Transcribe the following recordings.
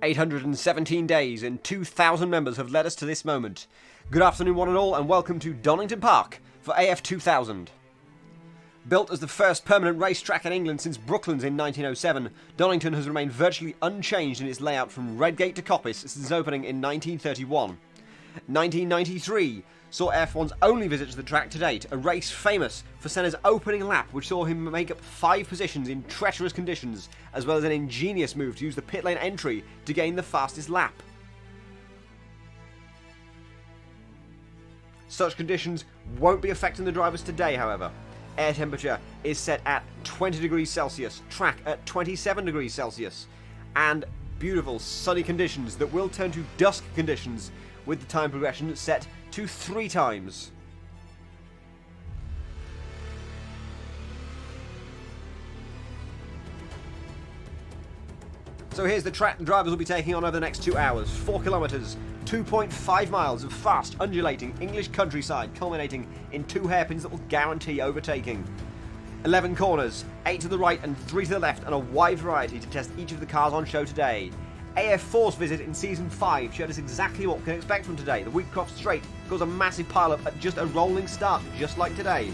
817 days and 2,000 members have led us to this moment. Good afternoon one and all, and welcome to Donington Park for AF2000. Built as the first permanent racetrack in England since Brooklands in 1907, Donington has remained virtually unchanged in its layout from Redgate to Coppice since its opening in 1931. 1993 saw F1's only visit to the track to date, a race famous for Senna's opening lap, which saw him make up 5 positions in treacherous conditions, as well as an ingenious move to use the pit lane entry to gain the fastest lap. Such conditions won't be affecting the drivers today, however. Air temperature is set at 20 degrees Celsius, track at 27 degrees Celsius, and beautiful sunny conditions that will turn to dusk conditions with the time progression set to 3 times. So here's the track the drivers will be taking on over the next 2 hours. 4 kilometres, 2.5 miles of fast, undulating English countryside, culminating in 2 hairpins that will guarantee overtaking. 11 corners, 8 to the right and 3 to the left, and a wide variety to test each of the cars on show today. AF4's visit in Season 5 showed us exactly what we can expect from today. The Wheatcroft Straight caused a massive pile-up at just a rolling start, just like today.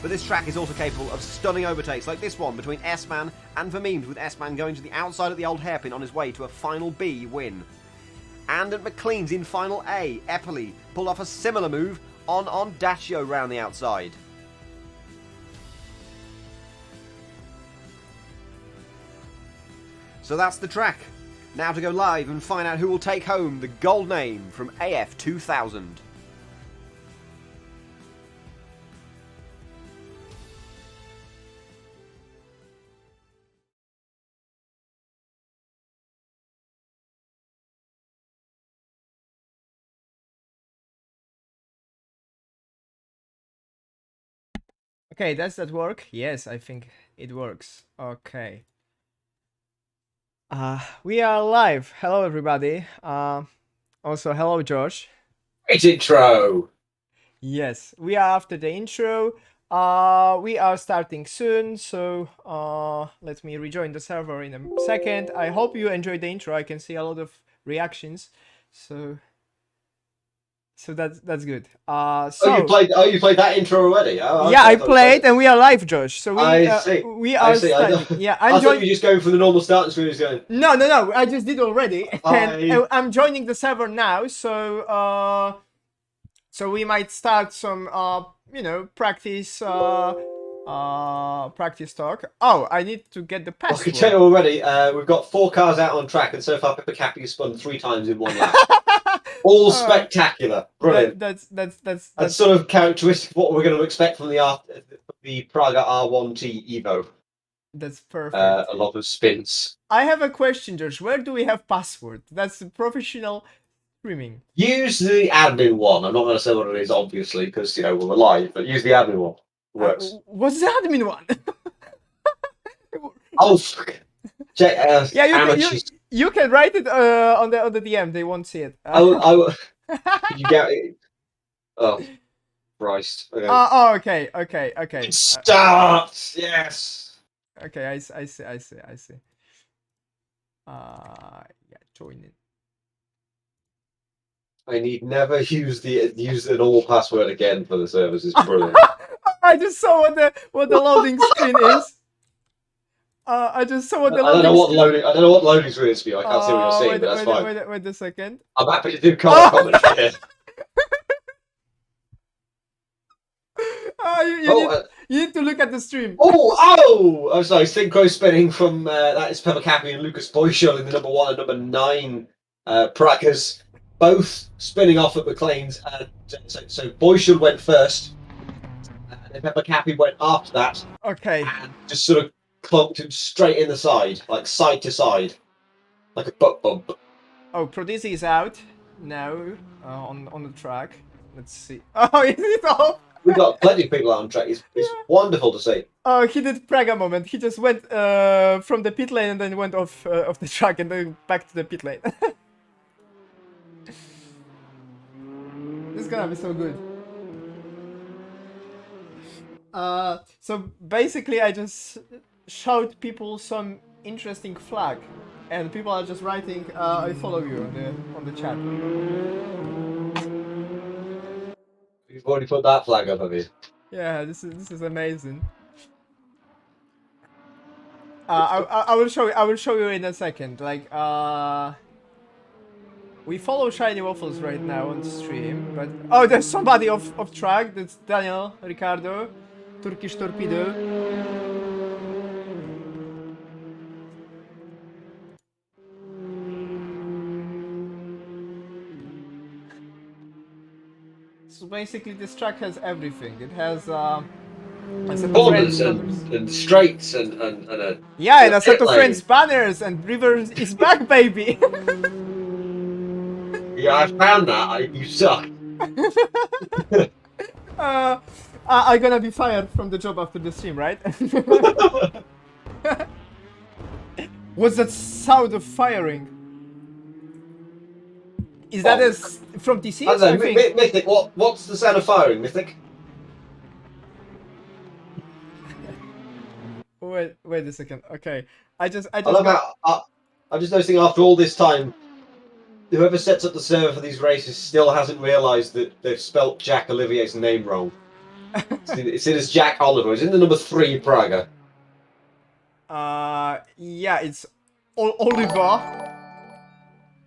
But this track is also capable of stunning overtakes like this one between S-Man and Vermeems, with S-Man going to the outside of the old hairpin on his way to a final B win. And at McLean's in final A, Eppley pulled off a similar move on Dacio round the outside. So that's the track. Now to go live and find out who will take home the gold name from AF2000. Okay, does that work? Yes, I think it works. Okay. We are live. Hello, everybody. Also, hello, Josh. Great intro. Yes, we are after the intro. We are starting soon, so let me rejoin the server in a second. I hope you enjoyed the intro. I can see a lot of reactions, so that's good. So you played that intro already? Oh, yeah, okay, I played, and we are live, Josh. So I see. We are starting. Yeah, I'm I thought you were just going for the normal starting screen. Going. No. I just did already, and I'm joining the server now. So we might start some practice practice talk. Oh, I need to get the password. I can tell you already. We've got 4 cars out on track, and so far Pippa Cappy has spun 3 times in 1 lap. All spectacular, brilliant. That's sort of characteristic of what we're going to expect from the Praga R1T Evo. That's perfect. A lot of spins. I have a question, George. Where do we have password? That's professional streaming. Use the admin one. I'm not going to say what it is, obviously, because we're live. But use the admin one. It works. What's the admin one? Oh, fuck. Check. Yeah, you can write it on the DM. They won't see it. You get it. Oh, Christ. Okay. Okay. It starts. Yes. Okay, I see. Yeah, join it. I need never use the normal password again for the service. It's brilliant. I just saw what the loading screen is. I just saw what the loading. I don't know what loading screen is for you. I can't see what you're seeing, but that's fine. Wait a second. I'm happy to do color commentary. You need to look at the stream. Oh! I'm sorry. Synchro spinning from that is Pepper Cappy and Lucas Boyshall in the number 1 and number 9 Prakas, both spinning off at McLean's. So Boyshall went first, and then Pepper Cappy went after that. Okay. And just sort of clunked him straight in the side, like side to side, like a butt bump. Oh, Prodisi is out now on the track. Let's see. Oh, is it off? We've got plenty of people out on track. It's wonderful to see. Oh, he did Praga moment. He just went from the pit lane and then went off the track and then back to the pit lane. This is gonna be so good. So basically I just showed people some interesting flag. and people are just writing, I follow you on the chat. You've already put that flag up, have you? Yeah, this is amazing. I will show you. I will show you in a second. Like, we follow Shiny Waffles right now on stream, but oh, there's somebody off track. That's Daniel Ricardo, Turkish Torpedo. So basically, this track has everything. It has Corners and straights and a yeah, and a set pit of lane. friends banners and Rivers is back, baby. Yeah, I found that. You suck. I'm gonna be fired from the job after the stream, right? What's that sound of firing? Is that from TC? I don't know, Mythic. What's the sound of firing, Mythic? Wait a second. Okay, I just I love how I'm just noticing after all this time, whoever sets up the server for these races still hasn't realised that they've spelt Jack Olivier's name wrong. It's in as Jack Oliver. It's in the number 3 Praga. yeah, it's Oliver.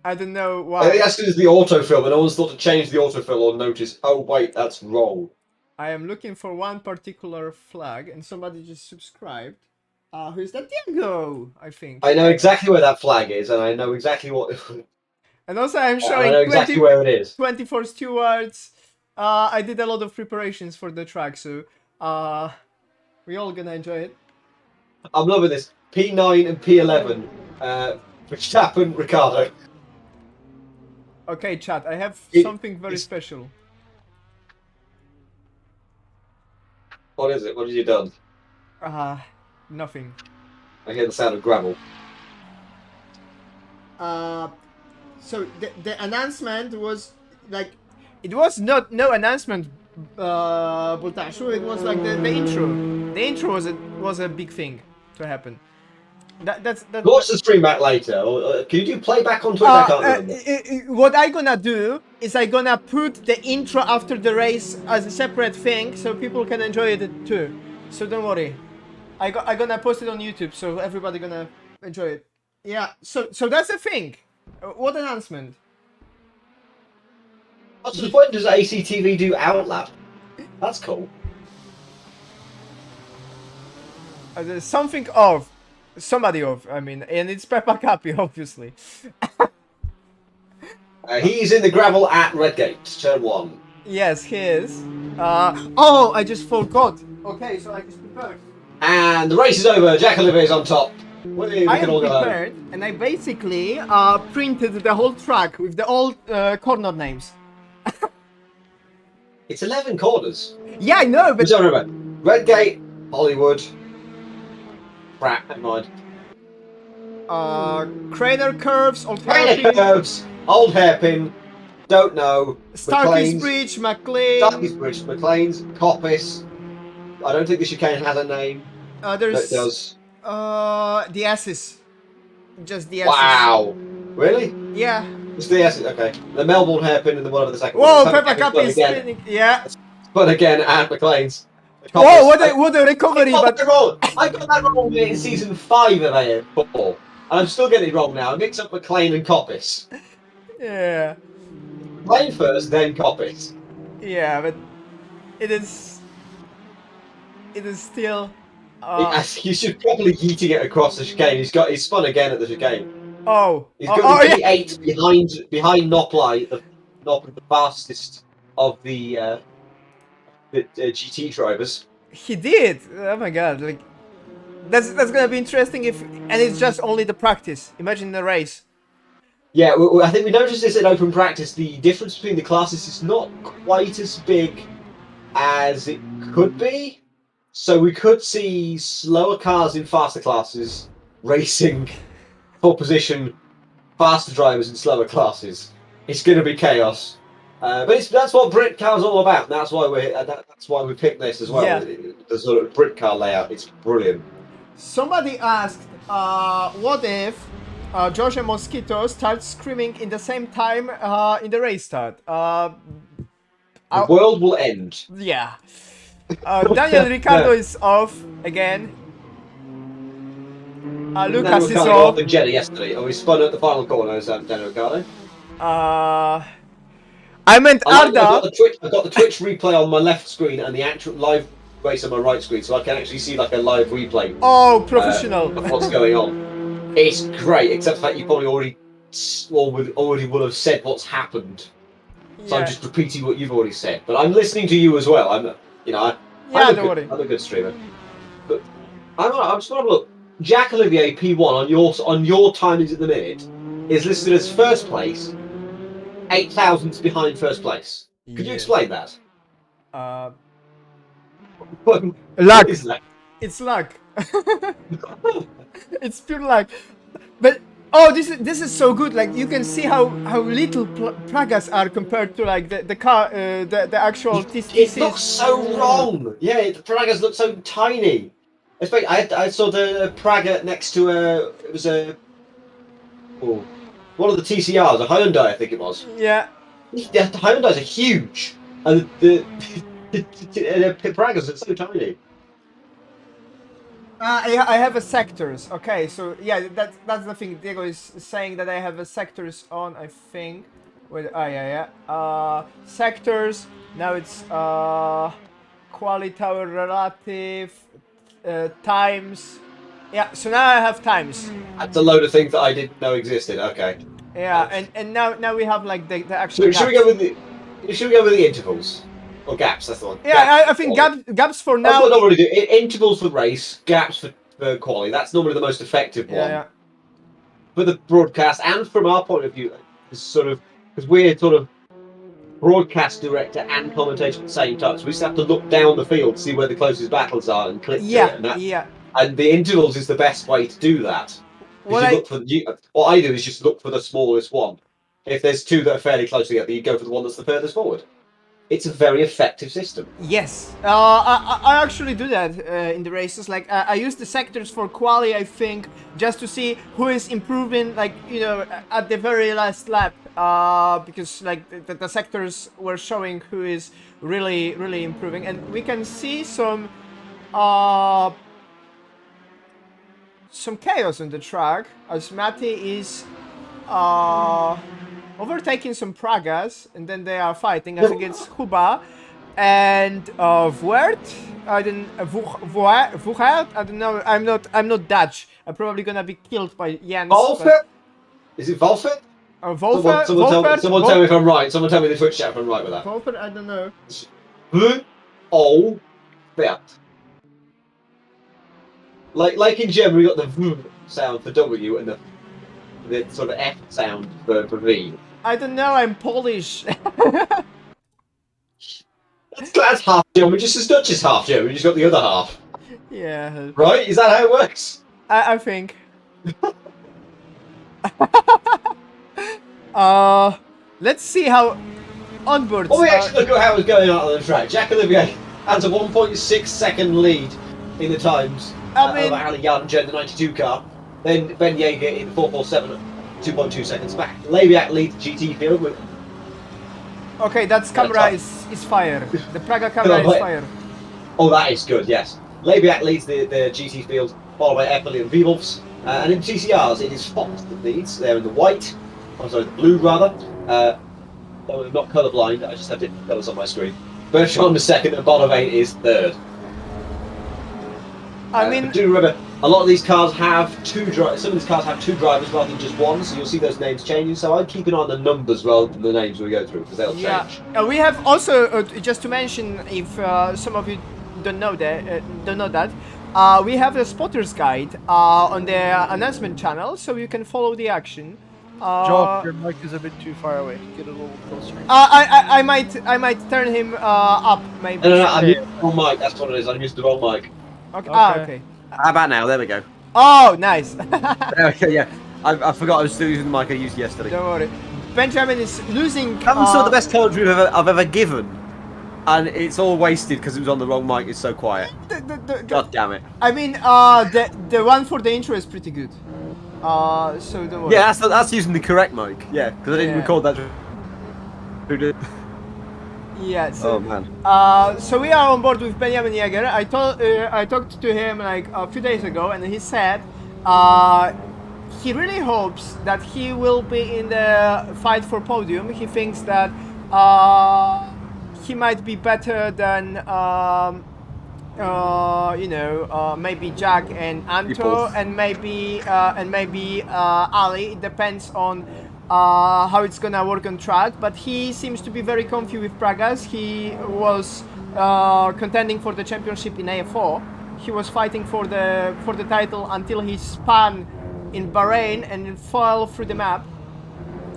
I don't know why. I think that's because it's the autofill, but no one's thought to change the autofill or notice, oh wait, that's wrong. I am looking for one particular flag, and somebody just subscribed. Who's that? Diego, I think. I know exactly where that flag is, and I know exactly what. And also, I'm I showing know exactly where it is. 24 stewards. I did a lot of preparations for the track, so we all gonna enjoy it. I'm loving this. P9 and P11. Verstappen, Ricardo. Okay, chat. I have something very special. What is it? What have you done? Nothing. I hear the sound of gravel. So the announcement was like, it was no announcement, Bultashu. It was like the intro. The intro was a big thing to happen. That's Watch the stream back later. Or, can you do playback on Twitch? I can't remember. What I gonna do is I gonna put the intro after the race as a separate thing, so people can enjoy it too. So don't worry. I gonna post it on YouTube, so everybody gonna enjoy it. Yeah. So that's the thing. What announcement? What's the point? Does ACTV do Outlap? That's cool. There's something of. Somebody of, I mean, and it's Peppa Cappy, obviously. He's in the gravel at Redgate, turn 1. Yes, he is. Oh, I just forgot. Okay, so I just prepared. And the race is over. Jack Olivier's on top. We I can am all go home. prepared, and I basically printed the whole track with the old corner names. It's 11 corners. Yeah, I know, but... Don't remember. Redgate, Hollywood. Crap, never mind. Crater Curves, Old Crater Hairpin, Curves, Old Hairpin, don't know. Starkey's McLean's, Bridge, McLean. Starkey's Bridge, McLean's, Coppice. I don't think the chicane has a name. There's... It does. The S's. Just the S's. Wow. Really? Yeah. It's the S's, okay. The Melbourne Hairpin and the one of the second Whoa, one. Peppa Cappy is spinning. Yeah. But again, at McLean's. Whoa, what a recovery, but... I got that wrong in season 5 of AF4. And I'm still getting it wrong now. I mix up McLean and Coppice. Yeah. McLean first, then Coppice. Yeah, but it is still... You should probably yeeting it across the chicane. He's spun again at the chicane. Oh. He's got the P8 behind Noplai, the fastest of the GT drivers. He did. Oh my god! Like, that's gonna be interesting if, and it's just only the practice. Imagine the race. Yeah, I think we noticed this in open practice. The difference between the classes is not quite as big as it could be. So we could see slower cars in faster classes racing for position, faster drivers in slower classes. It's going to be chaos. But that's what Brit Car's all about. That's why we picked this as well. Yeah. The sort of Brit Car layout. It's brilliant. Somebody asked, what if George and Mosquito start screaming in the same time in the race start. The world will end. Yeah. Daniel Ricciardo is off again. Lucas is Ricciardo off. and Jenny yesterday. Oh, we spun at the final corner as Daniel Ricciardo. I meant I've got Arda. the Twitch replay on my left screen and the actual live race on my right screen, so I can actually see like a live replay. Oh, professional. Of what's going on. It's great, except the fact you probably already will have said what's happened. So I'm just repeating what you've already said. But I'm listening to you as well. I'm a good streamer. But I'm just gonna have a look. Jack Olivier P1 on your timings at the minute is listed as first place, 8,000 behind first place. Could you explain that? What Luck. is that? It's luck. It's pure luck. But oh, this is so good. Like you can see how little Pragas are compared to like the car, the actual TCs. It looks so wrong. Yeah, the Pragas look so tiny. Especially, I saw the Praga next to it was one of the TCRs, a Hyundai, I think it was. Yeah. The Hyundais are huge, and the Pragas are so tiny. I have a sectors. Okay, so yeah, that's the thing. Diego is saying that I have a sectors on. I think. With sectors. Now it's quality tower relative times. Yeah. So now I have times. That's a load of things that I didn't know existed. Okay. Yeah, and now we have like the actual. Should we go with the intervals or gaps? That's the one. Yeah, I think gaps for now. That's what I normally do. Intervals for race, gaps for quality. That's normally the most effective one. Yeah. For the broadcast and from our point of view, it's sort of because we're sort of broadcast director and commentator at the same time, so we just have to look down the field to see where the closest battles are and click to it. And the intervals is the best way to do that. What I do is just look for the smallest one. If there's two that are fairly close together, you go for the one that's the furthest forward. It's a very effective system. Yes, I actually do that in the races. Like I use the sectors for quali, I think, just to see who is improving. Like at the very last lap, because like the sectors were showing who is really improving, and we can see some chaos on the track as Matty is overtaking some Pragas, and then they are fighting. I think it's Huba and Vuert. I don't Vuert. I don't know. I'm not Dutch. I'm probably gonna be killed by Jens. Volfert? Is it Volfert? Volfert. Someone tell me if I'm right. Someone tell me in the Twitch chat if I'm right with that. Volfert. I don't know. Volfert. Like in German, we got the V sound for W and the sort of F sound for V. I don't know. I'm Polish. That's half German, just as Dutch is half German. You just got the other half. Yeah. Right? Is that how it works? I think. Let's see how onboards. Well, we actually look at how it's going out on the track. Jack Olivier has a 1.6 second lead in the times. Over Ali Janjen, the 92 car. Then Ben Yeager in the 447 at 2.2 seconds back. Lebiak leads GT field with. Okay, that's camera is fire. The Praga camera is fire. Oh, that is good, yes. Lebiak leads the GT field, followed by Eppley and Vivovs. And in TCRs, it is Fox that leads. They're in the white. I'm sorry, the blue rather. I'm not colourblind, I just have different colours on my screen. Bertrand is second and Bonavane is third. I mean, do remember, a lot of these cars have two drivers. Some of these cars have two drivers rather than just one, so you'll see those names changing. So I keep an eye on the numbers rather than the names we go through, because they'll change. We have also, just to mention, if some of you don't know that, we have a spotter's guide on the announcement channel, so you can follow the action. Joel, your mic is a bit too far away. Get a little closer. I might turn him up, maybe. No, I'm using the wrong mic. That's what it is. I'm using the wrong mic. Okay. Okay. How about now? There we go. Oh, nice. Okay, yeah. I forgot I was still using the mic I used yesterday. Don't worry. Benjamin is losing. That's sort of the best commentary I've ever given. And it's all wasted because it was on the wrong mic. It's so quiet. God damn it. I mean, the one for the intro is pretty good. So don't worry. Yeah, that's using the correct mic. Yeah, because I didn't Yeah. record that. Yeah. So, Oh man. So we are on board with Benjamin Jäger. I talked to him like a few days ago, and he said he really hopes that he will be in the fight for podium. He thinks that he might be better than maybe Jack and Anto, People. and maybe Ali. It depends on how it's gonna work on track. But he seems to be very comfy with Pragas. He was contending for the championship in AF4. He was fighting for the title until he spun in Bahrain and fell through the map,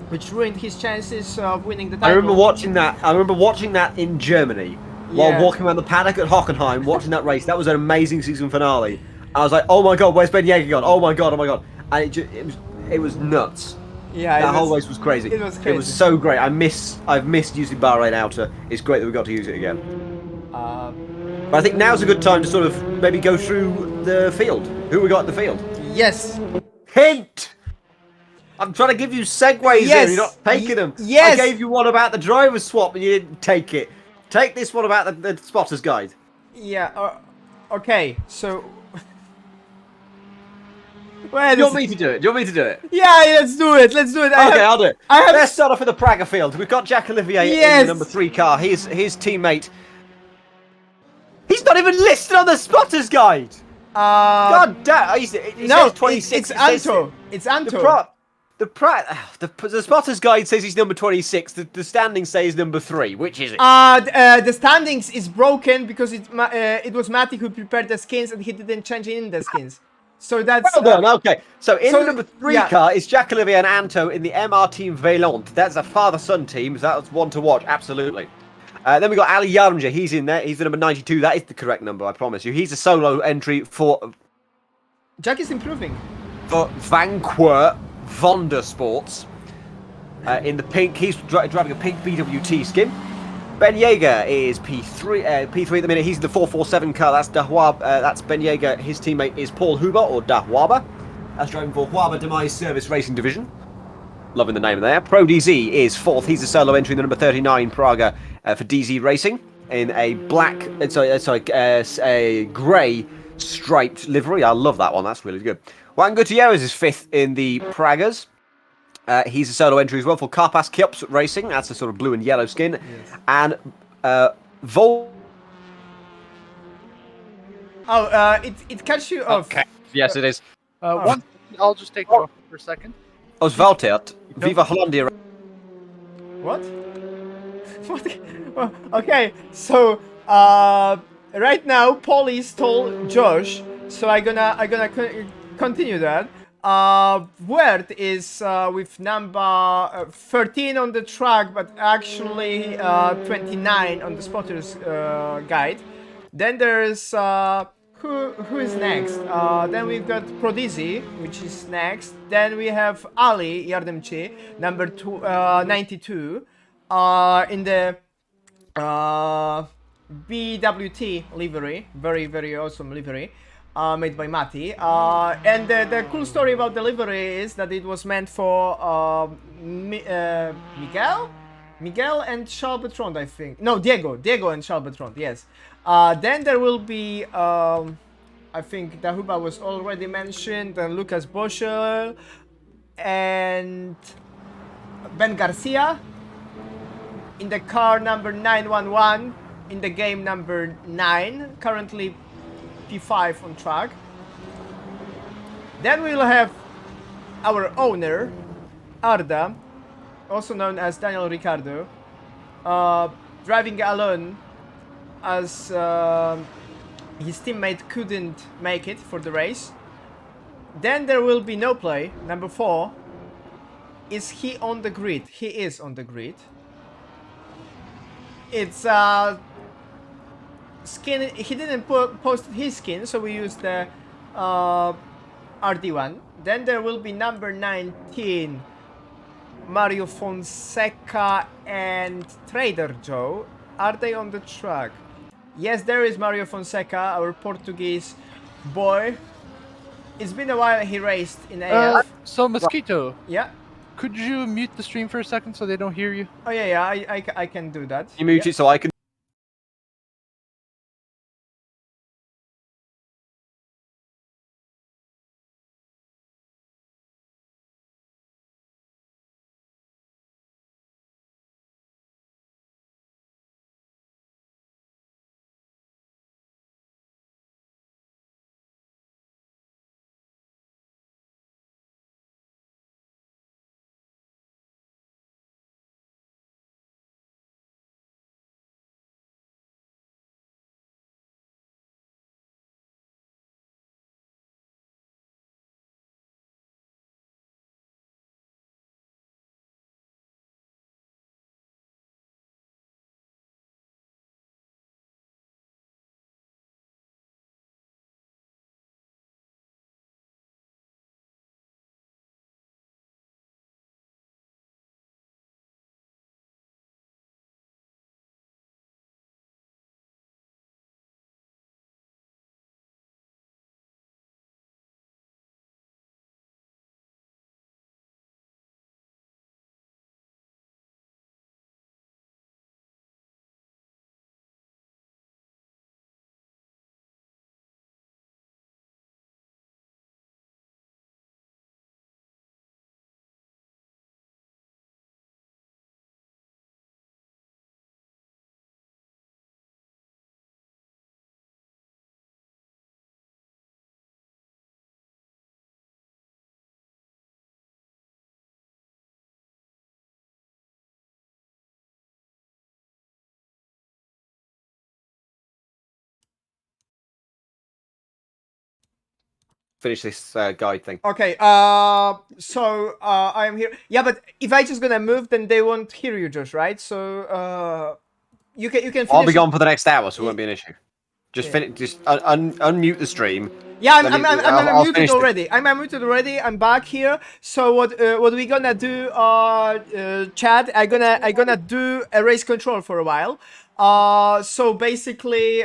which ruined his chances of winning the title. I remember watching that. I remember watching that in Germany while Yeah. walking around the paddock at Hockenheim, watching that race. That was an amazing season finale. I was like, oh my god, where's Ben Jäger gone? Oh my god, oh my god, and it was nuts. Yeah, That whole race was crazy. It was It crazy. was so great. I've missed using Bahrain Outer. It's great that we got to use it again. But I think now's a good time to sort of maybe go through the field. Who we got in the field? Yes. Hint! I'm trying to give you segues Yes. here, you're not taking them. Yes. I gave you one about the driver's swap and you didn't take it. Take this one about the spotter's guide. Yeah. Okay. So. Well, Do you want me to do it? Do you want me to do it? Yeah, let's do it. Let's do it. I'll do it. I have- Let's start off with the Praga field. We've got Jack Olivier in Yes. the number 3 car. His teammate. He's not even listed on the spotter's guide. God damn! It no, says 26. it's Anto. It's Anto. The spotter's guide says he's number 26. The standings say he's number 3. Which is it? The standings is broken because it was Matty who prepared the skins and he didn't change in the skins. So that's Well done. Okay. So in so- the number 3 yeah. car is Jack Olivier and Anto in the MR Team Vaillant. That's a father-son team. So that's one to watch. Absolutely. Then we got Ali Yarmja. He's in there. He's the number 92. That is the correct number. I promise you. He's a solo entry for Jack is improving. Vanquer Vonda Sports. In the pink, he's driving a pink BWT skin. Ben Jäger is P3. P3 at the minute. He's in the 447 car. That's Dahwab. That's Ben Jäger. His teammate is Paul Huber or Dahwaba. That's driving for Huber Demise Service Racing Division. Loving the name there. Pro DZ is 4th. He's a solo entry in the number 39 Praga for DZ Racing in a black, a grey striped livery. I love that one. That's really good. Juan Gutierrez is 5th in the Pragas. He's a solo entry as well for Carpas Kiops Racing. That's a sort of blue and yellow skin. Yes. And Vol. Oh, it cuts you off. Okay. Yes, it is. One, I'll just take you off for a second. Osvaltert. Viva Hollandia. What? What? Well, okay, so right now Polly's told Josh, so I gonna continue that. Word is with number 13 on the track, but actually 29 on the spotter's guide. Then there's who is next? Then we've got Prodizy, which is next. Then we have Ali Yardımcı, number 92, in the BWT livery, very awesome livery, made by Matty. And the cool story about the livery is that it was meant for Miguel and Charles Bertrand, I think. No, Diego and Charles Bertrand. Yes. Then there will be, I think Dahuba was already mentioned, and Lucas Boschel and Ben Garcia in the car number 911, in the game number 9, currently P5 on track. Then we will have our owner, Arda, also known as Daniel Ricciardo, driving alone as his teammate couldn't make it for the race. Then there will be no play. Number 4. Is he on the grid? He is on the grid. It's skin. He didn't post his skin, so we used the RD1. Then there will be number 19, Mario Fonseca and Trader Joe. Are they on the track? Yes, there is Mario Fonseca, our Portuguese boy. it's been a while he raced in AF. So Mosquito, Yeah. could you mute the stream for a second so they don't hear you? Oh yeah, I can do that. You mute Yeah. it so I can. Finish this guide thing. Okay. So I am here. Yeah, but if I just gonna move, then they won't hear you, Josh, right? So you can finish. I'll be gone for the next hour, so it Yeah. won't be an issue. Just Yeah. unmute the stream. Yeah, I'm Let me- I'm I'll unmuted finish already. I'm unmuted already. I'm back here. So what we gonna do, Chad? I gonna do a race control for a while. So basically,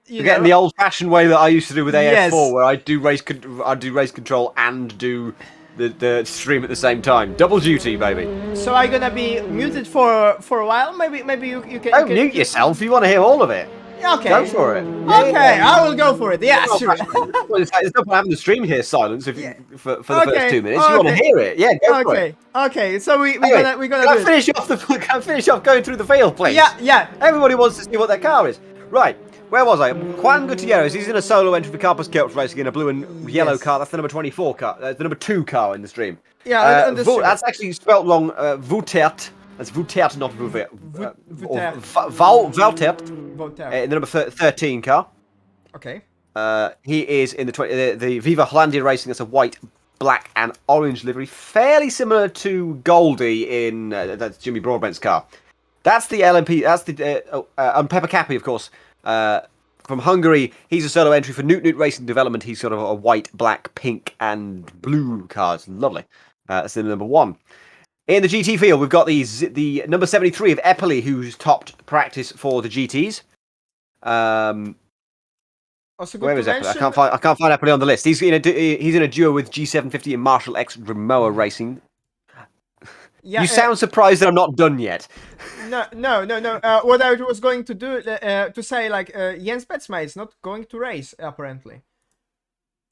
you You're getting know, the old-fashioned way that I used to do with AF4, Yes. where I do race control and do the stream at the same time. Double duty, baby. so I gonna be muted for a while. Maybe you can. Don't mute yourself. You want to hear all of it. Okay. Go for it. Okay, I will go for it. Yeah, sure. Well, it's no point having the stream here silence if you, for the Okay, first 2 minutes. You want to okay. hear it? Yeah, go for it. Okay. So we're Anyway, gonna can do I it. finish off going through the field, please? Yeah. Everybody wants to see what their car is. Right, where was I? Juan Gutierrez, he's in a solo entry for Carpus Kelps Racing in a blue and yellow Yes. car. That's the number 24 car. That's the number 2 car in the stream. Yeah, on the stream. That's actually spelt wrong. Voutert. That's Voutert, not Voutert. Voutert. Valtert. Vote out. The number 13 car. Okay. He is in the Viva Hollandia Racing. That's a white, black, and orange livery, fairly similar to Goldie in that's Jimmy Broadbent's car. That's the LMP. That's the and Pepper Cappy, of course, from Hungary. He's a solo entry for Newt Racing Development. He's sort of a white, black, pink, and blue car. It's lovely. That's the number 1. In the GT field, we've got the number 73 of Eppley, who's topped practice for the GTs. Also good Where to is Eppley? mention. I can't find Eppley on the list. He's in a duo with G750 and Marshall X Rimowa Racing. Yeah, You sound surprised that I'm not done yet. No. What I was going to do to say, like, Jens Betsma is not going to race apparently.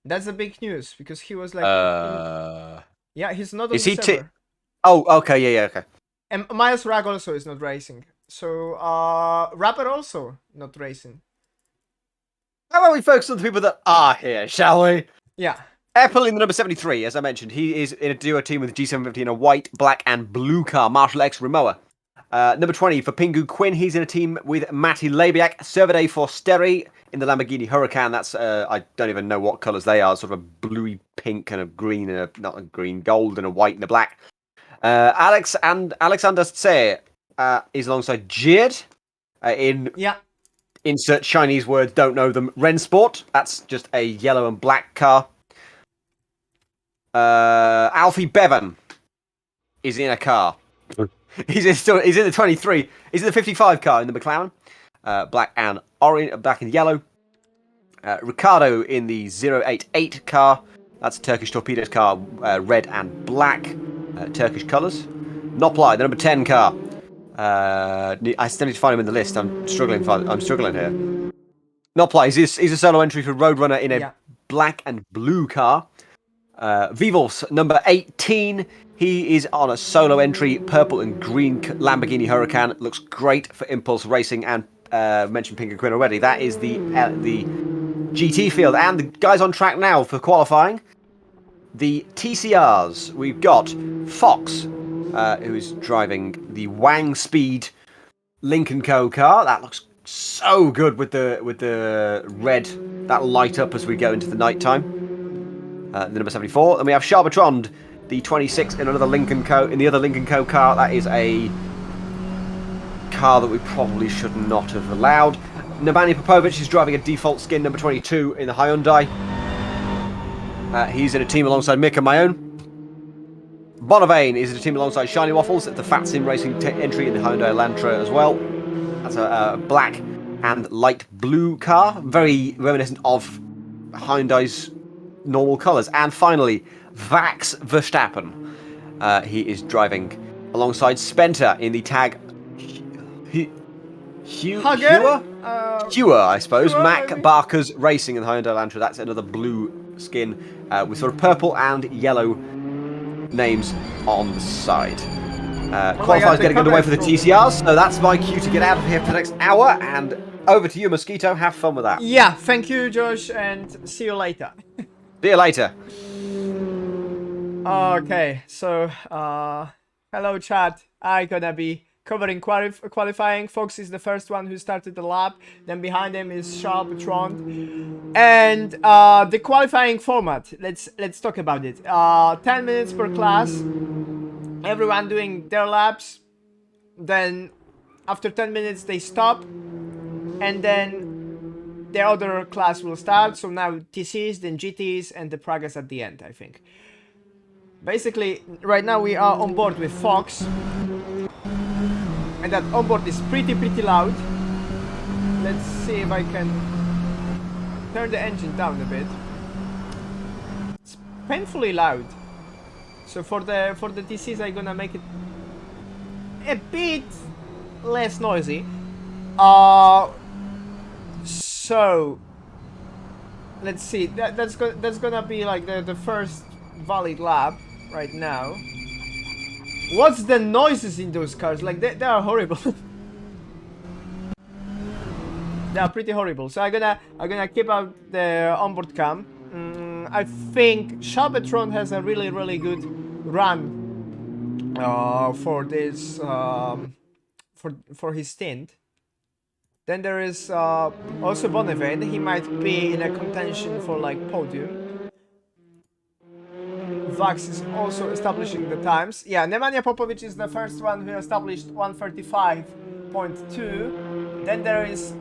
That's a big news because he was like, yeah, he's not on Is the he server. Oh, okay, yeah, okay. And Miles Rag also is not racing. So Rapper also not racing. How about we focus on the people that are here, shall we? Yeah. Eppley, the number 73, as I mentioned, he is in a duo team with G750 in a white, black, and blue car, Marshall X Rimowa. Number 20 for Pingu Quinn, he's in a team with Matty Labiak, Servade Forsteri in the Lamborghini Huracan. That's I don't even know what colours they are, sort of a bluey pink and a green and not a green, gold and a white and a black. Alexander Tse is alongside Jid in insert Chinese words, don't know them. Rensport, that's just a yellow and black car. Alfie Bevan is in a car. He's in the 23. He's in the 55 car in the McLaren. Black and orange, black and yellow. Ricardo in the 088 car. That's a Turkish torpedoes car, red and black, Turkish colours. Nopli, the number 10 car. I still need to find him in the list. I'm struggling here. Nopli, he's a solo entry for Roadrunner in a black and blue car. Vivos, number 18. He is on a solo entry, purple and green Lamborghini Huracan. Looks great for Impulse Racing, and mentioned Pink and Quinn already. That is the GT field, and the guys on track now for qualifying. The TCRs, we've got Fox, who is driving the Wang Speed Lincoln Co car. That looks so good with the red that light up as we go into the night time. The number 74, and we have Charbertrand, the 26 in another Lincoln Co. In the other Lincoln Co car, that is a car that we probably should not have allowed. Nemanja Popovic is driving a default skin number 22 in the Hyundai. He's in a team alongside Mick and my own. Bonavane is in a team alongside Shiny Waffles at the Fat Sim Racing entry in the Hyundai Elantra as well. That's a black and light blue car, very reminiscent of Hyundai's normal colours. And finally, Vax Verstappen. He is driving alongside Spenter in the tag Hewer, I suppose. Mac Barker's Racing in the Hyundai Elantra. That's another blue skin with sort of purple and yellow names on the side. Qualifying's getting underway for the TCRs, so that's my cue to get out of here for the next hour, and over to you, Mosquito. Have fun with that. Yeah, thank you, Josh, and see you later. See you later. Okay, so, hello chat. I'm gonna be covering qualifying. Fox is the first one who started the lap. Then behind him is Charbertrand. And the qualifying format. Let's talk about it. 10 minutes per class. Everyone doing their laps. Then after 10 minutes they stop. And then the other class will start. So now TCs, then GTs, and the Pragas at the end, I think. Basically, right now we are on board with Fox. And that onboard is pretty loud. Let's see if I can turn the engine down a bit. It's painfully loud. So for the TCs I'm gonna make it a bit less noisy. So let's see. That's gonna be like the first valid lap right now. What's the noises in those cars? Like they are horrible. They are pretty horrible. So I'm gonna keep out the onboard cam. I think Charbertrand has a really good run for this for his stint. Then there is also Bonavane. He might be in a contention for like podium. Vax is also establishing the times. Yeah, Nemanja Popovic is the first one who established 1:35.2. Then there is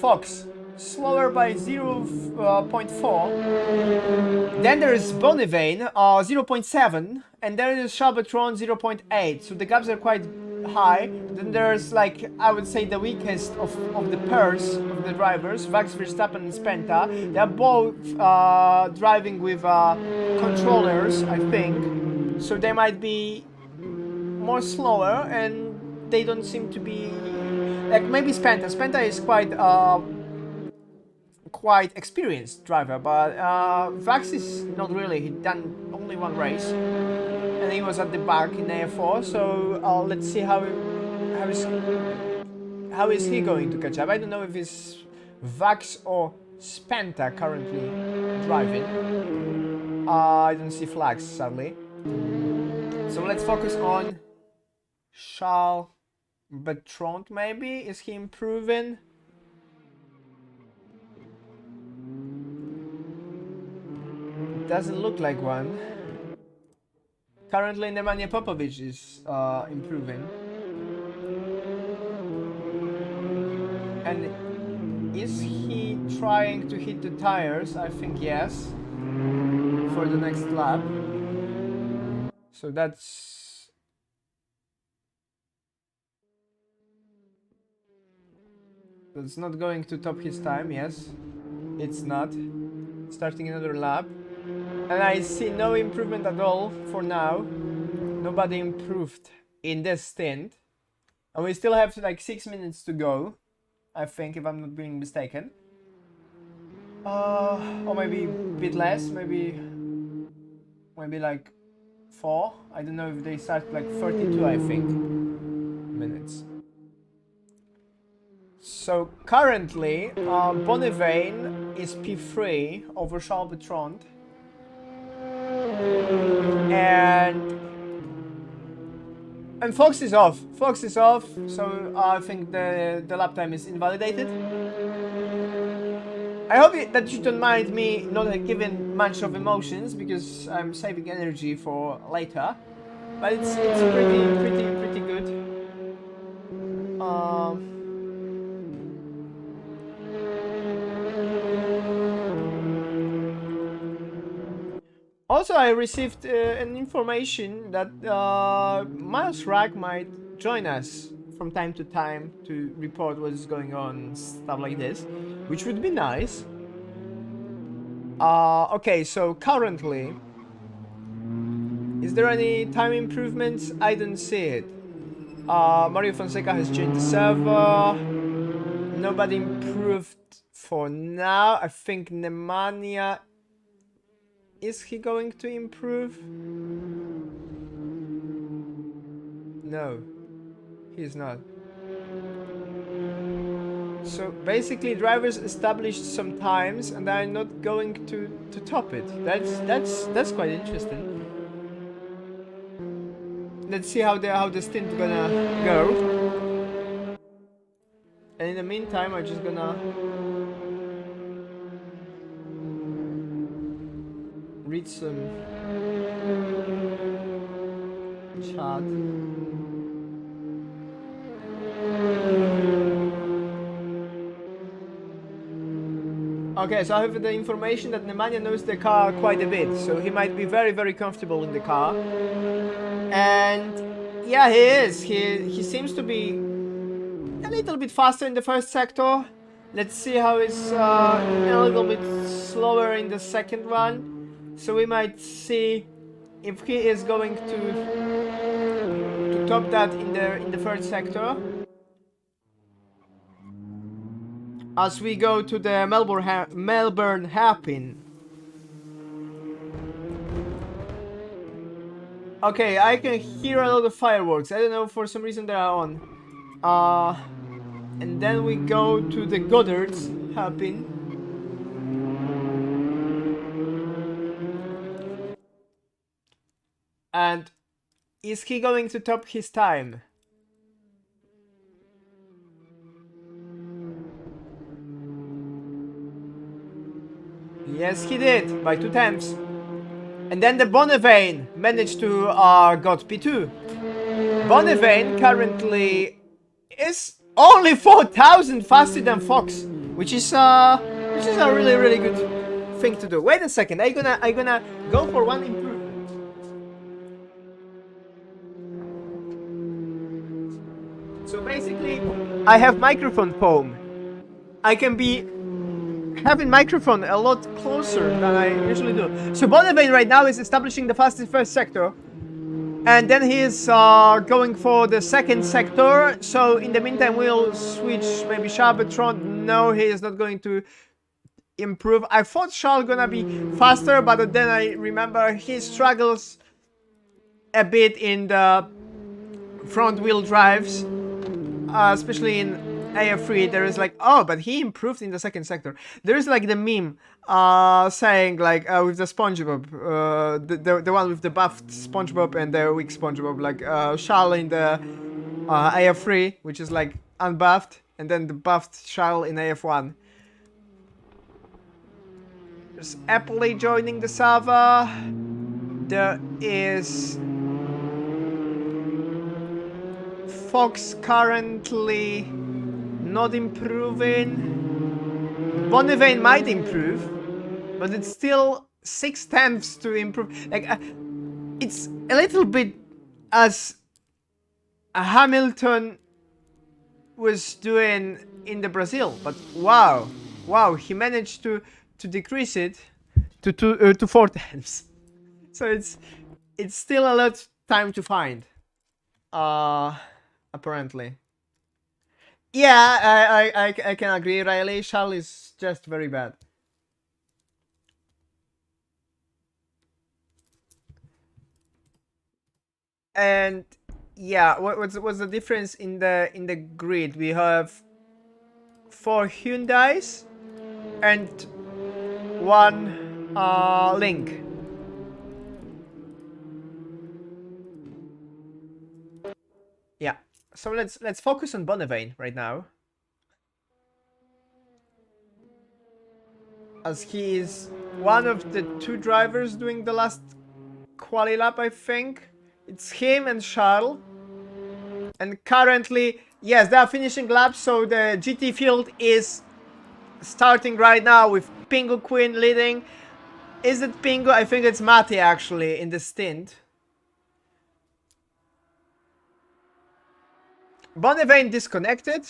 Fox, slower by 0.4. Then there is Bonavane, 0.7. And there is Charbertrand, 0.8. So the gaps are quite high. Then there's like, I would say, the weakest of the pairs of the drivers, Vax Verstappen and Spenta. They are both driving with controllers, I think, so they might be more slower, and they don't seem to be like maybe Spenta is quite experienced driver, but Vax is not really. He done only one race and he was at the back in AF4, so let's see how is he going to catch up. I don't know if it's Vax or Spenta currently driving. I don't see flags, sadly. So let's focus on Charbertrand, maybe? Is he improving? Doesn't look like one. Currently, Nemanja Popovic is improving. And is he trying to hit the tires? I think yes. For the next lap. So that's not going to top his time, yes. It's not. Starting another lap. And I see no improvement at all for now. Nobody improved in this stint. And we still have like 6 minutes to go. I think, if I'm not being mistaken. Or maybe a bit less, maybe like 4. I don't know if they start like 32, I think, minutes. So currently, Bonnevein is P3 over Charles-Bertrand. And Fox is off. Fox is off, so I think the lap time is invalidated. I hope that you don't mind me not giving much of emotions, because I'm saving energy for later. But it's pretty good. Also, I received an information that Miles Rack might join us from time to time to report what is going on, stuff like this, which would be nice. Okay, so currently, is there any time improvements? I don't see it. Mario Fonseca has joined the server. Nobody improved for now. I think Nemanja. Is he going to improve? No, he's not. So basically, drivers established some times and are not going to top it. That's quite interesting. Let's see how the stint gonna go. And in the meantime, I'm just gonna read some chat. Okay, so I have the information that Nemanja knows the car quite a bit, so he might be very comfortable in the car. And yeah, he is. He seems to be a little bit faster in the first sector. Let's see how he's a little bit slower in the second one. So we might see if he is going to top that in the third sector. As we go to the Melbourne hairpin. Okay, I can hear a lot of fireworks. I don't know, for some reason they are on. And then we go to the Goddard's hairpin. And is he going to top his time? Yes, he did, by 2/10. And then the Bonnevein managed to got P2. Bonnevein currently is only 4,000 faster than Fox, which is a really good thing to do. Wait a second, I'm gonna go for one improvement. So basically, I have microphone foam. I can be having microphone a lot closer than I usually do. So Bonnevein right now is establishing the fastest first sector. And then he is going for the second sector. So in the meantime, we'll switch maybe Charles-Bertrand. No, he is not going to improve. I thought Charles gonna be faster, but then I remember he struggles a bit in the front wheel drives. Especially in AF3, there is like, oh, but he improved in the second sector. There is like the meme saying like with the SpongeBob, the one with the buffed SpongeBob and the weak SpongeBob, like Charles in the AF3, which is like unbuffed, and then the buffed Charles in AF1. There's Appley joining the server. There is Fox currently not improving. Bonnevein might improve, but it's still 6/10 to improve. Like it's a little bit as Hamilton was doing in the Brazil, but wow, Wow, he managed to decrease it to 4 times. So it's still a lot time to find. Apparently. Yeah, I can agree. Riley Shell is just very bad. And yeah, what's the difference in the grid? We have 4 Hyundais and 1 Link. Yeah. So let's focus on Bonnevain right now, as he is one of the 2 drivers doing the last quali lap. I think it's him and Charles. And currently, yes, they are finishing laps. So the GT field is starting right now with Pingu Queen leading. Is it Pingu? I think it's Mati actually in the stint. Bonnevain disconnected.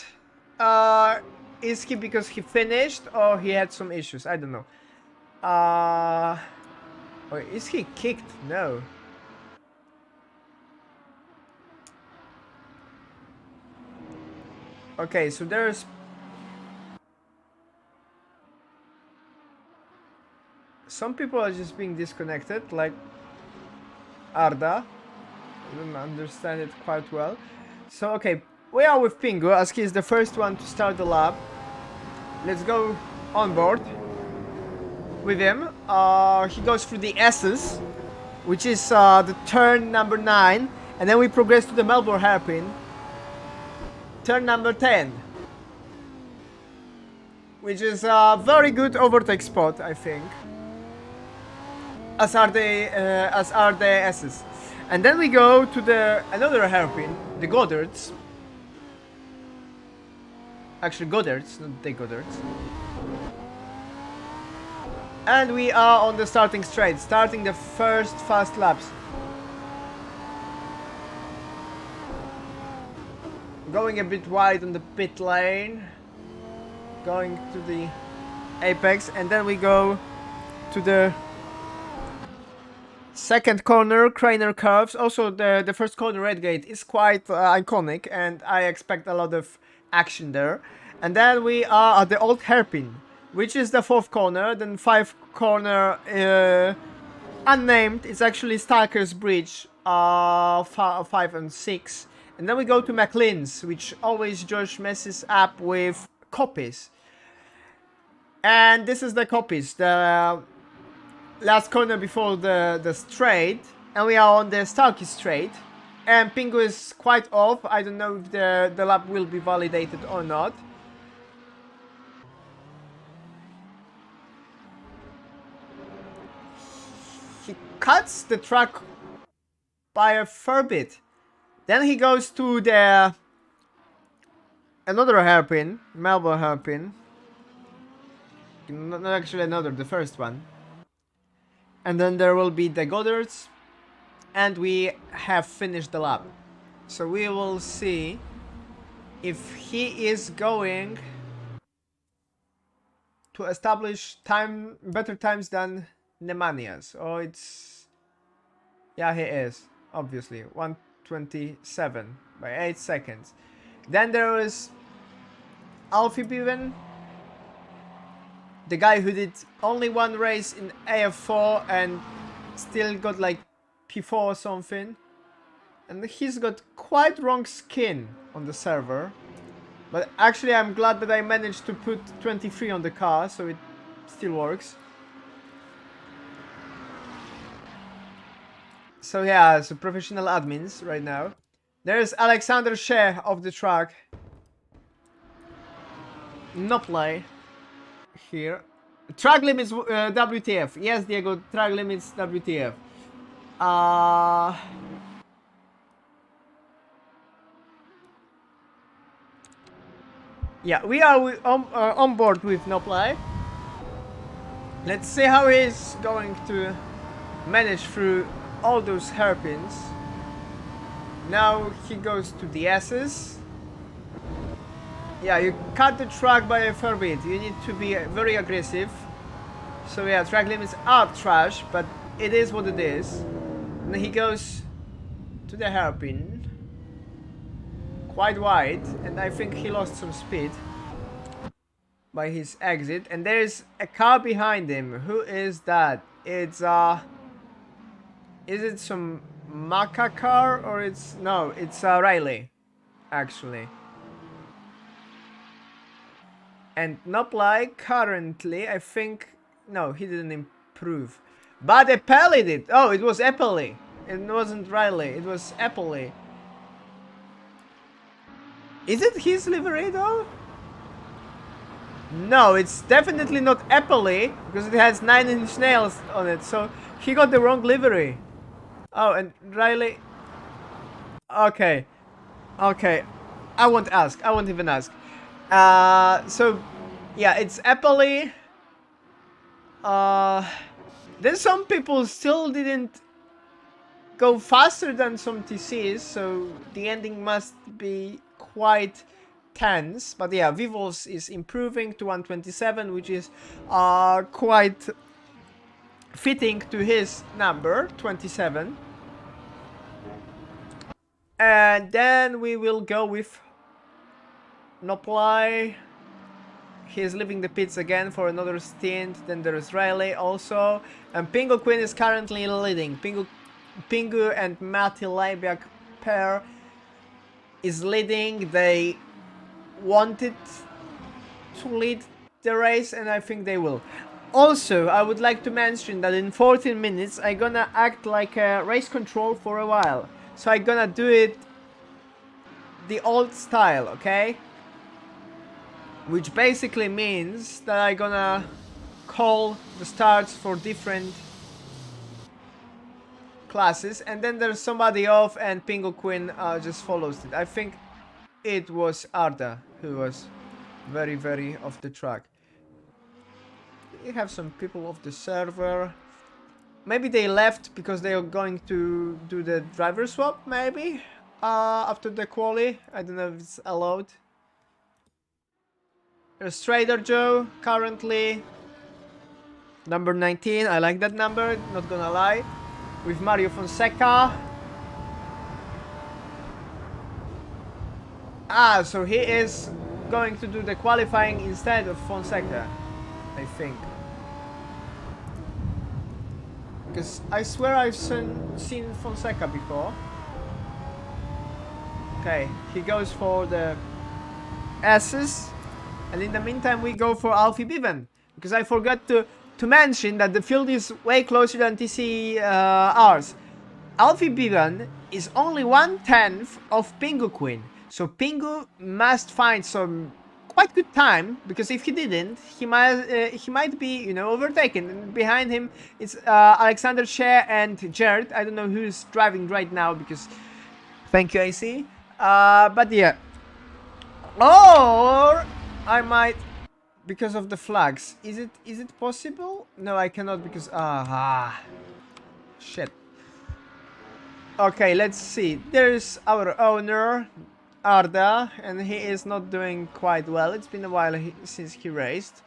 Is he because he finished or he had some issues? I don't know. Or is he kicked? No. Okay, so there's some people are just being disconnected, like Arda. I don't understand it quite well. So okay, we are with Pingu as he is the first one to start the lap. Let's go on board with him. He goes through the S's, which is the turn number 9, and then we progress to the Melbourne hairpin, turn number 10, which is a very good overtake spot, I think. As are the S's. And then we go to another hairpin, the Goddards. Actually, Goddards, not the Goddards. And we are on the starting straight, starting the first fast laps. Going a bit wide on the pit lane. Going to the apex, and then we go to the second corner, Craner curves. Also, the first corner, red gate, is quite iconic, and I expect a lot of action there. And then we are at the old hairpin, which is the 4th corner. Then 5th corner, unnamed. It's actually Stalker's Bridge, 5 and 6. And then we go to McLean's, which always Josh messes up with copies. And this is the copies, the last corner before the straight, and we are on the Stalky straight. And Pingu is quite off. I don't know if the lap will be validated or not. He cuts the track by a fair bit. Then he goes to another hairpin, Melbourne hairpin. Not actually another, the first one. And then there will be the Goddards, and we have finished the lap. So we will see if he is going to establish better times than Nemania's. Oh, it's... Yeah, he is, obviously. 1:27 by 8 seconds. Then there is Alfie Bevan, the guy who did only 1 race in AF4 and still got like P4 or something. And he's got quite wrong skin on the server. But actually I'm glad that I managed to put 23 on the car, so it still works. So yeah, so professional admins right now. There's Alexander Shea of the track. No play. Here. Track limits WTF. Yes, Diego, track limits WTF. Yeah, we are on board with no play. Let's see how he's going to manage through all those hairpins. Now he goes to the S's. Yeah, you cut the track by a fair bit. You need to be very aggressive. So yeah, track limits are trash, but it is what it is. And he goes to the hairpin. Quite wide, and I think he lost some speed by his exit. And there's a car behind him. Who is that? It's is it some Maca car or it's no? It's Riley, actually. And Noplai currently, I think, no, he didn't improve. But Epeli did. Oh, it was Epeli. It wasn't Riley. It was Epeli. Is it his livery though? No, it's definitely not Epeli because it has 9-inch nails on it. So he got the wrong livery. Oh, and Riley. Okay, okay. I won't ask. I won't even ask. So yeah, it's Epeli. Then some people still didn't go faster than some TCs, so the ending must be quite tense. But yeah, Vivos is improving to 127, which is quite fitting to his number, 27. And then we will go with Noplai. He's leaving the pits again for another stint. Then there's Riley also. And Pingu Queen is currently leading. Pingu and Matti Leibiak pair is leading. They wanted to lead the race and I think they will. Also, I would like to mention that in 14 minutes I'm gonna act like a race control for a while. So I'm gonna do it the old style, okay? Which basically means that I'm gonna call the starts for different classes and then there's somebody off and Pingu Queen just follows it. I think it was Arda who was very, very off the track. We have some people off the server. Maybe they left because they are going to do the driver swap, maybe? After the quali. I don't know if it's allowed. There's Trader Joe, currently number 19. I like that number, not gonna lie. With Mario Fonseca. So he is going to do the qualifying instead of Fonseca, I think. Because I swear I've seen Fonseca before. Okay, he goes for the S's. And in the meantime, we go for Alfie Biven. Because I forgot to mention that the field is way closer than TCR's. Alfie Biven is only 1/10 of Pingu Queen. So Pingu must find some quite good time. Because if he didn't, he might be, you know, overtaken. And behind him, it's Alexander Shea and Jared. I don't know who's driving right now because... Thank you, AC. But yeah. Or... I might, because of the flags. Is it possible? No, I cannot because shit. Okay, let's see. There's our owner, Arda, and he is not doing quite well. It's been a while since he raced.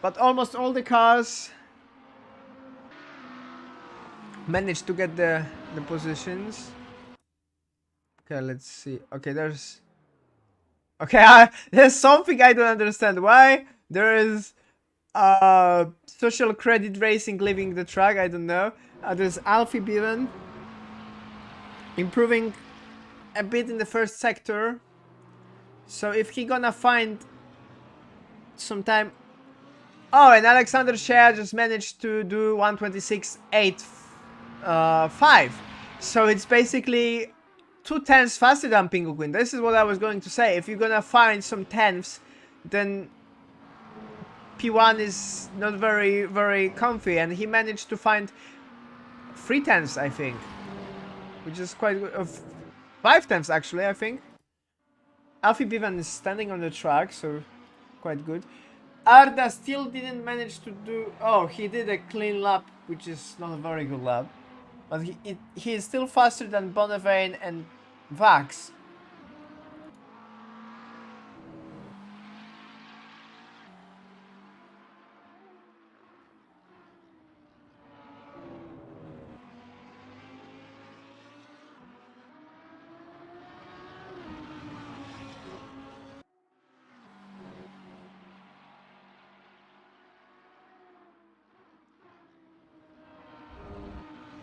But almost all the cars managed to get the positions. Okay, let's see. Okay, there's something I don't understand. Why there is social credit racing leaving the track? I don't know. There's Alfie Biven improving a bit in the first sector. So if he gonna find some time. Oh, and Alexander Shea just managed to do 126.85. So it's basically 2/10 faster than Pingu Queen. This is what I was going to say. If you're gonna find some tenths, then P1 is not very, very comfy. And he managed to find 3/10, I think. Which is quite good. 5/10 actually, I think. Alfie Biven is standing on the track, so quite good. Arda still didn't manage to do... Oh, he did a clean lap, which is not a very good lap. But he is still faster than Bonnevein and Vax.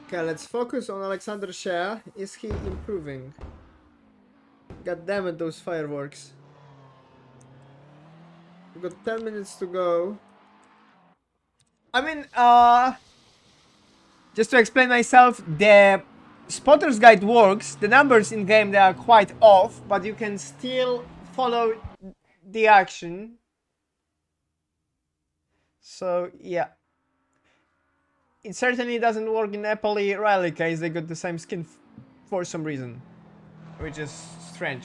Okay, let's focus on Alexander Shea. Is he improving? God damn it, those fireworks. We've got 10 minutes to go. I mean, just to explain myself, the spotter's guide works. The numbers in game, they are quite off, but you can still follow the action. So, yeah. It certainly doesn't work in Eppley Riley case. They got the same skin for some reason, which is strange.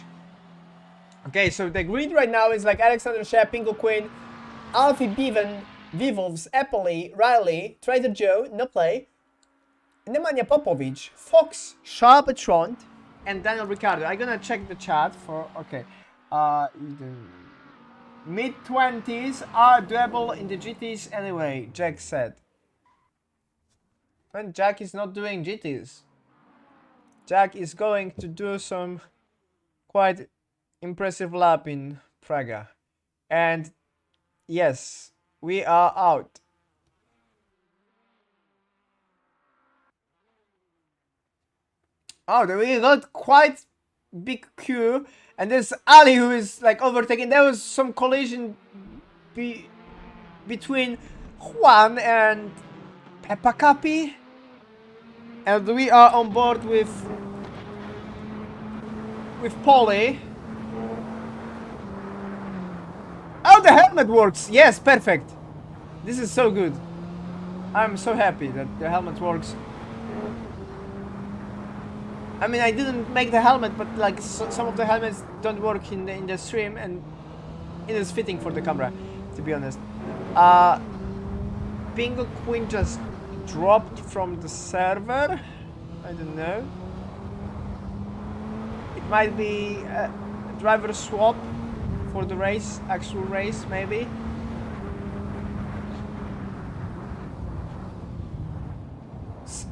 Okay, so the grid right now is like Alexander Shea, Pingo Quinn, Alfie Bevan, Vivovs, Eppley, Riley, Trader Joe, No Play, Nemanja Popovic, Fox, Sharp Tront, and Daniel Ricciardo. I'm gonna check the chat for okay. Mid-20s are doable in the GTs anyway, Jack said. And Jack is not doing GTs. Jack is going to do some quite impressive lap in Praga. And yes, we are out. Oh, we got quite big queue. And there's Ali who is like overtaking. There was some collision between Juan and Peppa Capi. And we are on board with Polly. Oh, the helmet works! Yes, perfect. This is so good. I'm so happy that the helmet works. I mean, I didn't make the helmet, but like some of the helmets don't work in the stream, and it is fitting for the camera, to be honest. Pingo Queen just dropped from the server. I don't know. It might be a driver swap for the race, actual race, maybe.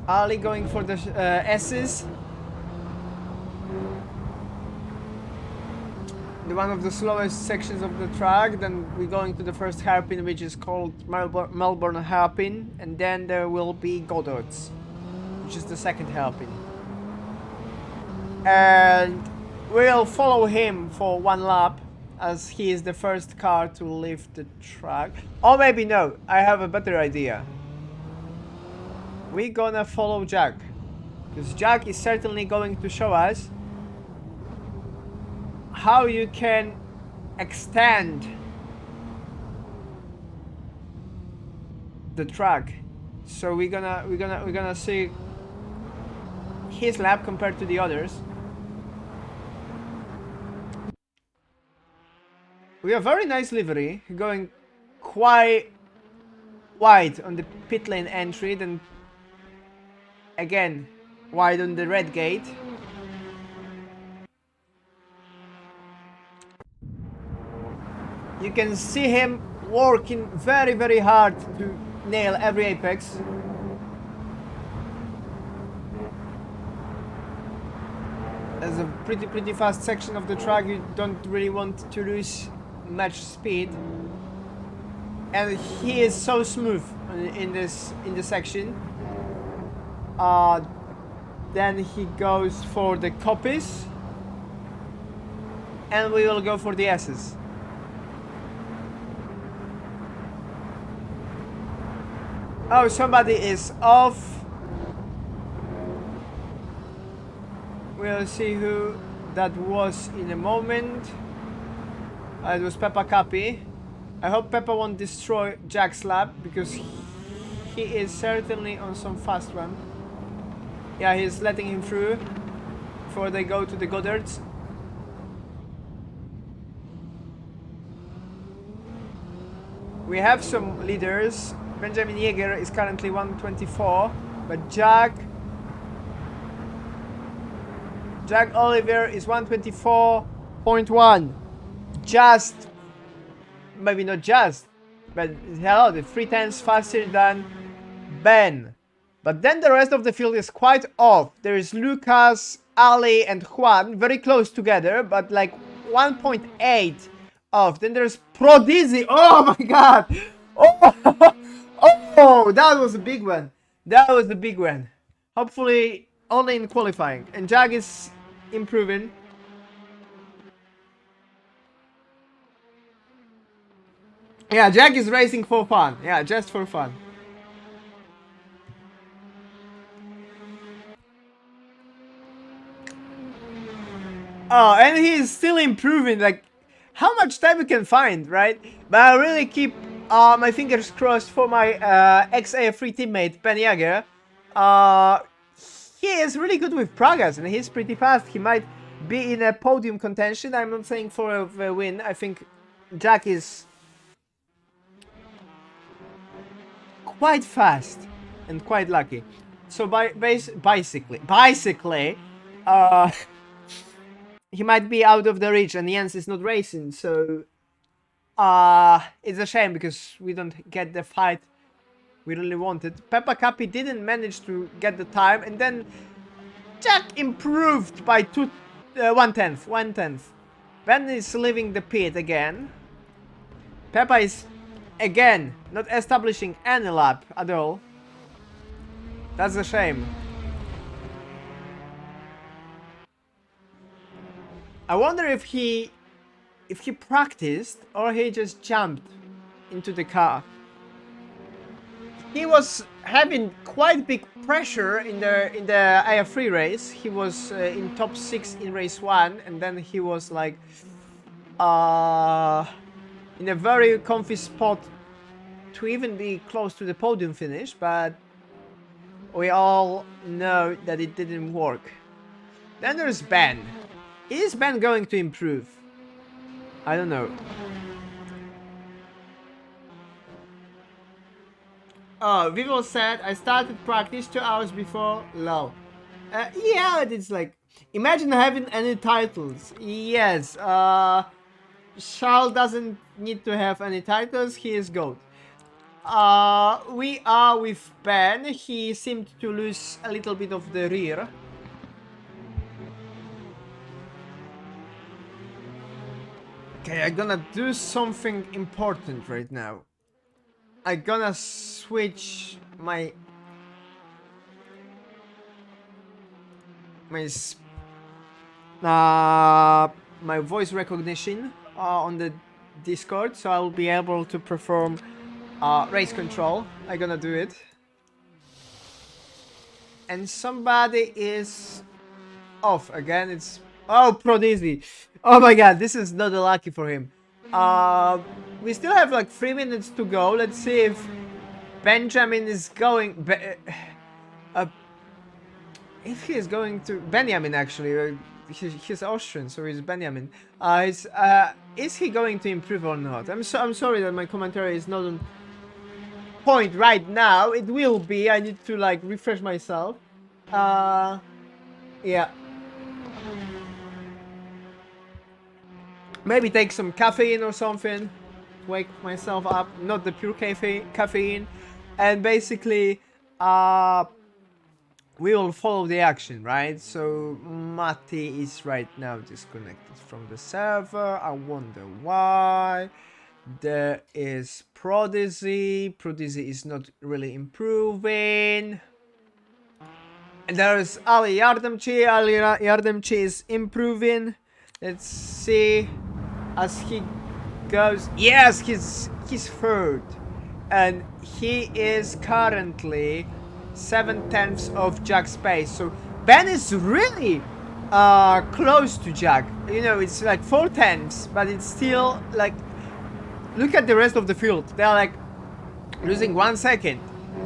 Ali going for the S's. One of the slowest sections of the track. Then we're going to the first hairpin, which is called Melbourne hairpin, and then there will be Goddard's, which is the second hairpin. And we'll follow him for one lap, as he is the first car to leave the track. Or maybe no, I have a better idea. We're gonna follow Jack, because Jack is certainly going to show us how you can extend the track. So we're gonna see his lap compared to the others. We have very nice livery, going quite wide on the pit lane entry, then again wide on the red gate. You can see him working very, very hard to nail every apex. There's a pretty fast section of the track. You don't really want to lose much speed. And he is so smooth in this section. Then he goes for the copies. And we will go for the S's. Oh, somebody is off. We'll see who that was in a moment. It was Peppa Capi. I hope Peppa won't destroy Jack's lap, because he is certainly on some fast one. Yeah, he's letting him through before they go to the Goddards. We have some leaders. Benjamin Yeager is currently 124, but Jack Jack Oliver is 124.1. Just, maybe not just, but hello, the 3/10 faster than Ben. But then the rest of the field is quite off. There is Lucas, Ali, and Juan very close together, but like 1.8 off. Then there's Prodizzi. Oh my god! Oh, oh, that was a big one. That was a big one. Hopefully, only in qualifying. And Jag is improving. Yeah, Jag is racing for fun. Yeah, just for fun. Oh, and he's still improving. Like, how much time you can find, right? But I really keep my fingers crossed for my ex-AF3 teammate, Ben Jager. He is really good with progress, and he's pretty fast. He might be in a podium contention. I'm not saying for a win. I think Jack is quite fast and quite lucky. So basically, he might be out of the reach, and Jens is not racing. So it's a shame because we don't get the fight we really wanted. Peppa Cappy didn't manage to get the time, and then Jack improved by 1/10. Ben is leaving the pit again. Peppa is again not establishing any lap at all. That's a shame. I wonder if he practiced or he just jumped into the car. He was having quite big pressure in the AF3 race. He was in top 6 in race 1, and then he was like in a very comfy spot to even be close to the podium finish, but we all know that it didn't work. Then there's Ben. Is Ben going to improve? I don't know. Oh, Vivo said, I started practice 2 hours before low. Yeah, it's like, imagine having any titles. Yes, Charles doesn't need to have any titles, he is GOAT. We are with Ben. He seemed to lose a little bit of the rear. Okay, I'm gonna do something important right now. I'm gonna switch my voice recognition on the Discord, so I'll be able to perform race control. I'm gonna do it. And somebody is off again. It's Prodizzi. Oh my god, this is not lucky for him. We still have like 3 minutes to go. Let's see if Benjamin is going. If he is going to Benjamin, actually, he's Austrian, so he's Benjamin. Is he going to improve or not? I'm sorry that my commentary is not on point right now. It will be. I need to like refresh myself. Yeah. Maybe take some caffeine or something. Wake myself up. Not the pure caffeine. And basically, we will follow the action, right? So, Matti is right now disconnected from the server. I wonder why. There is Prodizzi. Prodizzi is not really improving. And there is Ali Yardımcı. Ali Yardımcı is improving. Let's see as he goes. Yes, he's third, and he is currently 7/10 of Jack's pace. So Ben is really close to Jack. You know, it's like 4/10, but it's still like, look at the rest of the field. They're like losing 1 second.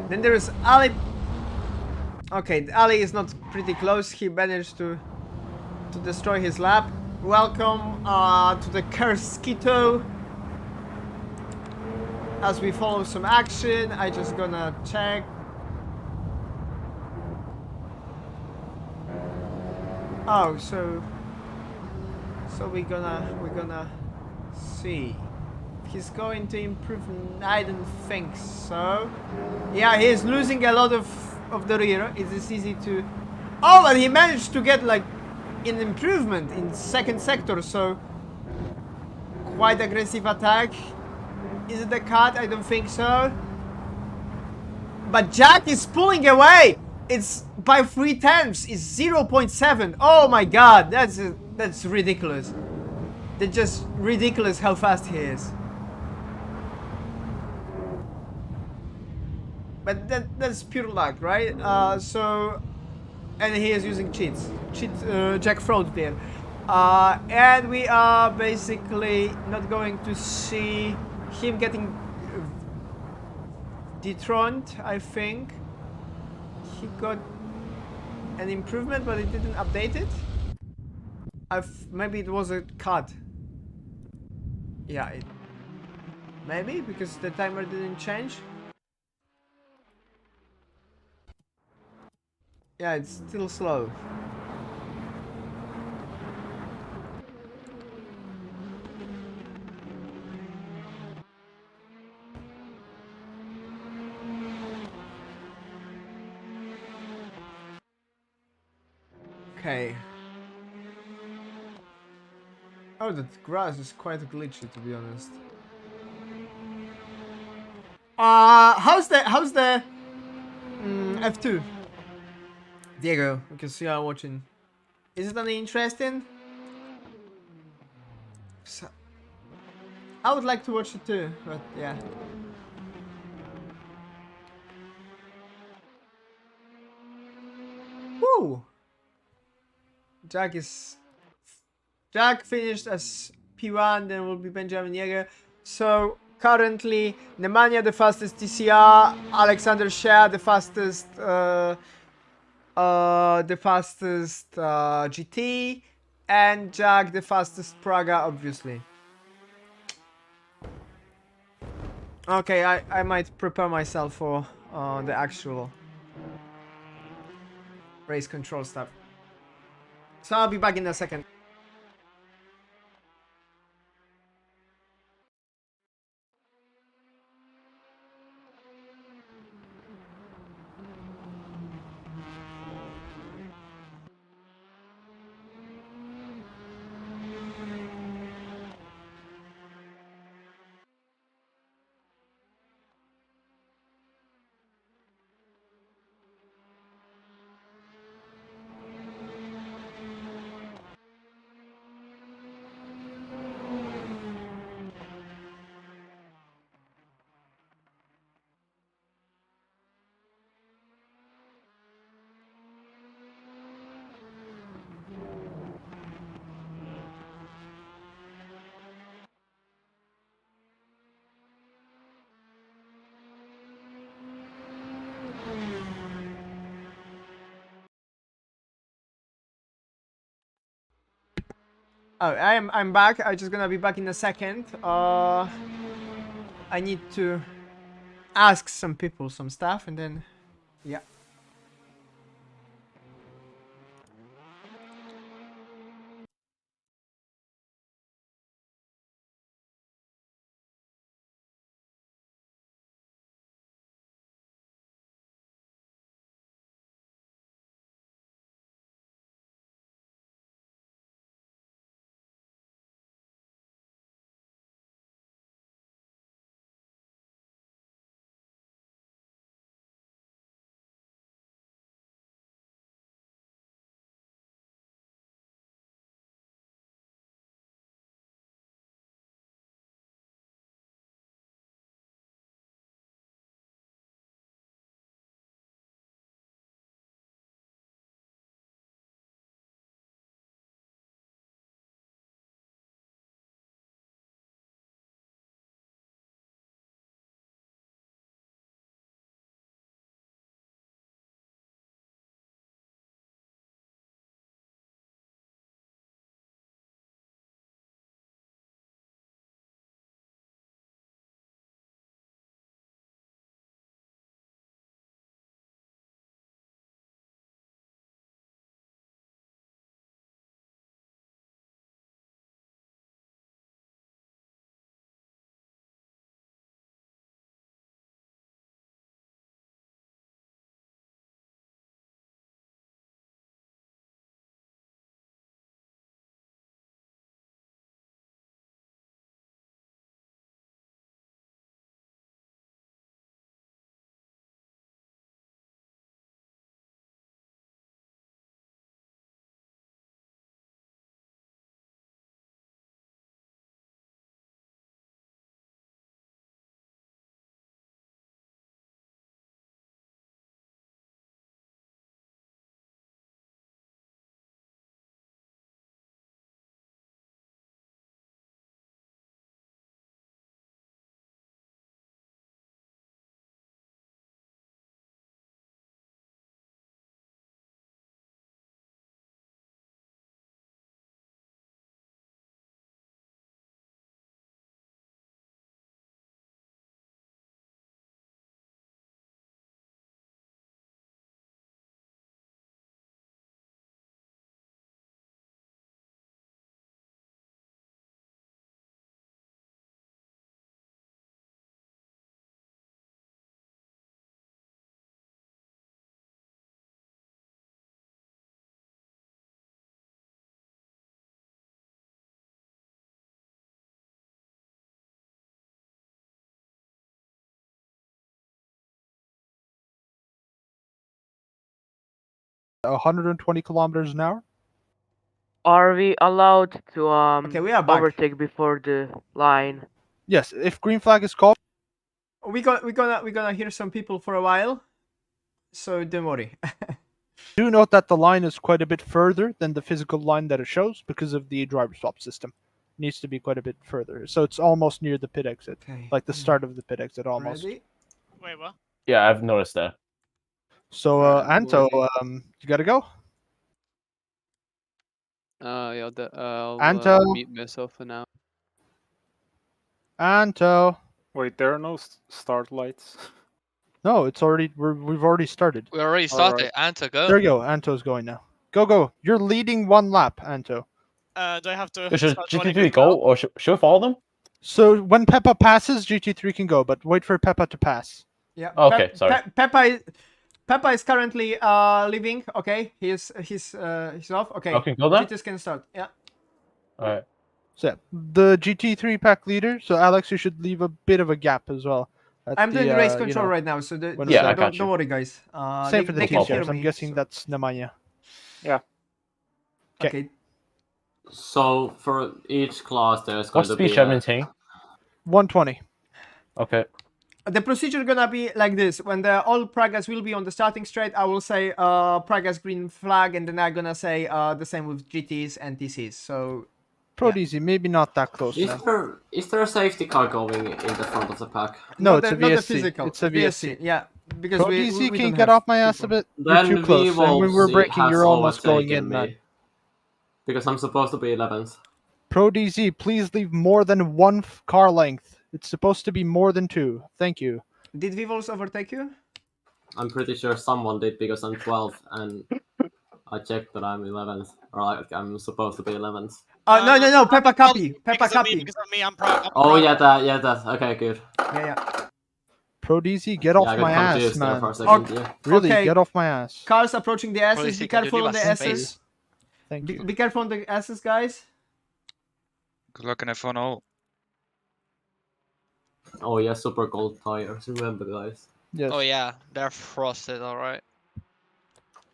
Then there is Ali. Okay, Ali is not pretty close. He managed to destroy his lap. Welcome to the Kerskito. As we follow some action, I just gonna check. Oh, so we're gonna see. He's going to improve. I don't think so. Yeah, he's losing a lot of the rear. It is easy to. Oh, and he managed to get like an improvement in second sector. So quite aggressive attack. Is it the cut? I don't think so. But Jack is pulling away. It's by 3/10. It's 0.7. Oh my God, that's ridiculous. That's just ridiculous how fast he is. But that's pure luck, right? And he is using cheats. Jack fraud there. And we are basically not going to see him getting dethroned, I think. He got an improvement, but it didn't update it. Maybe it was a cut. Yeah, maybe because the timer didn't change. Yeah, it's still slow. Okay. Oh, the grass is quite glitchy, to be honest. How's the F2? Diego, because you are watching. Is it any interesting? So, I would like to watch it too, but yeah. Woo! Jack finished as P1, then will be Benjamin Yeager. So currently, Nemanja the fastest TCR, Alexander Shea the fastest GT, and Jack the fastest Praga, obviously. Okay, I might prepare myself for the actual race control stuff. So I'll be back in a second. Oh, I'm back. I'm just gonna be back in a second. I need to ask some people some stuff and then yeah. 120 kilometers an hour. Are we allowed to Okay, we are back. overtake before the line? Yes, if green flag is called. We're gonna hear some people for a while, so don't worry. Do note that the line is quite a bit further than the physical line that it shows because of the driver swap system. It needs to be quite a bit further, so it's almost near the pit exit, Okay. like the start of the pit exit almost. Ready? Wait, what? Yeah, I've noticed that. So, Anto, you gotta go. Yeah, I'll Anto. mute myself for now. Anto. Wait, there are no start lights. No, it's already we've already started. We already started. Anto, go. There you go. Anto's going now. Go. You're leading one lap, Anto. Do I have to Should start joining GT3 it go, now? or should we follow them? So when Peppa passes, GT3 can go, but wait for Peppa to pass. Yeah. Okay, sorry. Peppa is currently leaving. Okay, he's off. Okay. Okay, go then. GTs can start. Yeah. All right. So yeah, the GT3 pack leader. So Alex, you should leave a bit of a gap as well. I'm doing race control right now, so Yeah, I got you. don't worry, guys. Same for the they can hear teachers. I'm me, guessing so- that's Nemanja. Okay. So for each class, there's going What's to speed be should I maintain? 120. Okay. The procedure gonna be like this: when all Pragas will be on the starting straight, I will say Pragas green flag, and then I'm gonna say the same with GTs and TCs. So Prodigy, maybe not that close. Man. Is there a safety car going in the front of the pack? No, not it's a not the VSC. physical. It's a VSC. Yeah, because Prodigy we can don't get have off my ass a people. bit. You're Then too close. And when we're braking, you're almost going in, man. Because I'm supposed to be 11th. Pro DZ, please leave more than one car length. It's supposed to be more than 2. Thank you. Did Vivols overtake you? I'm pretty sure someone did because I'm 12th and I checked that I'm 11th. Or like I'm supposed to be 11th. No, Peppa Cappy. Peppa Cappy. Because of me, I'm proud. Oh, yeah, that. Okay, good. Yeah. Pro DZ, get off I got my ass, confused there man. for a second, Okay. yeah. Really, Okay. get off my ass. Cars approaching the S's. Be Prodigy, can you careful leave on the us S's. space? Thank you. Be careful on the S's, guys. Good luck in F1. Oh, yeah, super cold tires. Remember, guys. Yes. Oh yeah, they're frosted, alright.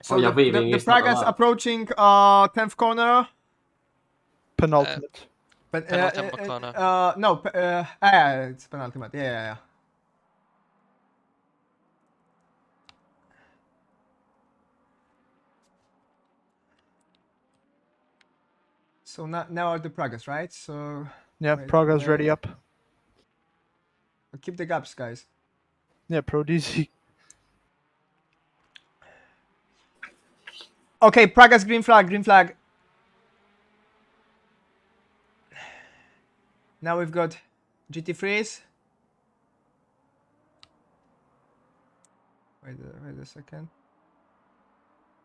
So yeah, the weaving is not Pragas allowed. approaching 10th corner. Penultimate. But Penultimate corner. no, it's penultimate. Yeah. So now are the Pragas, right? So Yeah, wait, Praga's wait. ready up. Keep the gaps, guys. Yeah, Pro DZ. Okay, Praga's green flag. Now we've got GT Freeze. Wait a second.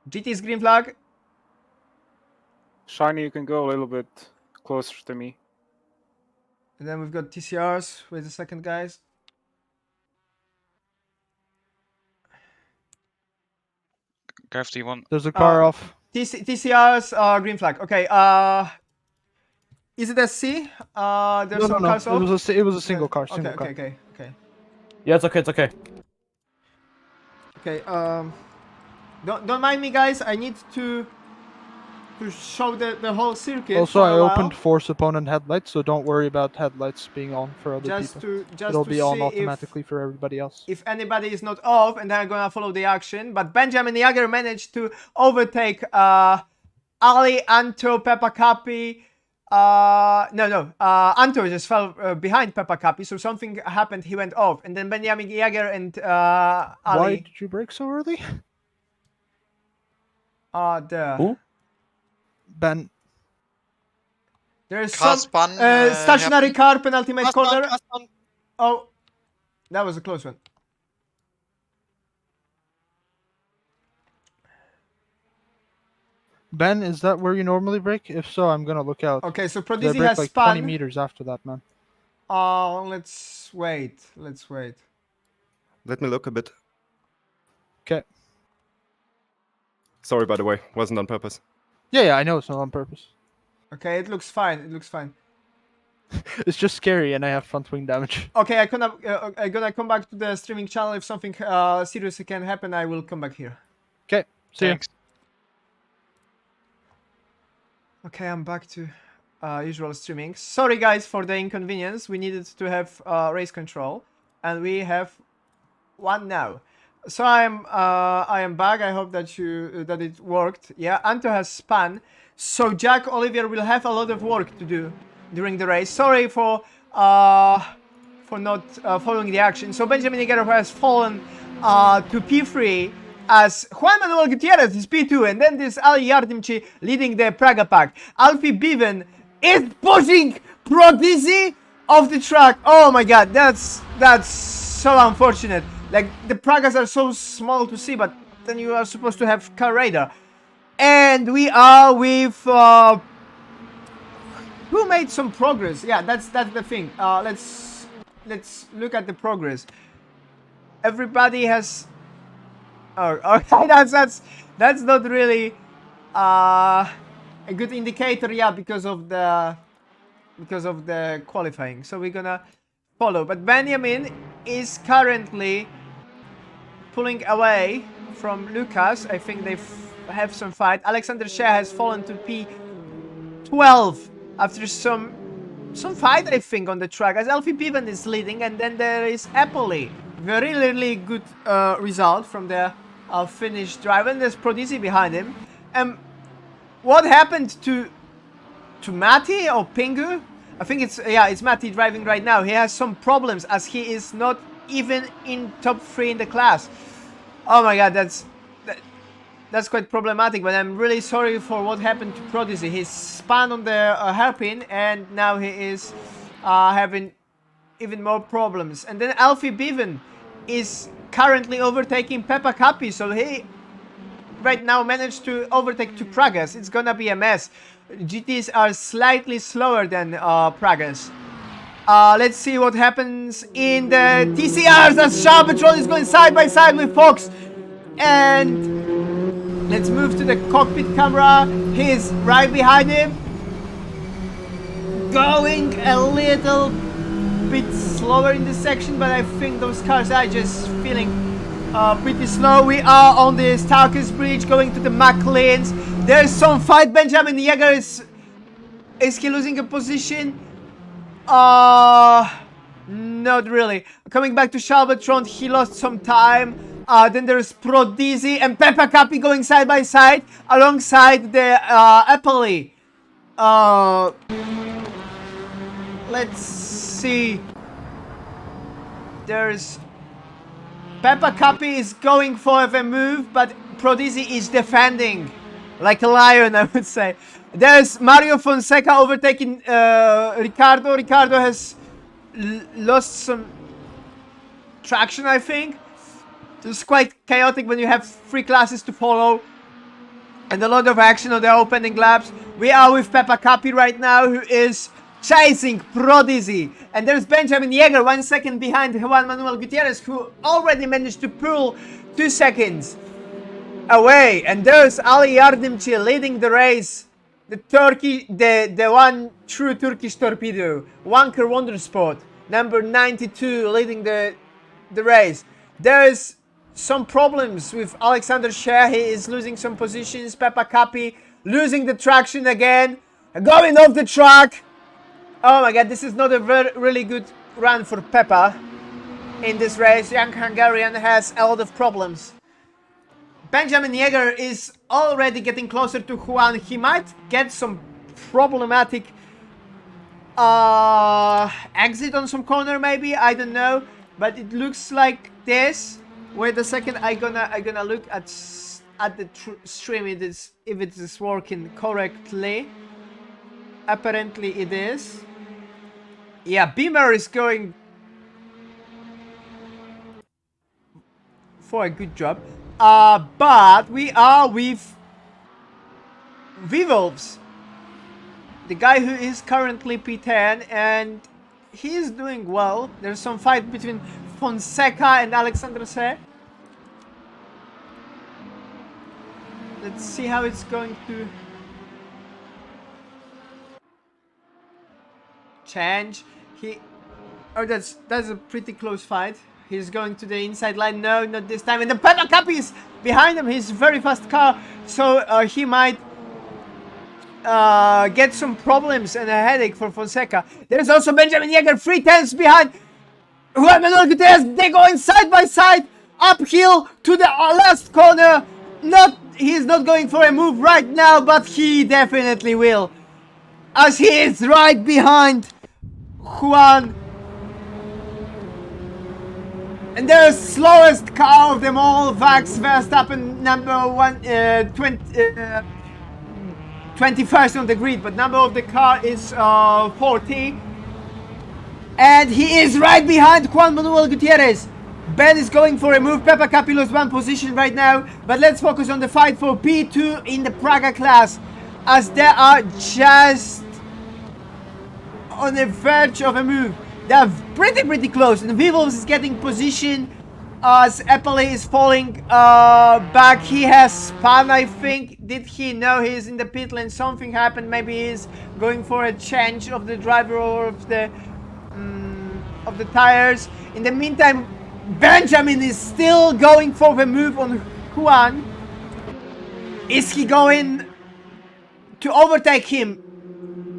GT's green flag. Shiny, you can go a little bit closer to me. And then we've got TCRs. Wait a second, guys. Crafty one. There's a car off. TCRs green flag. Okay. Is it a C? There's No. some cars off. It was a single car. Okay, Single car. okay. Yeah, it's okay. Okay. Don't mind me, guys. I need to show the whole circuit. Also, for I a while, opened force opponent headlights, so don't worry about headlights being on for other people. It'll be on automatically for everybody else. If anybody is not off, and I'm gonna follow the action. But Benjamin Jager managed to overtake Ali, Anto, Peppa Cappy. Anto just fell behind Peppa Cappy, so something happened. He went off, and then Benjamin Jager and Ali. Why did you brake so early? Who? Ben. There's Car some spun, stationary car penultimate Car spun, corner. car spun. Oh, that was a close one. Ben, is that where you normally brake? If so, I'm gonna look out. Okay, so I Prodigy brake has like spun. 20 meters after that, man. Let's wait. Let me look a bit. Okay. Sorry, by the way, wasn't on purpose. Yeah, I know it's not on purpose. Okay, it looks fine. It's just scary, and I have front wing damage. Okay, I'm gonna come back to the streaming channel. If something serious can happen, I will come back here. Okay, see ya. Thanks. Okay, I'm back to usual streaming. Sorry guys for the inconvenience. We needed to have race control, and we have one now. So I am back. I hope that it worked. Yeah, Anto has spun. So Jack Olivier will have a lot of work to do during the race. Sorry for not following the action. So Benjamin Higuero has fallen to P3 as Juan Manuel Gutierrez is P2, and then this Ali Yardimchi leading the Praga pack. Alfie Bevan is pushing Prodisi off the track. Oh my god, that's so unfortunate. Like, the Pragas are so small to see, but then you are supposed to have car radar. And we are with who made some progress. Yeah, that's the thing. Let's look at the progress. Everybody has. Oh, okay, that's not really a good indicator. Yeah, because of the qualifying. So we're gonna follow. But Benjamin is currently pulling away from Lucas. I think they have some fight. Alexander Shea has fallen to P12 after some fight, I think, on the track, as Alfie Bevan is leading, and then there is Appley. Very really good result from the Finnish driver, and there's Prodisi behind him. What happened to Matti or Pingu? I think it's Matti driving right now. He has some problems as he is not even in top 3 in the class. Oh my god, that's quite problematic, but I'm really sorry for what happened to Prodisi. He spun on the hairpin, and now he is having even more problems. And then Alfie Bevan is currently overtaking Peppa Capi, so he right now managed to overtake 2 Pragas. It's gonna be a mess. GTs are slightly slower than Pragas. Let's see what happens in the TCRs as Charles Patrol is going side by side with Fox. And let's move to the cockpit camera. He's right behind him. Going a little bit slower in this section, but I think those cars are just feeling pretty slow. We are on the Starkers Bridge going to the McLeans. There's some fight. Benjamin Jäger is he losing a position? Not really. Coming back to Shalbatron, he lost some time. Then there's Prodisi and Peppa Capi going side by side alongside the Appley. Let's see. There's Peppa Capi is going for a move, but Prodisi is defending like a lion, I would say. There's Mario Fonseca overtaking Ricardo. Ricardo has lost some traction, I think. It's quite chaotic when you have 3 classes to follow and a lot of action on the opening laps. We are with Peppa Capi right now, who is chasing Prodisi. And there's Benjamin Jäger 1 second behind Juan Manuel Gutierrez, who already managed to pull 2 seconds away. And there's Ali Yardimci leading the race. The one true Turkish torpedo, Wanker Wondersport, number 92, leading the race. There's some problems with Alexander Shea. He is losing some positions. Peppa Capi losing the traction again, going off the track. Oh my god, this is not a really good run for Peppa in this race. Young Hungarian has a lot of problems. Benjamin Jäger is already getting closer to Juan. He might get some problematic exit on some corner, maybe, I don't know, but it looks like this. Wait a second, I gonna look at the stream if it is working correctly. Apparently it is. Yeah, Beamer is going for a good job. But we are with Vivolves, the guy who is currently P10, and he is doing well. There's some fight between Fonseca and Alexander Se. Let's see how it's going to change. That's a pretty close fight. He's going to the inside line. No, not this time. And the Peppa Capi is behind him. He's a very fast car, so he might get some problems and a headache for Fonseca. There's also Benjamin Jäger 3/10 behind Juan Manuel Gutierrez. They going side by side uphill to the last corner. He's not going for a move right now, but he definitely will, as he is right behind Juan. And the slowest car of them all, Max Verstappen, number 21st on the grid, but number of the car is 40. And he is right behind Juan Manuel Gutierrez. Ben is going for a move. Peppa Capi lost one position right now, but let's focus on the fight for P2 in the Praga class, as they are just on the verge of a move. They're pretty close, and Vivos is getting position as Eppley is falling back. He has spun, I think. Did he know he's in the pit lane? Something happened. Maybe he's going for a change of the driver or of the tires. In the meantime, Benjamin is still going for the move on Juan. Is he going to overtake him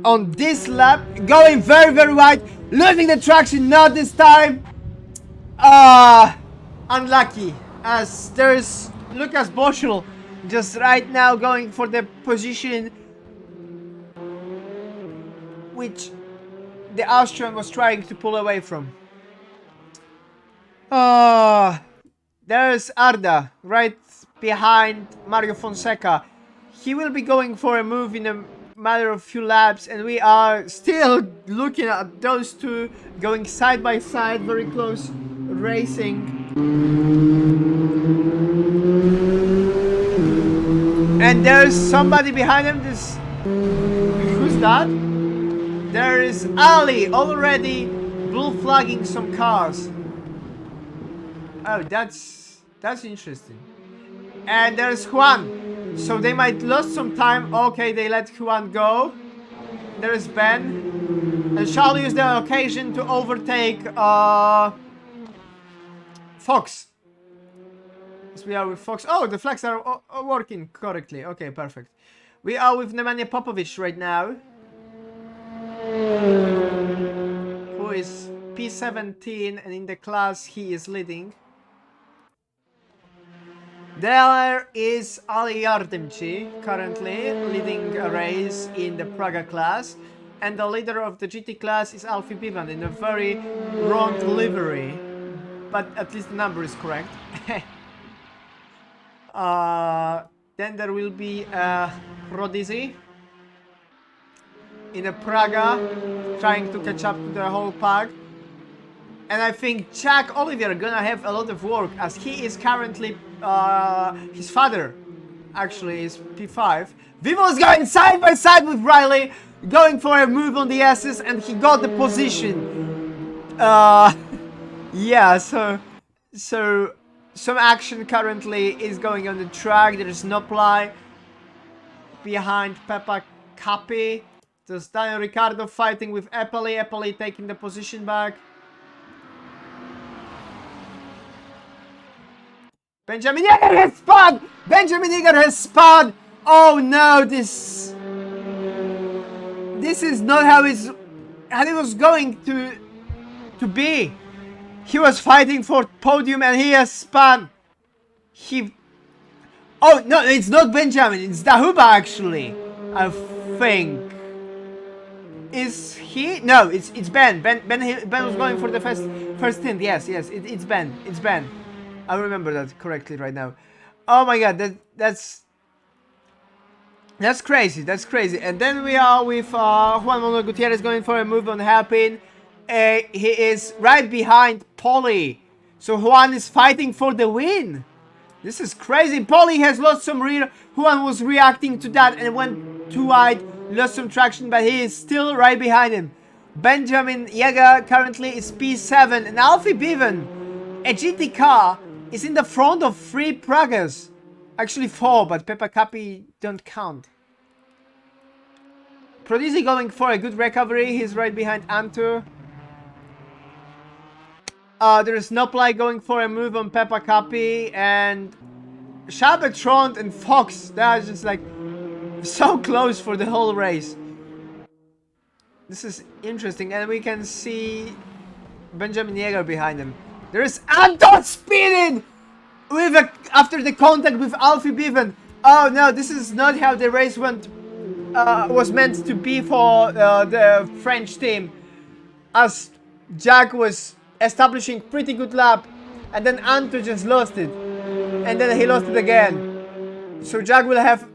on this lap? Going very wide, losing the traction. Not this time. Unlucky, as there's Lucas Boschel just right now going for the position which the Austrian was trying to pull away from. There's Arda right behind Mario Fonseca. He will be going for a move in a matter of few laps, and we are still looking at those two going side by side, very close racing. And there's somebody behind him. Who's that? There is Ali already blue flagging some cars. Oh, that's interesting. And there's Juan. So they might lose some time. Okay, they let Juan go. There's Ben. And shall use the occasion to overtake Fox. Yes, we are with Fox. Oh, the flags are working correctly. Okay, perfect. We are with Nemanja Popovic right now, who is P17, and in the class he is leading. There is Ali Yardimci currently leading a race in the Praga class, and the leader of the GT class is Alfie Bivan in a very wrong livery, but at least the number is correct. Then there will be Rodizi in a Praga trying to catch up to the whole pack. And I think Jack Oliver gonna have a lot of work, as he is currently his father actually is P5. Vivo's going side by side with Riley, going for a move on the S's, and he got the position. Yeah, so some action currently is going on the track. There is no ply behind Peppa Capi. There's Daniel Ricciardo fighting with Eppley. Eppley taking the position back. Benjamin Jäger has spun! Benjamin Jäger has spun! Oh no, this is not how it was going to be. He was fighting for podium and he has spun. Oh no, it's not Benjamin, it's Dahuba actually, I think. Is he? No, it's Ben. Ben was going for the first hint. Yes, it's Ben. It's Ben. I remember that correctly right now. Oh my god, that's crazy. That's crazy. And then we are with Juan Manuel Gutierrez going for a move on hairpin. He is right behind Polly. So Juan is fighting for the win. This is crazy. Polly has lost some rear. Juan was reacting to that and went too wide, lost some traction, but he is still right behind him. Benjamin Jäger currently is P7, and Alfie Bivan, a GT car, is in the front of 3 Pragas. Actually 4, but Peppa Capi don't count. Prodisi going for a good recovery. He's right behind Antu. There is Noply going for a move on Peppa Capi, and Shabetron and Fox. They are just like so close for the whole race. This is interesting, and we can see Benjamin Jäger behind him. There is Anton speeding with after the contact with Alfie Bevan. Oh no, this is not how the race went. Was meant to be for the French team, as Jack was establishing pretty good lap, and then Anton just lost it, and then he lost it again. So Jack will have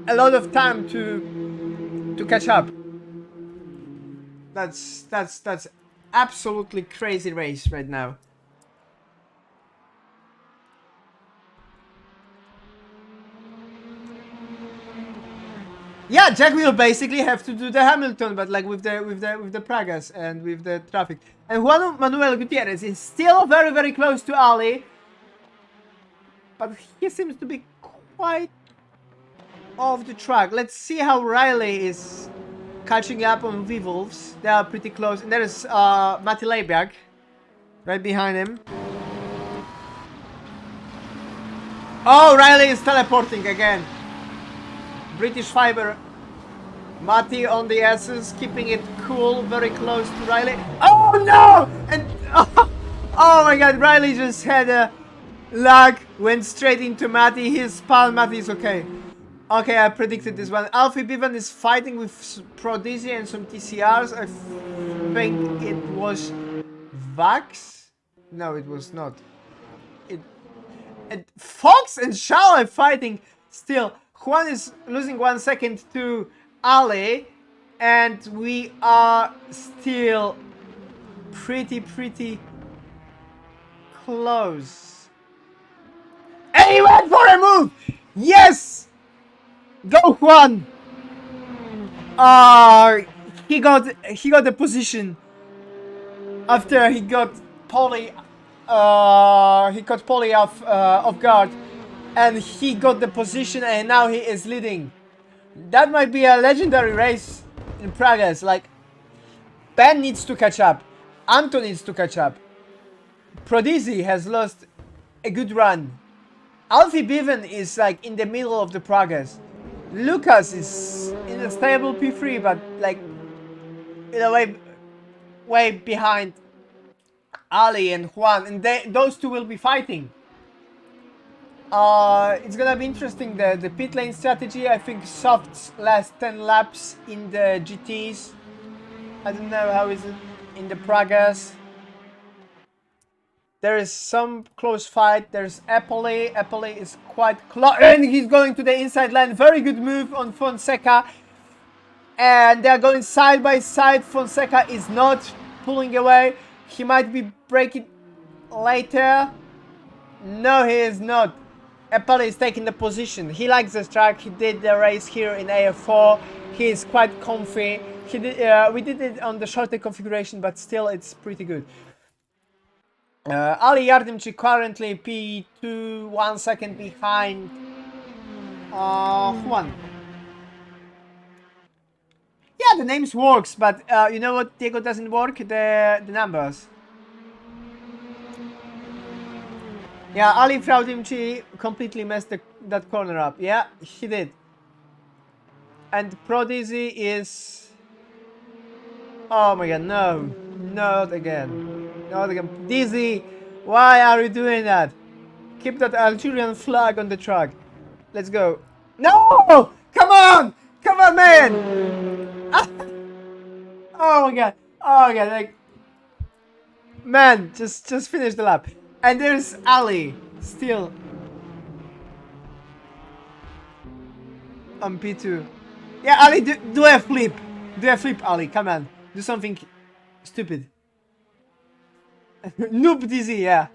a lot of time to catch up. That's absolutely crazy race right now. Yeah, Jack will basically have to do the Hamilton, but like with the Pragas and with the traffic. And Juan Manuel Gutierrez is still very close to Ali, but he seems to be quite off the track. Let's see how Riley is catching up on V-Wolves. They are pretty close. And there is Matti Leiberg right behind him. Oh, Riley is teleporting again. British Fiber. Matti on the S's, keeping it cool, very close to Riley. Oh no! And oh my god, Riley just had a lag, went straight into Matti. He spun. Matti is okay. Okay, I predicted this one. Alfie Bevan is fighting with Prodigy and some TCRs. I think it was Vax. No, it was not. And Fox and Shaw are fighting still. Juan is losing 1 second to Ali, and we are still pretty close. And he went for a move! Yes! Go Juan! He got the position after he got Polly off guard, and he got the position, and now he is leading. That might be a legendary race in Pragas. Like, Ben needs to catch up, Anton needs to catch up, Prodigy has lost a good run, Alfie Bevan is like in the middle of the Pragas, Lucas is in a stable P3, but like in a way behind Ali and Juan, and those two will be fighting. It's gonna be interesting, the pit lane strategy. I think Soft's last 10 laps in the GTs. I don't know how is it in the Pragas. There is some close fight. There's Eppley. Eppley is quite close, and he's going to the inside lane. Very good move on Fonseca, and they're going side by side. Fonseca is not pulling away. He might be breaking later. No, he is not. Eppley is taking the position. He likes this track. He did the race here in AF4. He is quite comfy. He did, we did it on the shorter configuration, but still it's pretty good. Ali Yardimchi currently P2, 1 second behind Juan. Yeah, the names works, but you know what, Diego, doesn't work? The numbers. Yeah, Ali Fraudimchi completely messed that corner up. Yeah, he did. And Prodigy is... Oh my god, no. Not again. Not again. Dizzy, why are you doing that? Keep that Algerian flag on the track. Let's go. No! Come on! Come on, man! Ah! Oh my god. Oh my god, like... Man, just finish the lap. And there's Ali, still on P2. Yeah, Ali, do a flip. Do a flip, Ali, come on. Do something stupid. Noob Dizzy, yeah.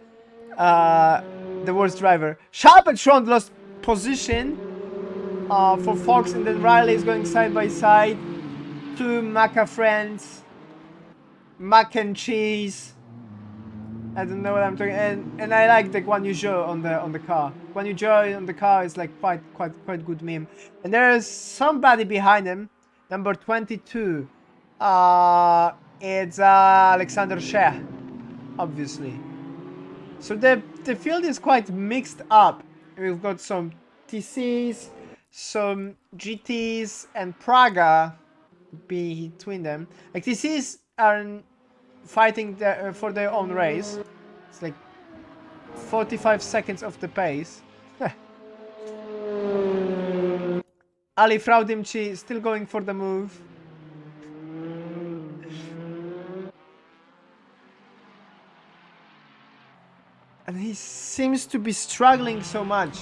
The worst driver. Sharp and Sean lost position for Fox, and then Riley is going side by side. Two Maca friends. Mac and cheese. I don't know what I'm talking, and I like the Guan Yu Zhou on the car. Guan Yu Zhou on the car is like quite good meme. And there is somebody behind him, number 22. It's Alexander Sheh, obviously. So the field is quite mixed up. We've got some TCs, some GTs and Praga between them. Like TCs are fighting for their own race. It's like 45 seconds of the pace. Ali Fraudimci still going for the move. And he seems to be struggling so much.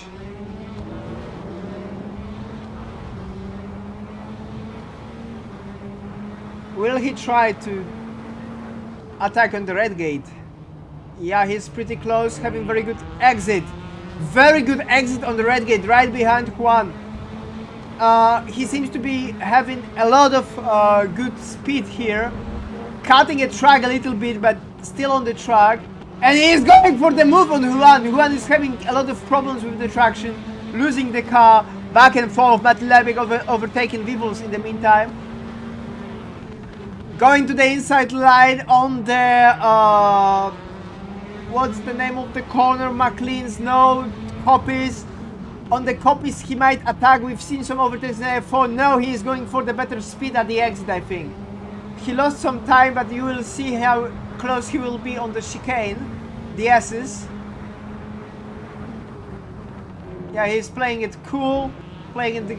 Will he try to attack on the red gate? Yeah, he's pretty close, having very good exit. Very good exit on the red gate, right behind Juan. He seems to be having a lot of good speed here. Cutting a track a little bit, but still on the track. And he is going for the move on Juan. Juan is having a lot of problems with the traction, losing the car, back and forth. Matt Lebek overtaking Vivos in the meantime. Going to the inside line on the, what's the name of the corner? McLean's, no, copies. On the copies he might attack. We've seen some overtakes in AF4. No, he is going for the better speed at the exit, I think. He lost some time, but you will see how close he will be on the chicane. The S's. Yeah, he's playing it cool, playing it,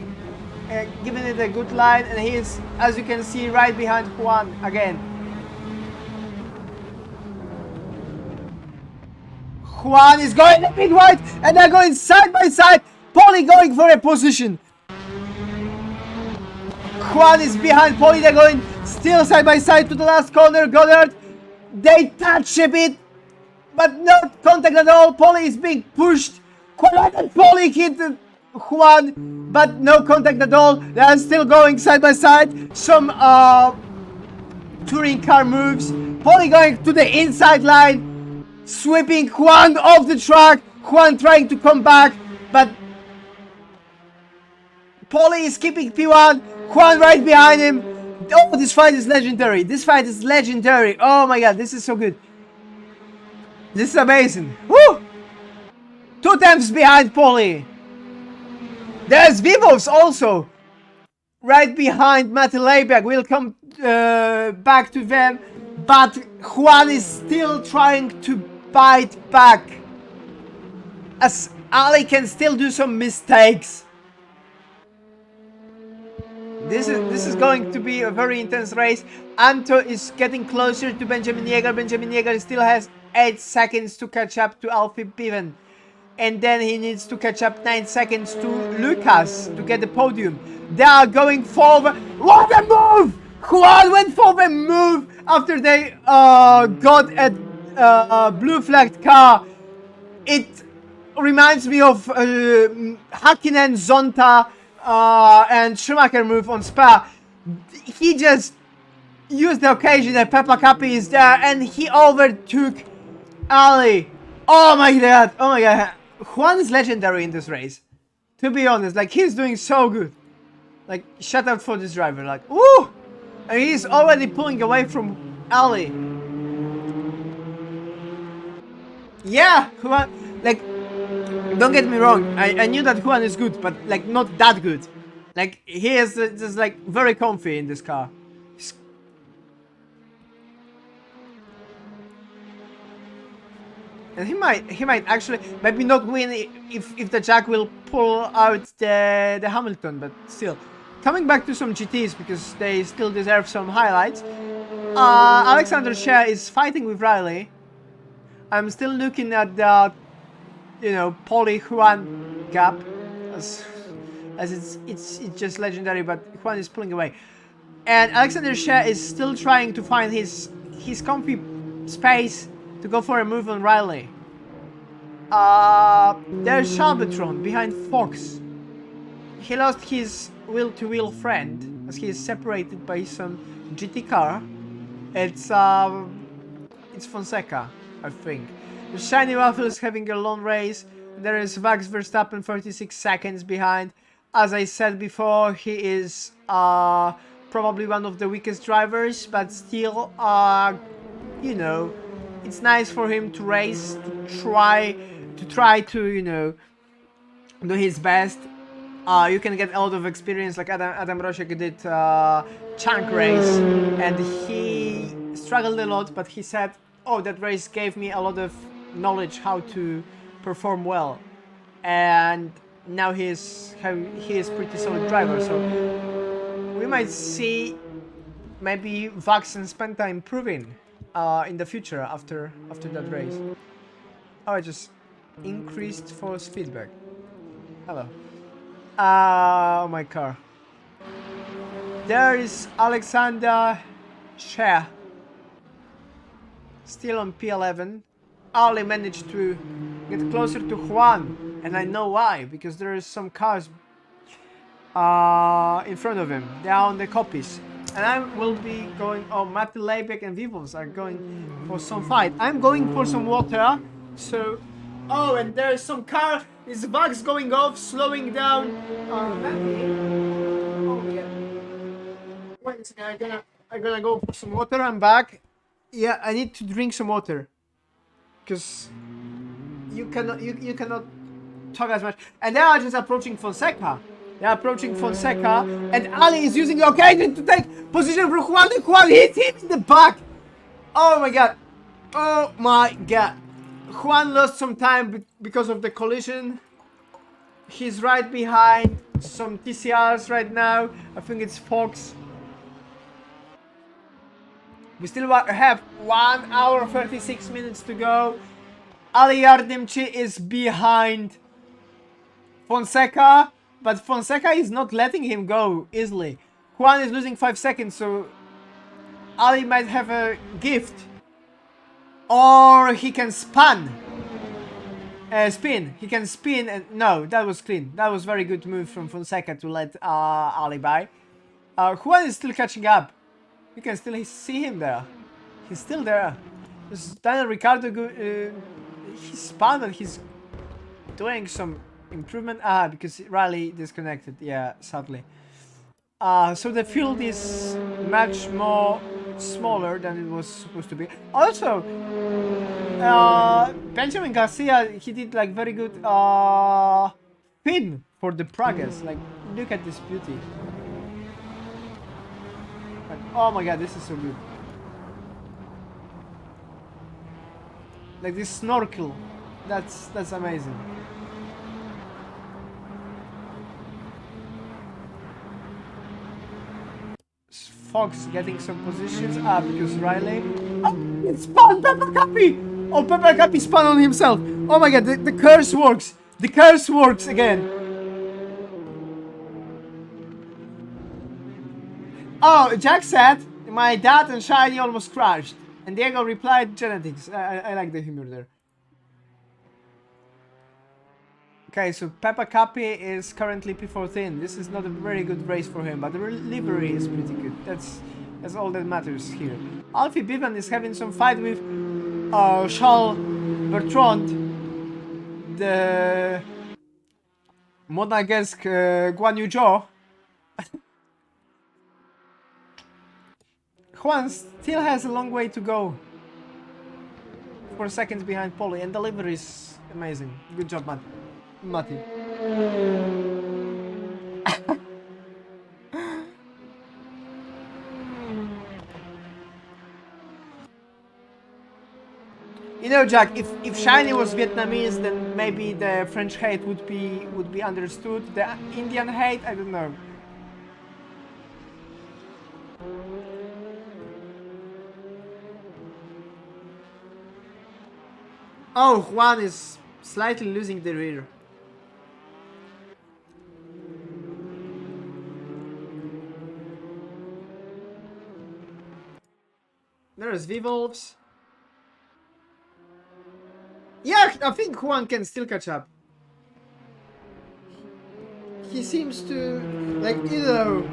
giving it a good line, and he is, as you can see, right behind Juan again. Juan is going a bit wide, and they're going side by side. Poli going for a position. Juan is behind Poli, they're going still side by side to the last corner. Goddard, they touch a bit, but not contact at all. Poli is being pushed. Quite and Poli hit Juan, but no contact at all. They are still going side by side. Some touring car moves. Poli going to the inside line, sweeping Juan off the track. Juan trying to come back, but Poli is keeping P1. Juan right behind him. Oh, this fight is legendary. This fight is legendary. Oh my god, this is so good. This is amazing. Woo! 2 times behind Poli. There's Vivos also. Right behind Matti Leiberg. We'll come back to them. But Juan is still trying to bite back. As Ali can still do some mistakes. This is going to be a very intense race. Anto is getting closer to Benjamin Yeager. Benjamin Yeager still has 8 seconds to catch up to Alfie Piven. And then he needs to catch up 9 seconds to Lucas to get the podium. They are going forward. What a move! Juan went for the move after they got a blue flagged car. It reminds me of Hakkinen, Zonta, and Schumacher move on Spa. He just used the occasion that Peppa Capi is there and he overtook Ali. Oh my god, oh my god. Juan is legendary in this race. To be honest, like he's doing so good. Like, shout out for this driver, like, woo! And he's already pulling away from Ali. Yeah, Juan, like, don't get me wrong, I knew that Juan is good, but like not that good. Like he is just like very comfy in this car. And he might actually maybe not win if the Jack will pull out the Hamilton, but still. Coming back to some GTs because they still deserve some highlights. Alexander Shea is fighting with Riley. I'm still looking at the, you know, Poli Juan gap as it's just legendary, but Juan is pulling away. And Alexander Shea is still trying to find his comfy space to go for a move on Riley. There's Shalbatron behind Fox. He lost his wheel-to-wheel friend as he is separated by some GT car. It's Fonseca, I think. The Shiny Waffle is having a long race. There is Max Verstappen 36 seconds behind. As I said before, he is probably one of the weakest drivers, but still, you know, it's nice for him to race, to try to, you know, do his best. you can get a lot of experience, like Adam Rosiek did chunk race, and he struggled a lot, but he said, oh, that race gave me a lot of knowledge how to perform well, and now he is pretty solid driver, so we might see maybe Vax and Spenta improving in the future after that race. Oh, I just increased force feedback. Hello. Oh, my car. There is Alexander Shea. Still on P11. Ali managed to get closer to Juan. And I know why. Because there is some cars in front of him. They are on the copies. And I will be going... Oh, Matti Leibek and Vivos are going for some fight. I'm going for some water. So... Oh, and there is some car. His bugs going off, slowing down. Matti. Oh, yeah. Wait a second, I'm gonna go for some water. I'm back. Yeah, I need to drink some water. Because... You cannot talk as much. And they are just approaching Fonseca. They're approaching Fonseca, and Ali is using the occasion to take position for Juan, and Juan hits him in the back. Oh my god. Oh my god. Juan lost some time because of the collision. He's right behind some TCRs right now. I think it's Fox. We still have 1 hour 36 minutes to go. Ali Yardimchi is behind Fonseca. But Fonseca is not letting him go easily. Juan is losing 5 seconds, so Ali might have a gift. Or he can spin. He can spin and... No, that was clean. That was very good move from Fonseca to let Ali by. Juan is still catching up. You can still see him there. He's still there. This Daniel Ricciardo, he spun, but he's doing some... improvement. Because Riley disconnected. Yeah, sadly. So the field is much more smaller than it was supposed to be. Also, Benjamin Garcia, he did like very good pin for the Pragas. Like, look at this beauty. Like, oh my god, this is so good. Like this snorkel, that's amazing. Fox getting some positions because Riley... Oh, it spun Pepper Cappy! Oh, Pepper Cappy spun on himself. Oh my god, the curse works. The curse works again. Oh, Jack said, my dad and Shiny almost crashed. And Diego replied, genetics. I like the humor there. Okay, so Peppa Cappy is currently P14. This is not a very good race for him, but the livery is pretty good. That's all that matters here. Alfie Bivan is having some fight with Charles Bertrand, the Monegasque Guan Yu Zhou. Juan still has a long way to go. 4 seconds behind Polly, and the livery is amazing. Good job, man. Mati. You know, Jack, if Shiny was Vietnamese, then maybe the French hate would be understood. The Indian hate, I don't know. Oh, Juan is slightly losing the rear. There's V-Wolves. Yeah, I think Juan can still catch up. He seems to, like, you know...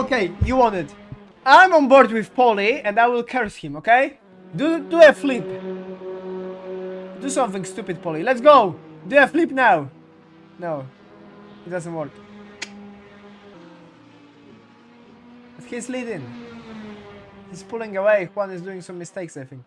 Okay, you won it. I'm on board with Polly, and I will curse him, okay? Do a flip. Do something stupid, Polly. Let's go! Do a flip now! No. It doesn't work. But he's leading. He's pulling away. Juan is doing some mistakes, I think.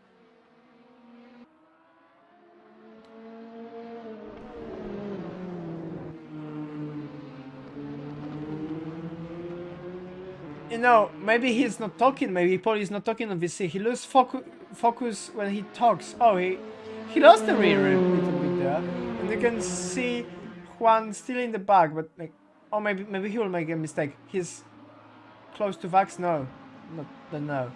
You know, maybe he's not talking. Maybe Paul is not talking on VC. He loses focus when he talks. Oh, he lost the rear a little bit there, and you can see Juan still in the back. But like, oh, maybe he will make a mistake. He's close to Vax. No, don't know.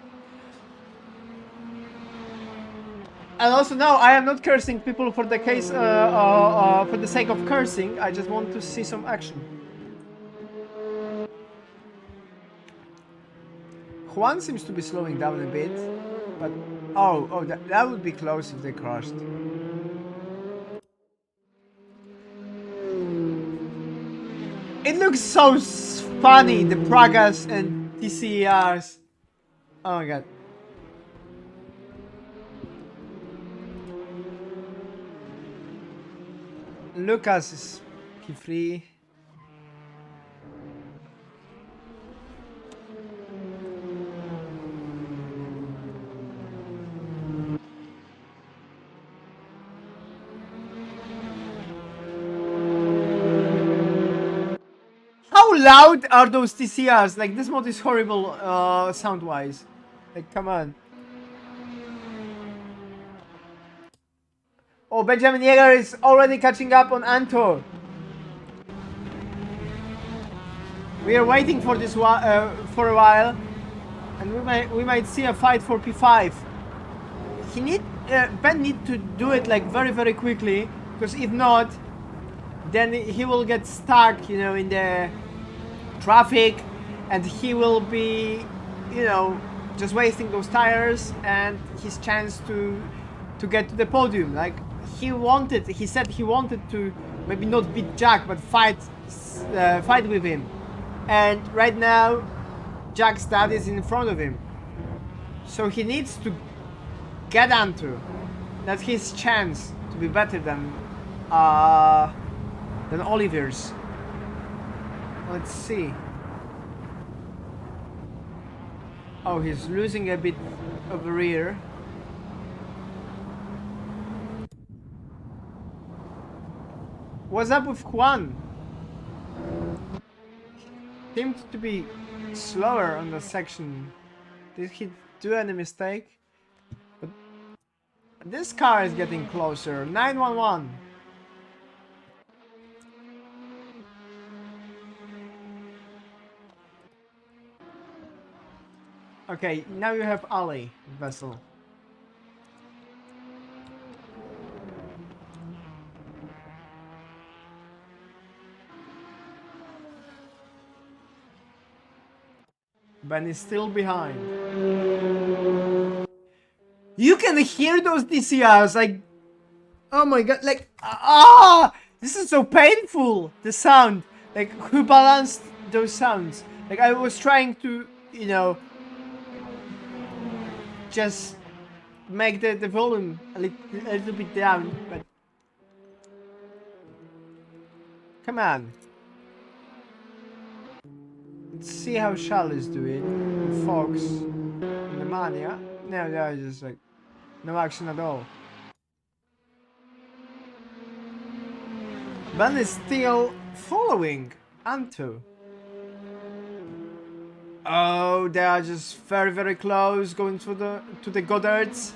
And also, no, I am not cursing people for the case, for the sake of cursing. I just want to see some action. Juan seems to be slowing down a bit, but oh, that would be close if they crashed. It looks so funny, the Pragas and TCRs. Oh my god. Lucas is P3. How loud are those TCRs? Like, this mod is horrible sound-wise. Like, come on. Oh, Benjamin Yeager is already catching up on Anto. We are waiting for this for a while, and we might see a fight for P5. Ben need to do it like very quickly, because if not, then he will get stuck, you know, in the traffic, and he will be, you know, just wasting those tires and his chance to get to the podium. Like, he said he wanted to maybe not beat Jack, but fight with him. And right now, Jack's dad is in front of him, so he needs to get onto. That's his chance to be better than Oliver's. Let's see. Oh, he's losing a bit of rear. What's up with Juan? Seems to be slower on the section. Did he do any mistake? But this car is getting closer. 911. Okay, now you have Ali Vessel. Ben is still behind. You can hear those DCRs, like, oh my god, like, this is so painful, the sound. Like, who balanced those sounds? Like, I was trying to, you know, just make the volume a little bit down, but come on. Let's see how Shal is doing. Fox, the Mania. No, they're just like no action at all. Ben is still following Anto. Oh, they are just very close, going to the Goddards.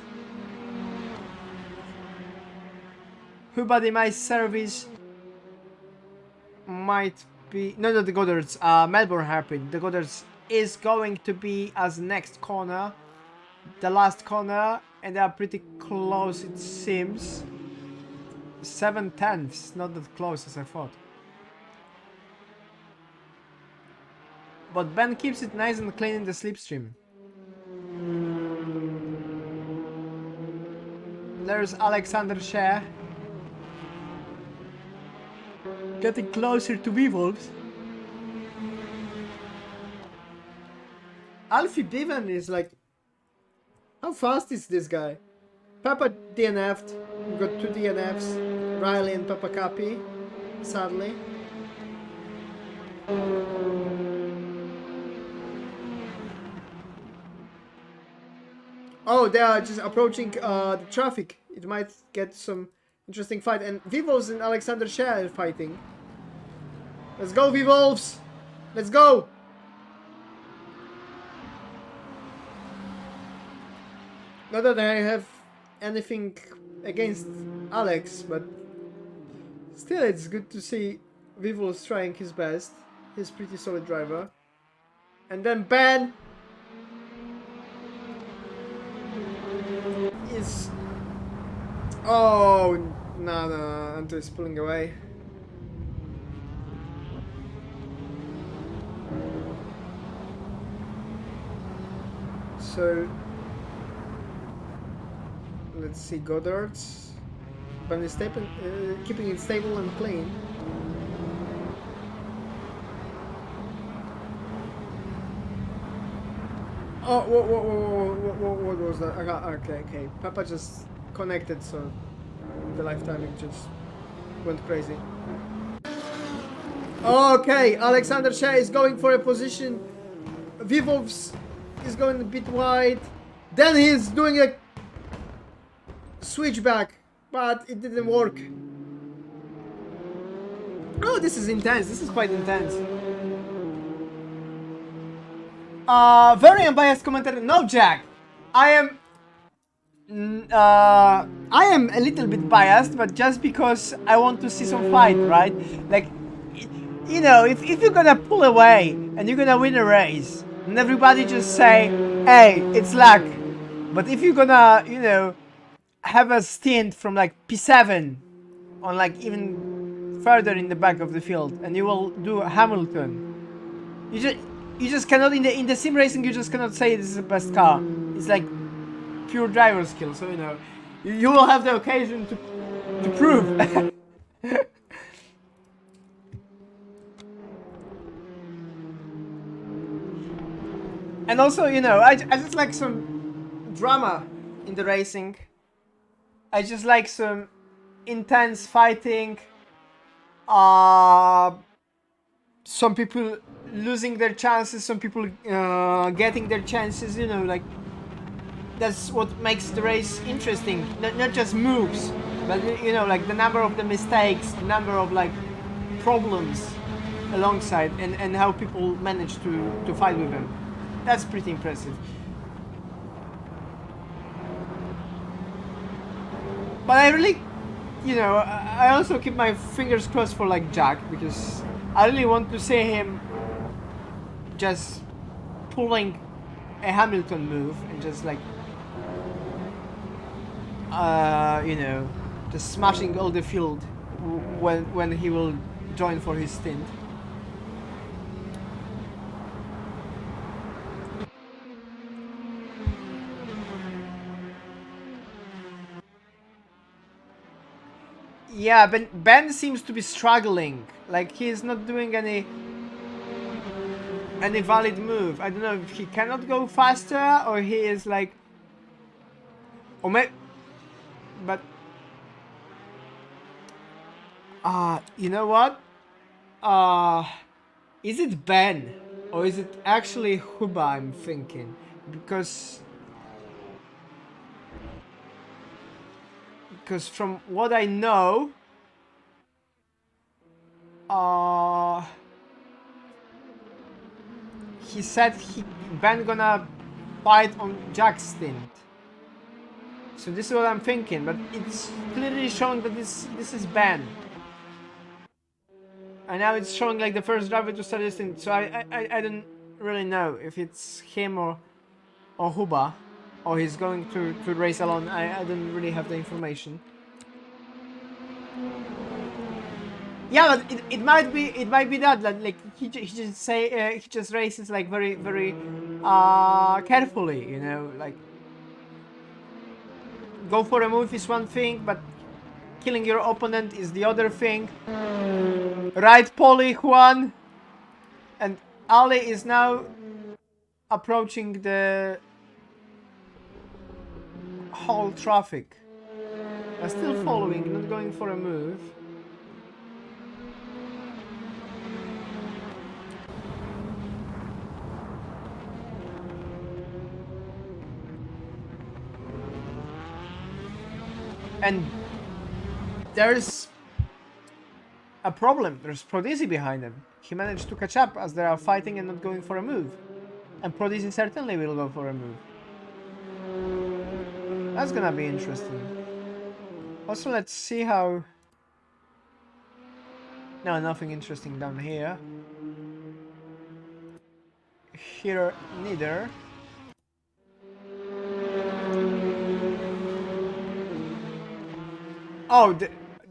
Who my service might be no the Goddards. Melbourne Hairpin. The Goddards is going to be as next corner, the last corner, and they are pretty close. It seems 7/10, not that close as I thought. But Ben keeps it nice and clean in the slipstream. There's Alexander Shea. Getting closer to V-Wolves. Alfie Bevan is like... How fast is this guy? Papa DNF'd. We've got 2 DNFs. Riley and Papa Capi. Sadly. Oh, they are just approaching the traffic. It might get some interesting fight. And V-Wolves and Alexander Shea are fighting. Let's go, V-Wolves! Let's go! Not that I have anything against Alex, but still it's good to see Vivol's trying his best. He's pretty solid driver. And then Ben is... Oh, no, Anto is pulling away. So, let's see, Goddard's. Ben is keeping it stable and clean. Oh, what was that? Okay. Papa just connected, so the live timing just went crazy. Okay, Alexander Shea is going for a position. Vivovs is going a bit wide. Then he's doing a switchback, but it didn't work. Oh, this is intense. This is quite intense. Very unbiased commentator. No, Jack. I am a little bit biased, but just because I want to see some fight, right? Like, you know, if you're gonna pull away and you're gonna win a race, and everybody just say, hey, it's luck. But if you're gonna, you know, have a stint from like P7 on like even further in the back of the field, and you will do Hamilton, you just cannot in the sim racing. You just cannot say this is the best car. It's like pure driver skill. So you know, you will have the occasion to prove. And also, you know, I just like some drama in the racing. I just like some intense fighting. Some people losing their chances, some people getting their chances, you know, like that's what makes the race interesting. Not just moves, but you know, like the number of the mistakes, the number of like problems alongside, and how people manage to fight with them. That's pretty impressive. But I really, you know, I also keep my fingers crossed for like Jack, because I really want to see him just pulling a Hamilton move and just like, you know, just smashing all the field when he will join for his stint. Yeah, Ben seems to be struggling. Like he's not doing any valid move. I don't know if he cannot go faster or he is like, or maybe, but you know what? Is it Ben or is it actually Huba? I'm thinking, because from what I know, he said Ben gonna fight on Jack's stint. So this is what I'm thinking, but it's clearly showing that this is Ben. And now it's showing like the first driver to start this stint. So I don't really know if it's him or Huba, or he's going to race alone. I don't really have the information. Yeah, but it might be that like he just races like very carefully, you know, like go for a move is one thing, but killing your opponent is the other thing. Right, Polly, Juan, and Ali is now approaching the whole traffic. Still following, not going for a move. And there's a problem. There's Prodisi behind him. He managed to catch up as they are fighting and not going for a move. And Prodisi certainly will go for a move. That's gonna be interesting. Also, let's see how... No, nothing interesting down here. Here, neither. Oh,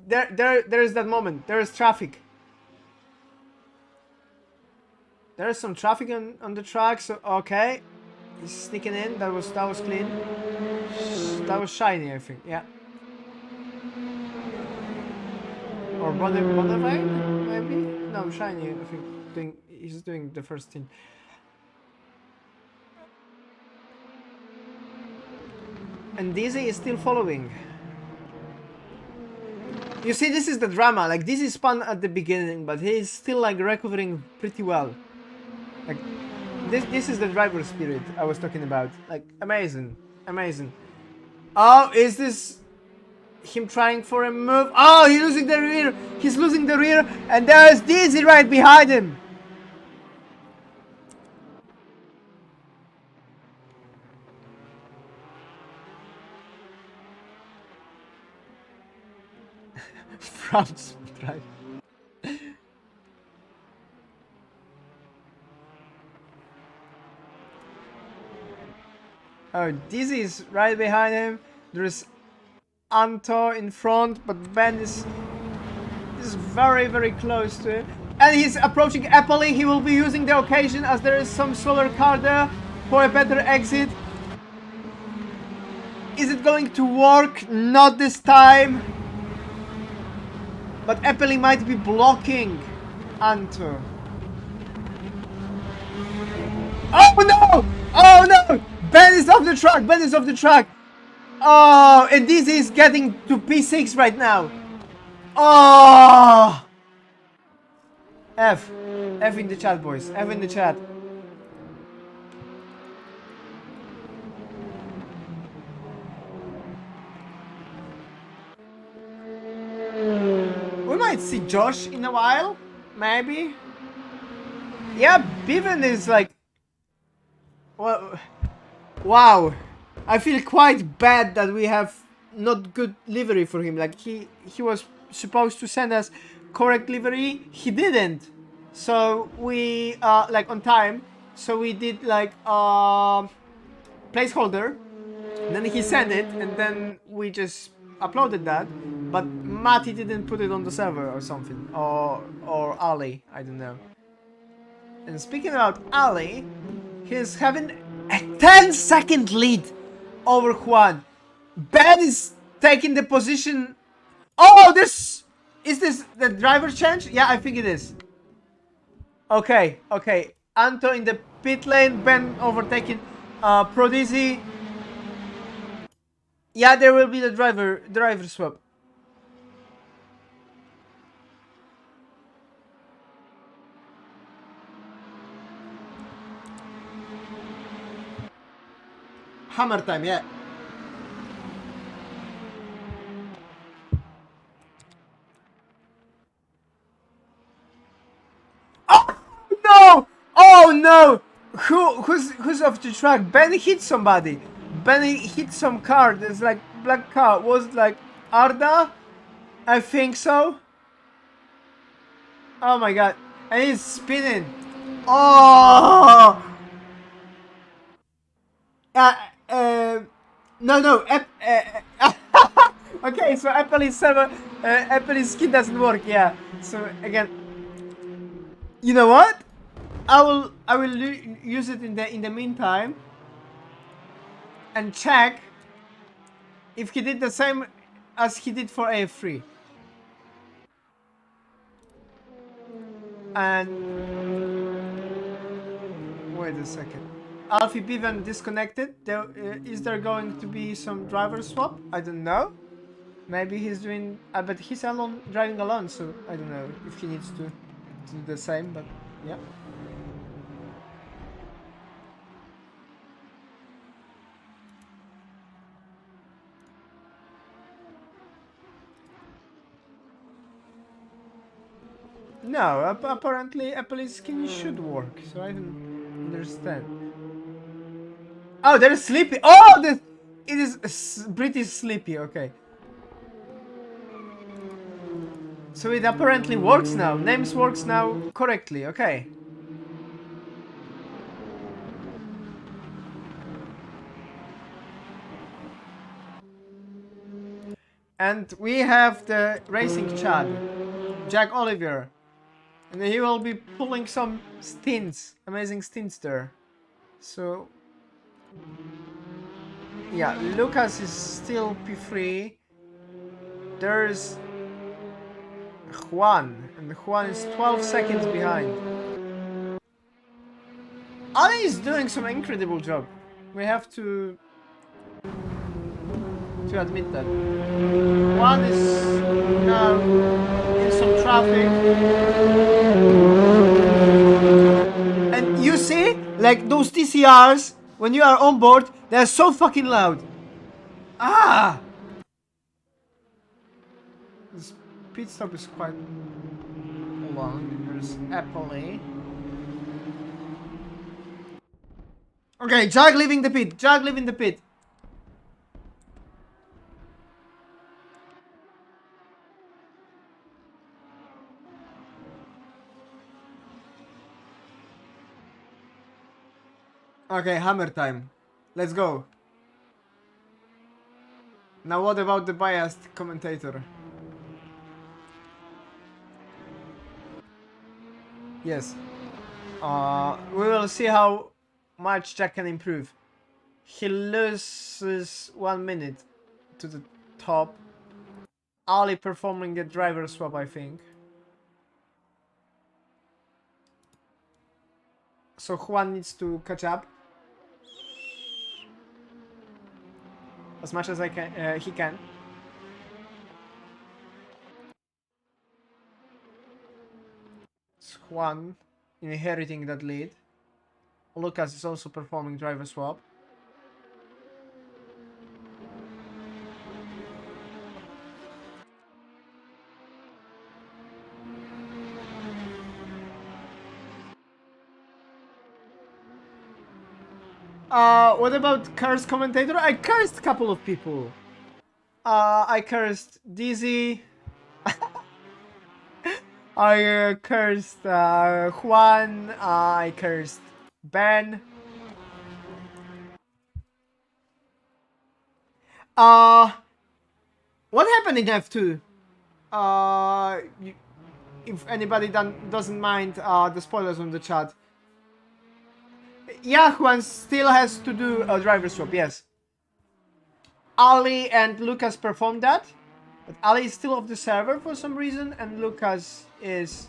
there is that moment. There is traffic. There is some traffic on the track, so okay. He's sneaking in. That was clean. That was shiny, I think. Yeah. Or Bonavine, maybe? No, shiny. I think he's doing the first thing. And Dizzy is still following. You see, this is the drama. Like, this is spun at the beginning, but he's still like recovering pretty well. Like, this is the driver spirit I was talking about. Like, amazing, amazing. Oh, is this him trying for a move? Oh, he's losing the rear. He's losing the rear, and there's Dizzy right behind him. Front drive. Oh, Dizzy is right behind him. There's Anto in front, but Ben is very, very close to him. And he's approaching Eppley. He will be using the occasion as there is some slower car there for a better exit. Is it going to work? Not this time. But Eppley might be blocking Anto. Oh no! Oh no! Ben is off the track! Ben is off the track! Oh, and this is getting to P6 right now. Oh! F in the chat, boys. F in the chat. We might see Josh in a while. Maybe. Yeah, Bevan is like... Well... Wow. I feel quite bad that we have not good livery for him. Like, he was supposed to send us correct livery. He didn't. So we, like, on time. So we did, like, placeholder. And then he sent it. And then we just uploaded that. But Matty didn't put it on the server or something. Or Ali. I don't know. And speaking about Ali, he's having a 10-second lead over Juan. Ben is taking the position. Oh, is this the driver change? Yeah, I think it is. Okay, okay. Anto in the pit lane, Ben overtaking Prodizzy. Yeah, there will be the driver swap. Hammer time, yeah. Oh no! Oh no! Who's off the track? Benny hit somebody. Benny hit some car. There's like black car. Was it like Arda? I think so. Oh my god! And he's spinning. Oh! No. Okay, so Eppley's server, Eppley's skin doesn't work. Yeah. So again, you know what? I will use it in the meantime and check if he did the same as he did for AF3. And wait a second. Alfie Bevan disconnected. Is there going to be some driver swap? I don't know. Maybe he's doing... but he's driving alone, so I don't know if he needs to do the same, but yeah. No, apparently Apple's skin should work, so I don't understand. Oh, they're sleeping. Oh, It is pretty sleepy, okay. So it apparently works now. Names works now correctly, okay. And we have the racing Chad, Jack Oliver. And he will be pulling some stints, amazing stints there. So, yeah, Lucas is still P3. There's Juan, and Juan is 12 seconds behind. Ali is doing some incredible job. We have to admit that. Juan is now in some traffic. And you see, like those TCRs, when you are on board, they're so fucking loud. Ah! This pit stop is quite long. There's Appley. Okay, Jag leaving the pit. Jag leaving the pit. Okay, hammer time. Let's go. Now what about the biased commentator? Yes. We will see how much Jack can improve. He loses 1 minute to the top. Ali performing a driver swap, I think. So Juan needs to catch up as much as he can. It's Juan inheriting that lead. Lucas is also performing driver swap. What about cursed commentator? I cursed a couple of people. I cursed Dizzy. I cursed Juan. I cursed Ben. What happened in F2? If anybody doesn't mind the spoilers on the chat. Yeah, Juan still has to do a driver swap, yes. Ali and Lucas performed that. But Ali is still off the server for some reason, and Lucas is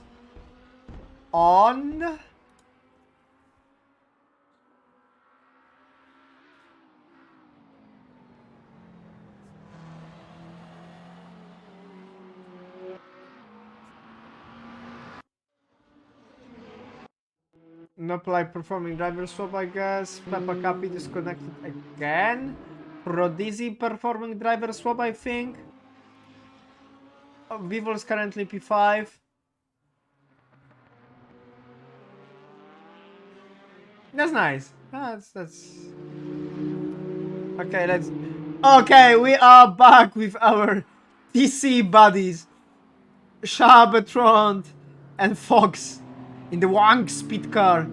on. Not like performing driver swap, I guess. Peppa Cappy disconnected again. Prodizzy performing driver swap, I think. Vivor's currently P5. That's nice. That's okay. Let's. Okay, we are back with our TC buddies, Shabatrond and Fox, in the Wang speed car.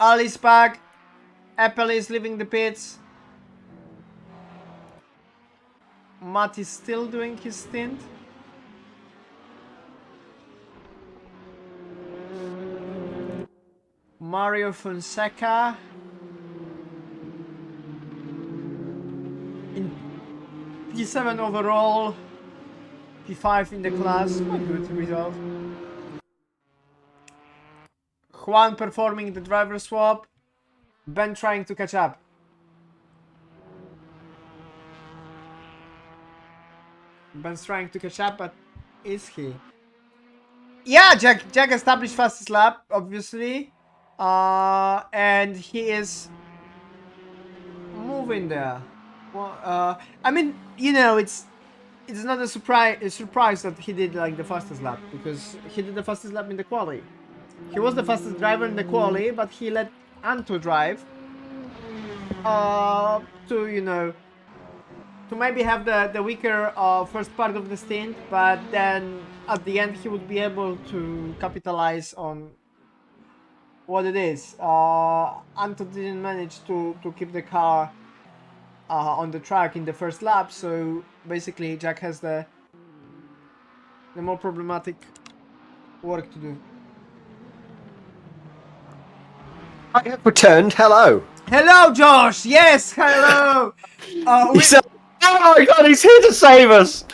Ali's back. Apple is leaving the pits. Matt is still doing his stint. Mario Fonseca in P7 overall, P5 in the class. Quite good result. Juan performing the driver swap. Ben trying to catch up. Ben's trying to catch up, but is he? Yeah, Jack established fastest lap, obviously. And he is moving there. Well, I mean, you know, it's it's not a surprise that he did like the fastest lap, because he did the fastest lap in the quali. He was the fastest driver in the quali, but he let Anto drive to, you know, to maybe have the weaker first part of the stint, but then at the end he would be able to capitalize on what it is. Anto didn't manage to keep the car on the track in the first lap, so basically Jack has the more problematic work to do. I have returned. Hello. Hello, Josh. Yes, hello. He said, "Oh my God, he's here to save us.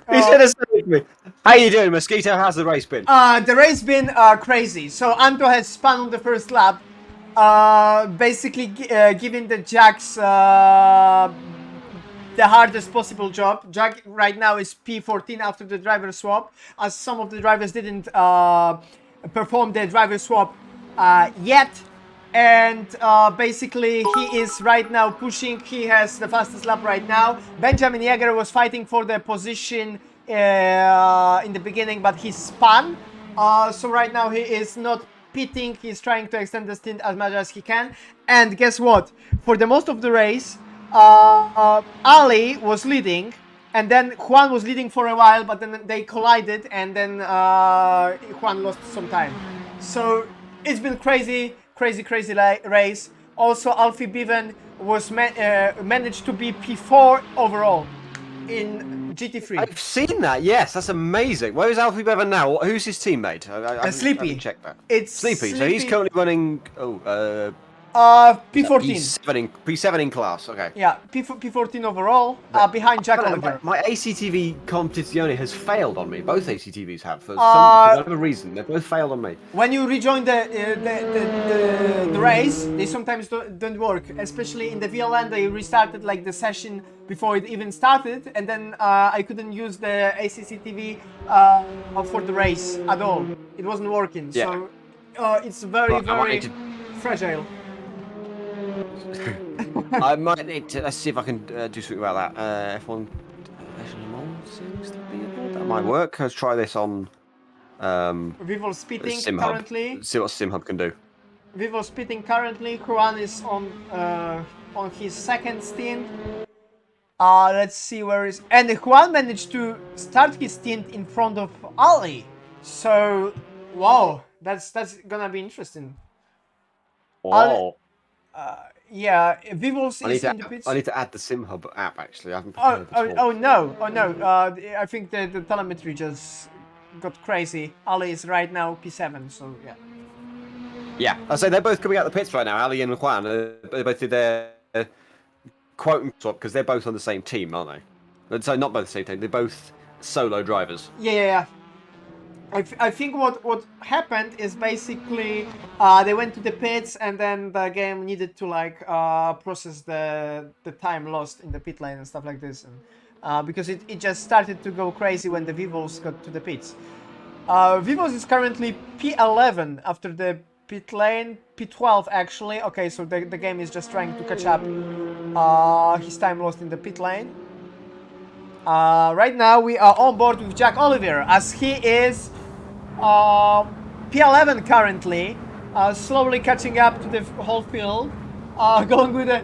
He's here to save me." How you doing, Mosquito? How's the race been? The race been crazy. So Anto has spun on the first lap, basically giving the Jacks the hardest possible job. Jack right now is P14 after the driver swap, as some of the drivers didn't perform their driver swap yet. And basically he is right now pushing. He has the fastest lap right now. Benjamin Jäger was fighting for the position in the beginning, but he spun. So right now he is not pitting. He's trying to extend the stint as much as he can. And guess what? For the most of the race, Ali was leading, and then Juan was leading for a while, but then they collided, and then Juan lost some time. So it's been crazy race. Also, Alfie Bevan was managed to be P4 overall in GT3. I've seen that. Yes, that's amazing. Where is Alfie Bevan now? Who's his teammate? I Sleepy. Check that. It's Sleepy. So he's currently running. P14. P7 in class. Okay. Yeah, P14 overall, behind Jack Oliver. My ACTV competizione has failed on me. Both ACTVs have for whatever reason. They've both failed on me. When you rejoin the race, they sometimes don't work. Especially in the VLN, they restarted like the session before it even started, and then I couldn't use the ACCTV for the race at all. It wasn't working. Yeah. So it's very fragile. I might need to. Let's see if I can do something about that. F1 seems to be good. That might work. Let's try this on. Vivol spitting currently. See what SimHub can do. Vivol spitting currently. Juan is on his second stint. Let's see where is. And Juan managed to start his stint in front of Ali. So, wow, that's gonna be interesting. Oh. Yeah, Vivos is in the pits. I need to add the SimHub app actually. I haven't Oh no! I think the telemetry just got crazy. Ali is right now P7, so yeah. Yeah, I say they're both coming out the pits right now. Ali and Juan, they both did their quote and swap because they're both on the same team, aren't they? So not both the same team. They're both solo drivers. Yeah. I think what happened is basically they went to the pits, and then the game needed to like process the time lost in the pit lane and stuff like this, and because it just started to go crazy when the Vivos got to the pits. Vivos is currently P11 after the pit lane, P12 actually. Okay, so the game is just trying to catch up his time lost in the pit lane. Right now we are on board with Jack Oliver, as he is P11 currently, slowly catching up to the whole field, going with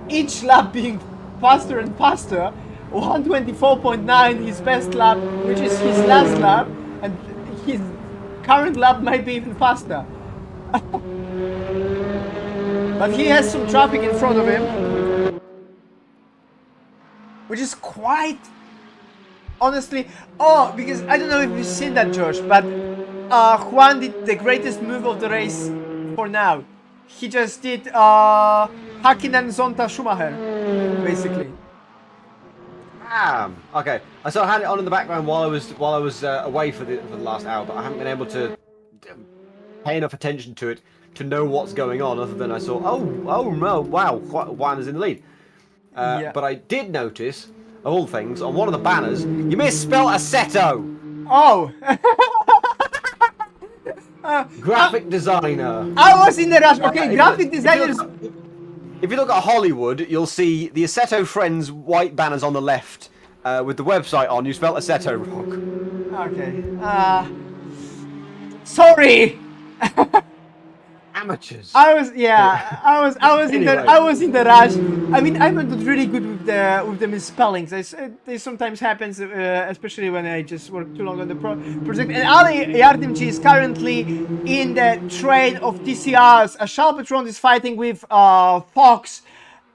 each lap being faster and faster. 124.9 his best lap, which is his last lap, and his current lap might be even faster. But he has some traffic in front of him, which is quite honestly, because I don't know if you've seen that, Josh, but Juan did the greatest move of the race for now. He just did Hakkinen Zonta Schumacher, basically. Okay. I sort of had it on in the background while I was away for the last hour, but I haven't been able to pay enough attention to it to know what's going on. Other than I saw, oh no, wow, Juan is in the lead. Yeah. But I did notice, of all things, on one of the banners, you misspelled Assetto. Oh. Graphic designer. I was in the rush. Okay, graphic designers. If you look at Hollywood, you'll see the Assetto Friends white banners on the left, with the website on, you spelled Assetto wrong. Okay. Sorry. Amateurs. I was in the Anyway. I was in the rush. I mean, I'm not really good with the misspellings. They sometimes happens, especially when I just work too long on the project. And Ali Yardimci is currently in the train of TCRs. Shalpatron is fighting with Fox.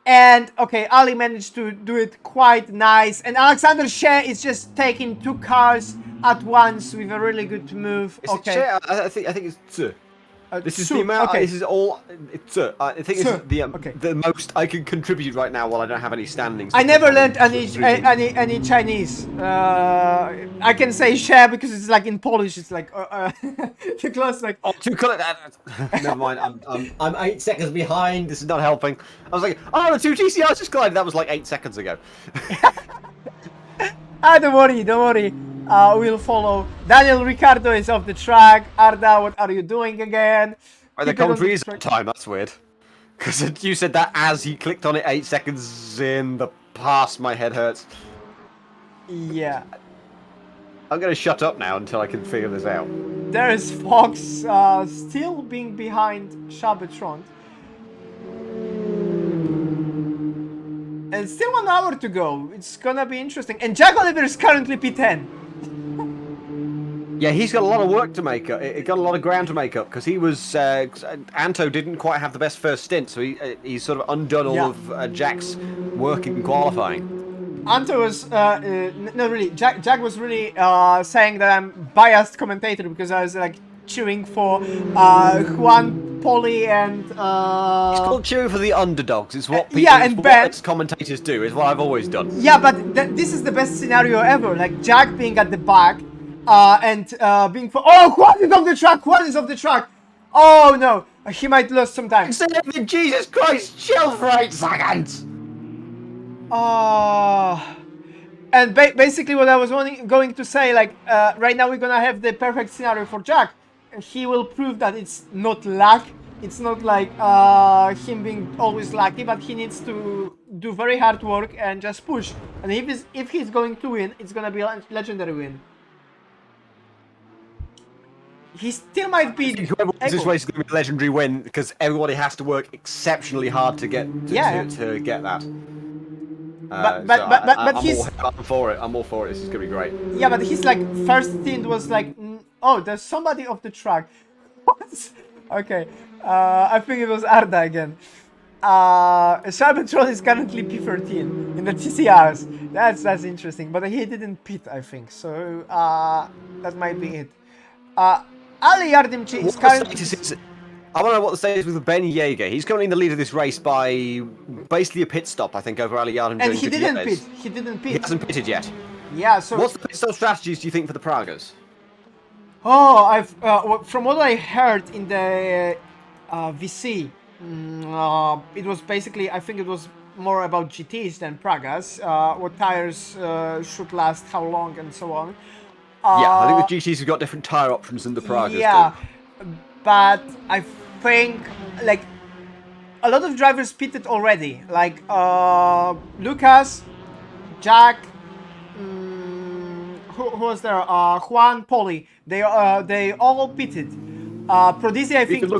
And okay, Ali managed to do it quite nice. And Alexander Shea is just taking 2 cars at once with a really good move. Is it Okay. share? I think it's two. This is the two, amount. okay. This is all. It's I think this is Okay. the most I can contribute right now while I don't have any standings. I never learned any Chinese. I can say share because it's like in Polish. It's like the close like. Oh, two color. Never mind. I'm 8 seconds behind. This is not helping. I was like, oh, the 2 TCRs just collided. That was like 8 seconds ago. Don't worry, don't worry. We'll follow. Daniel Ricciardo is off the track. Arda, what are you doing again? Right, the commentary is on time. That's weird. Because you said that as he clicked on it 8 seconds in the past. My head hurts. Yeah. I'm going to shut up now until I can figure this out. There is Fox still being behind Shabbatron. And still 1 hour to go. It's gonna be interesting. And Jack Oliver is currently P10. Yeah, he's got a lot of work to make up. It got a lot of ground to make up because he was Anto didn't quite have the best first stint, so he's sort of undone all of Jack's work in qualifying. Anto was no, really. Jack was really saying that I'm biased commentator because I was like cheering for Juan, Poli, and He's called cheering for the underdogs. It's what people, yeah, and Ben. What commentators do. It's what I've always done. Yeah, but this is the best scenario ever. Like Jack being at the back. And being for Juan is off the track. Juan is off the track. Oh no, he might lose some time. Jesus Christ, chill for 8 seconds. And basically what I was going to say, like right now we're gonna have the perfect scenario for Jack. He will prove that it's not luck. It's not like him being always lucky, but he needs to do very hard work and just push. And if he's going to win, it's gonna be a legendary win. He still might be. Whoever wins this race is going to be a legendary win because everybody has to work exceptionally hard to get to get that. But he's. I'm for it. I'm all for it. This is going to be great. Yeah, but his like first stint was like, oh, there's somebody off the track. What? Okay, I think it was Arda again. Shabbatron is currently P13 in the TCRs. That's interesting, but he didn't pit, I think. So that might be it. Ali Yardimci is currently. I want to know what the status is with Ben Yeager. He's currently in the lead of this race by basically a pit stop, I think, over Ali Yardimci. And he didn't pit. He didn't pit. He hasn't pitted yet. Yeah. So. What's the pit stop strategies do you think for the Pragas? Oh, from what I heard in the VC, it was basically, I think it was more about GTs than Pragas. What tires should last, how long, and so on. Yeah, I think the GTs have got different tyre options than the Pragas do. But I think, like, a lot of drivers pitted already. Like, Lucas, Jack, who was there? Juan, Poli. They all pitted. Prodisi, I think, too.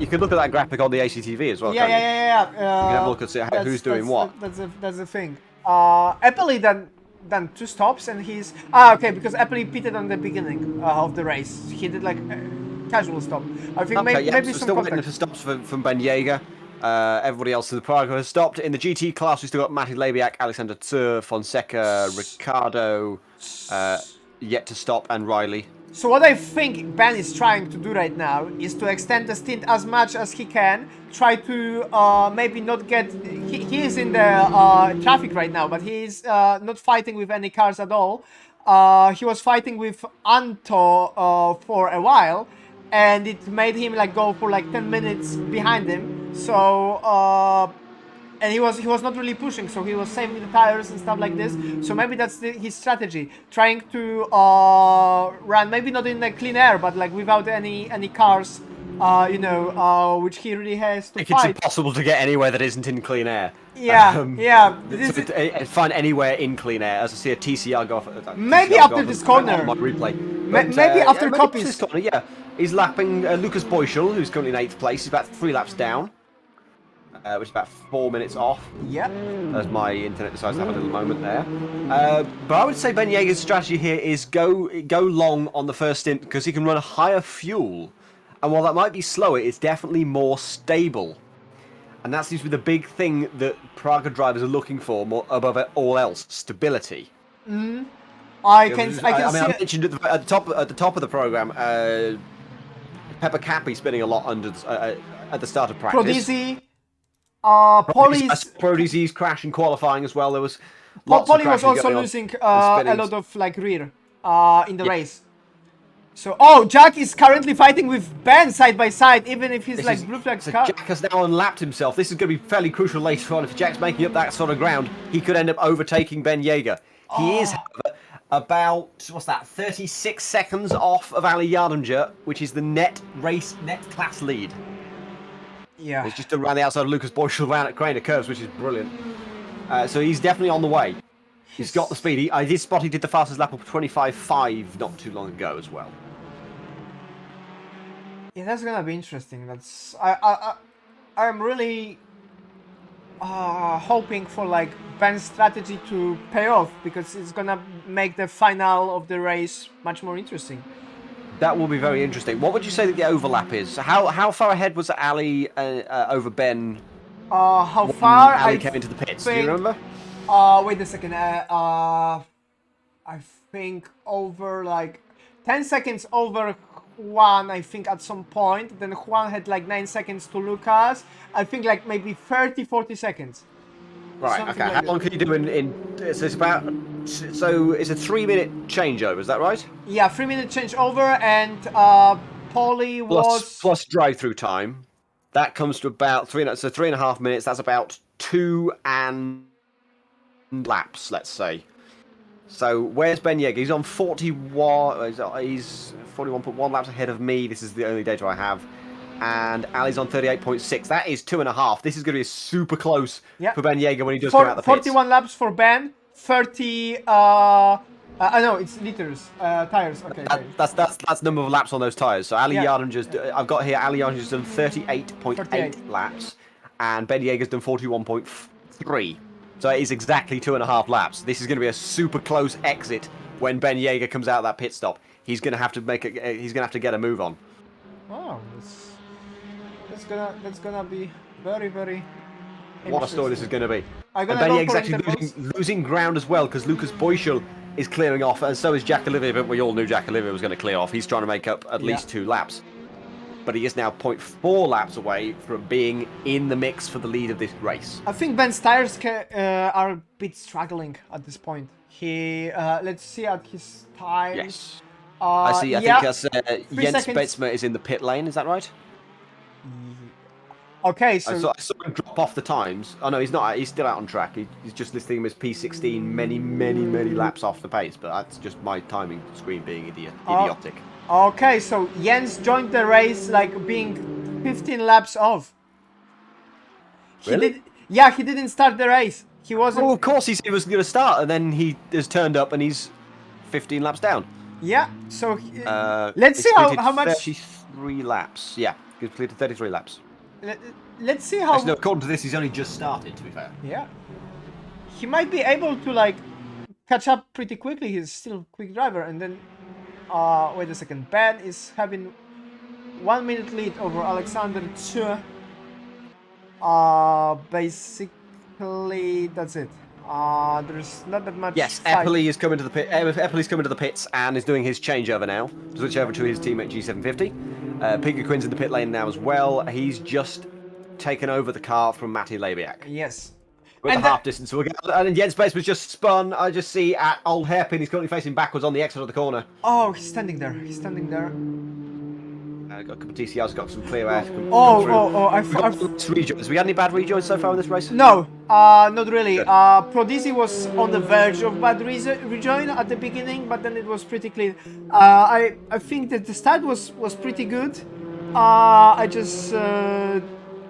You can look at that graphic on the ACTV as well, yeah. You can have a look and see who's doing what. That's the thing. Eppley done 2 stops and he's okay because Eppley pitted on the beginning of the race. He did like a casual stop. I think maybe so some still waiting for stops from Ben Yeager. Everybody else in the Praga has stopped. In the GT class, we still got Matty Labiak, Alexander Tsur, Fonseca, Ricardo, yet to stop, and Riley. So what I think Ben is trying to do right now is to extend the stint as much as he can. Try to maybe not get. He is in the traffic right now, but he's not fighting with any cars at all. He was fighting with Anto for a while, and it made him like go for like 10 minutes behind him. So and he was not really pushing, so he was saving the tires and stuff like this. So maybe that's his strategy, trying to run maybe not in the clean air, but like without any cars you know, which he really has to It's fight. impossible to get anywhere that isn't in clean air. Yeah, yeah. Find anywhere in clean air. As I see a TCR go off. Maybe TCR after go this off corner. on my replay. Maybe after maybe copies. This corner, yeah. He's lapping Lucas Boyschel, who's currently in 8th place. He's about 3 laps down, which is about 4 minutes off. Yeah. As my internet decides to have a little moment there. But I would say Ben Yeager's strategy here is go long on the first stint because he can run a higher fuel. And while that might be slower, it's definitely more stable. And that seems to be the big thing that Praga drivers are looking for more above all else: stability. I can see. I mentioned at the top of the program, Pepper Cappy spinning a lot under at the start of practice. Prodisi, Prodisi's crash in qualifying as well. There was lots of Poli was crashes also going on losing and a lot of like rear in the race. So Jack is currently fighting with Ben side by side, even if he's like blue flag car. Jack has now unlapped himself. This is going to be fairly crucial later on. If Jack's making up that sort of ground, he could end up overtaking Ben Yeager. He is, however, about 36 seconds off of Ali Yardinger, which is the net class lead. Yeah. He's just around the outside of Lucas Boyschel around at Craner curves, which is brilliant. So he's definitely on the way. He's got the speed. I did spot he did the fastest lap of 25.5 not too long ago as well. Yeah, that's gonna be interesting. I'm really hoping for like Ben's strategy to pay off because it's gonna make the final of the race much more interesting. That will be very interesting. What would you say that the overlap is? How far ahead was Ali over Ben? How far? Ali came into the pits. Do you remember? Wait a second. I think over like 10 seconds over Juan, I think at some point. Then Juan had like 9 seconds to Lucas. I think like maybe 30-40 seconds. Right, Something okay. like How that. long can you do in so it's about, so it's a 3-minute changeover, is that right? Yeah, 3-minute changeover, and Poli was... Plus drive-through time. That comes to about 3.5 minutes. That's about 2 laps, let's say. So where's Ben Yeager? He's on 41. He's 41.1 laps ahead of me. This is the only data I have. And Ali's on 38.6. That is 2.5. This is going to be super close for Ben Yeager when he does come out the pits. 41 laps for Ben. 30. No, it's liters. Tires. Okay. That's number of laps on those tires. So Ali Yardinger's. I've got here. Ali Yardinger's done 38.8 laps, and Ben Yeager's done 41.3. So it is exactly 2.5 laps. This is going to be a super close exit when Ben Yeager comes out of that pit stop. He's going to have to he's going to have to get a move on. Oh, that's gonna be very, very. What a story this is going to be. And Ben Yeager's actually losing ground as well because Lucas Boyschel is clearing off, and so is Jack Olivier. But we all knew Jack Olivier was going to clear off. He's trying to make up at least 2 laps. But he is now 0.4 laps away from being in the mix for the lead of this race. I think Ben's tires are a bit struggling at this point. Let's see at his time. Yes. I see. I think Jens Betsma is in the pit lane. Is that right? Okay, so I saw him drop off the times. Oh no, he's not. He's still out on track. He's just listing him as P16, many laps off the pace. But that's just my timing screen being idiotic. Okay, so Jens joined the race like being 15 laps off. Really? He didn't start the race. He wasn't. Oh, of course he was going to start, and then he has turned up, and he's 15 laps down. Yeah. So let's see how much. 33 laps. Yeah, he completed 33 laps. Let's see how. Actually, no, according to this, he's only just started. To be fair. Yeah. He might be able to like catch up pretty quickly. He's still a quick driver, and then. Wait a second. Ben is having 1 minute lead over Alexander Chu. Basically, that's it. There's not that much. Yes, Eppley is coming to the pit. Eppley's coming to the pits and is doing his changeover now. Switch over to his teammate G750. Piggy Quinn's in the pit lane now as well. He's just taken over the car from Matty Labiak. Yes. With the half distance. And Jens Bates was just spun. I just see at Old Hairpin. He's currently facing backwards on the exit of the corner. Oh, he's standing there. Got a couple of TCRs, got some clear air. Rejoins. We had any bad rejoins so far in this race? No, not really. Prodisi was on the verge of bad rejoin at the beginning, but then it was pretty clean. I think that the start was pretty good. I just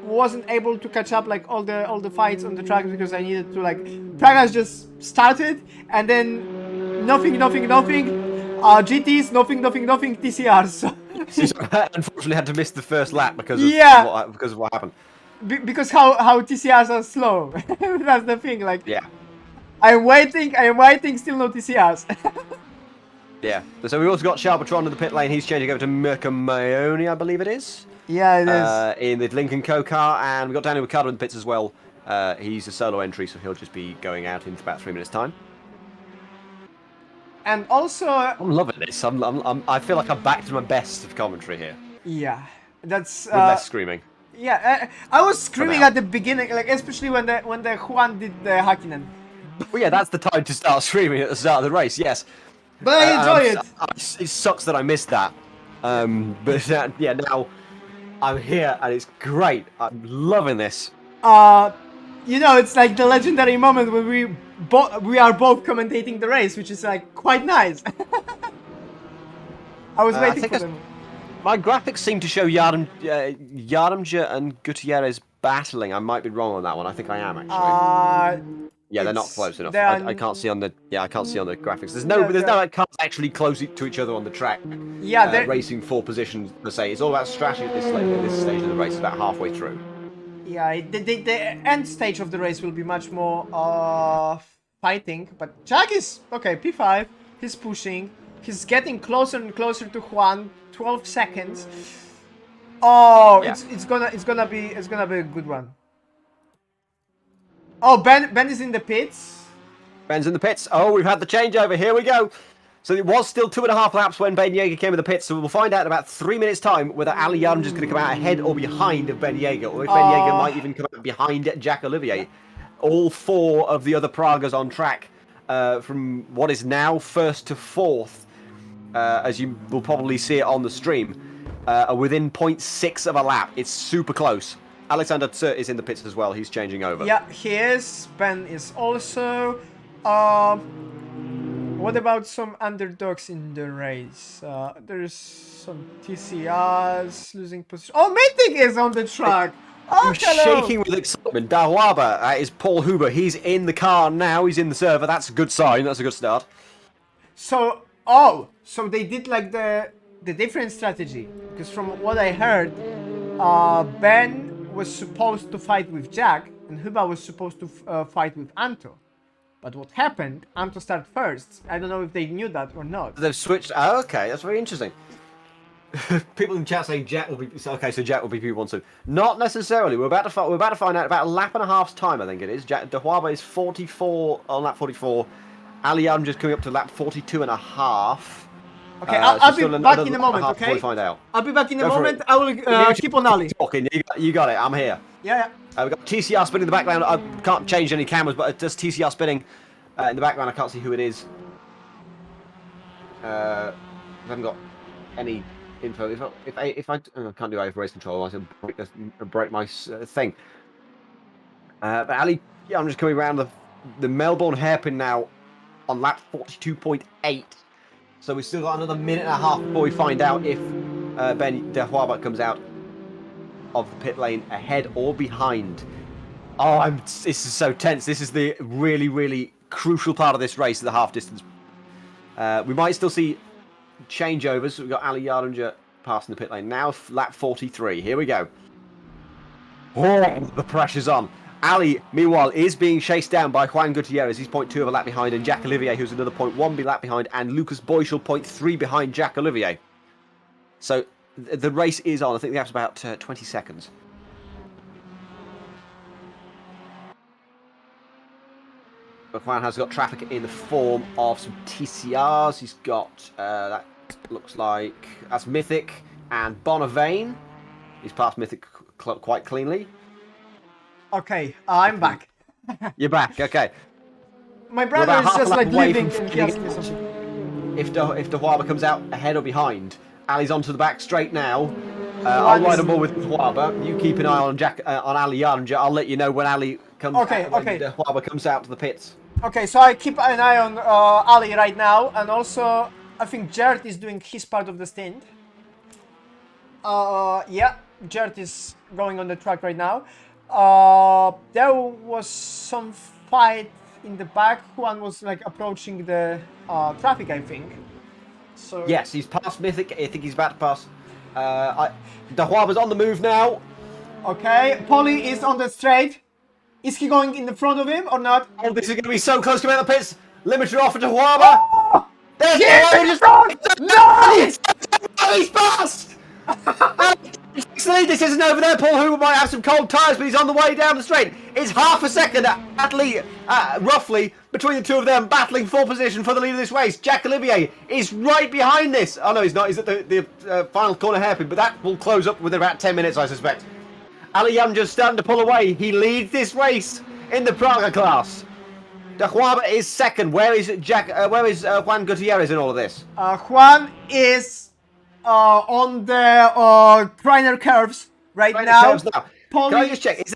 wasn't able to catch up like all the fights on the track because I needed to like practice just started and then nothing. GTs, nothing, TCRs. So Unfortunately, had to miss the first lap because of what happened. Because how TCRs are slow. That's the thing. Like Yeah. I'm waiting, still no TCRs. Yeah. So we've also got Sharpatron in the pit lane. He's changing over to Mercamayoni, I believe it is. Yeah, it is. In the Lincoln Co car, and we've got Daniel Ricciardo in the pits as well. He's a solo entry, so he'll just be going out in about 3 minutes' time. And also, I'm loving this. I feel like I'm back to my best of commentary here. Yeah, that's with less screaming. Yeah, I was screaming at the beginning, like especially when the Juan did the Hakkinen. Well, yeah, that's the time to start screaming at the start of the race. Yes. But I enjoy it. It sucks that I missed that. But yeah, now I'm here and it's great. I'm loving this. You know, it's like the legendary moment when we are both commentating the race, which is like quite nice. I was waiting for them. My graphics seem to show Yaremja and Gutierrez battling. I might be wrong on that one. I think I am actually. Yeah, they're not close enough. I can't see on the graphics. There's no cars actually close to each other on the track. Yeah, racing for positions per se. It's all about strategy at this stage of the race. It's about halfway through. Yeah, the end stage of the race will be much more fighting. But Jack is okay. P5. He's pushing. He's getting closer and closer to Juan. 12 seconds. Oh, yeah. it's gonna be a good one. Oh, Ben is in the pits. Ben's in the pits. Oh, we've had the changeover. Here we go. So it was still 2.5 laps when Ben Yeager came in the pits. So we'll find out in about 3 minutes' time whether Ali Yaremja is going to come out ahead or behind of Ben Yeager, or if Ben Yeager might even come out behind Jack Olivier. All 4 of the other Pragas on track, from what is now 1st to 4th, as you will probably see it on the stream, are within 0.6 of a lap. It's super close. Alexander Tsert is in the pits as well. He's changing over. Yeah, he is. Ben is also. What about some underdogs in the race? There's some TCRs losing position. Oh, Mythic is on the track. Oh, hello. Shaking with excitement. Dawaba is Paul Huber. He's in the car now. He's in the server. That's a good sign. That's a good start. So, so they did like the different strategy. Because from what I heard, Ben was supposed to fight with Jack, and Huba was supposed to fight with Anto. But what happened? Anto started first. I don't know if they knew that or not. They've switched. Oh, okay, that's very interesting. People in chat saying Jack will be okay. So Jack will be P1 soon. Not necessarily. We're about to find out about a lap and a half's time. I think it is. Jack Dawaba is 44 on lap 44. Ali Yaremja just coming up to lap 42 and a half. Okay, I'll be back in a moment, okay? We find out. I'll be back in a moment. I will keep on Ali. Talking. You got it. I'm here. Yeah. We've got TCR spinning in the background. I can't change any cameras, but it does TCR spinning in the background. I can't see who it is. I haven't got any info. If I can't do AF race control, I'll break my thing. But Ali, yeah, I'm just coming around the Melbourne hairpin now on lap 42.8. So we've still got another minute and a half before we find out if Ben Dawaba comes out of the pit lane ahead or behind. Oh, this is so tense. This is the really, really crucial part of this race, the half distance. We might still see changeovers. So we've got Ali Yaremja passing the pit lane. Now lap 43. Here we go. Oh, the pressure's on. Ali, meanwhile, is being chased down by Juan Gutierrez. He's 0.2 of a lap behind, and Jack Olivier, who's another 0.1 lap behind, and Lucas Boyschel 0.3 behind Jack Olivier. So the race is on. I think the gap's about 20 seconds. But Juan has got traffic in the form of some TCRs. He's got, that looks like, that's Mythic and Bonavane. He's passed Mythic quite cleanly. Okay, I'm back. You're back, okay. My brother is just like leaving and he asked me something. If Dawaba comes out ahead or behind, Ali's onto the back straight now. I'll ride on board with Dawaba. You keep an eye on on Ali Yaremja. I'll let you know when Ali comes when Dawaba comes out to the pits. Okay, so I keep an eye on Ali right now, and also I think Jared is doing his part of the stint. Yeah, Jared is going on the track right now. There was some fight in the back. Juan was like approaching the traffic, I think. So Yes, he's past Mythic. I think he's about to pass. Dahuaba's on the move now. okay, Polly is on the straight. Is he going in the front of him or not? Oh, this is going to be so close to out of the pits. Limiter off for Dahuaba. Oh! There's Yes! Dahuaba. No! He's past. This isn't over there. Paul Hoover might have some cold tyres, but he's on the way down the straight. It's half a second, roughly, between the two of them, battling for position for the lead of this race. Jack Olivier is right behind this. Oh no, he's not. He's at the final corner hairpin, but that will close up within about 10 minutes, I suspect. Ali Yamja's starting to pull away. He leads this race in the Praga class. Dahuaba is second. Where is Juan Gutierrez in all of this? Juan is on the trainer curves right now. Can I just check? Is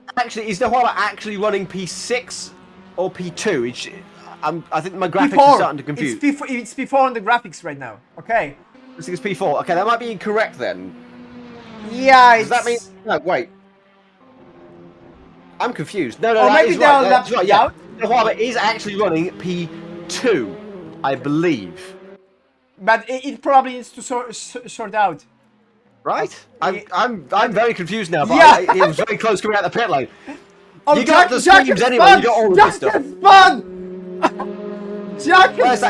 Dahuaba actually running P6 or P2? I think my graphics are starting to confuse. It's P4 on the graphics right now. Okay. I think it's P4. Okay, that might be incorrect then. Yeah, Does that mean? No, wait. I'm confused. No, or that maybe is they'll right. lap That's right. Yeah, Dahuaba is actually running P2, I believe. But it probably needs to sort out. Right? I'm very confused now. But Yeah. it was very close coming out the pit lane. Oh, You got the Jack streams is anyway. fun! You got all of Jack this stuff. is fun! Jack Where's is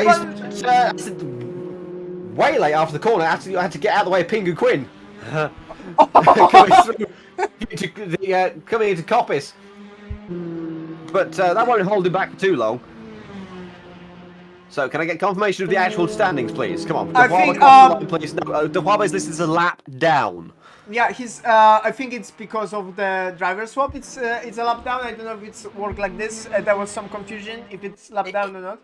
that? fun! He's way late after the corner. Actually, I had to get out of the way of Pingu Quinn. Coming into Coppice. But that won't hold him back for too long. So, can I get confirmation of the actual standings, please? Come on. I think, please. No, Dahuaba is listed as a lap down. Yeah, he's. I think it's because of the driver swap. It's a lap down. I don't know if it's worked like this. There was some confusion if it's lap down or not.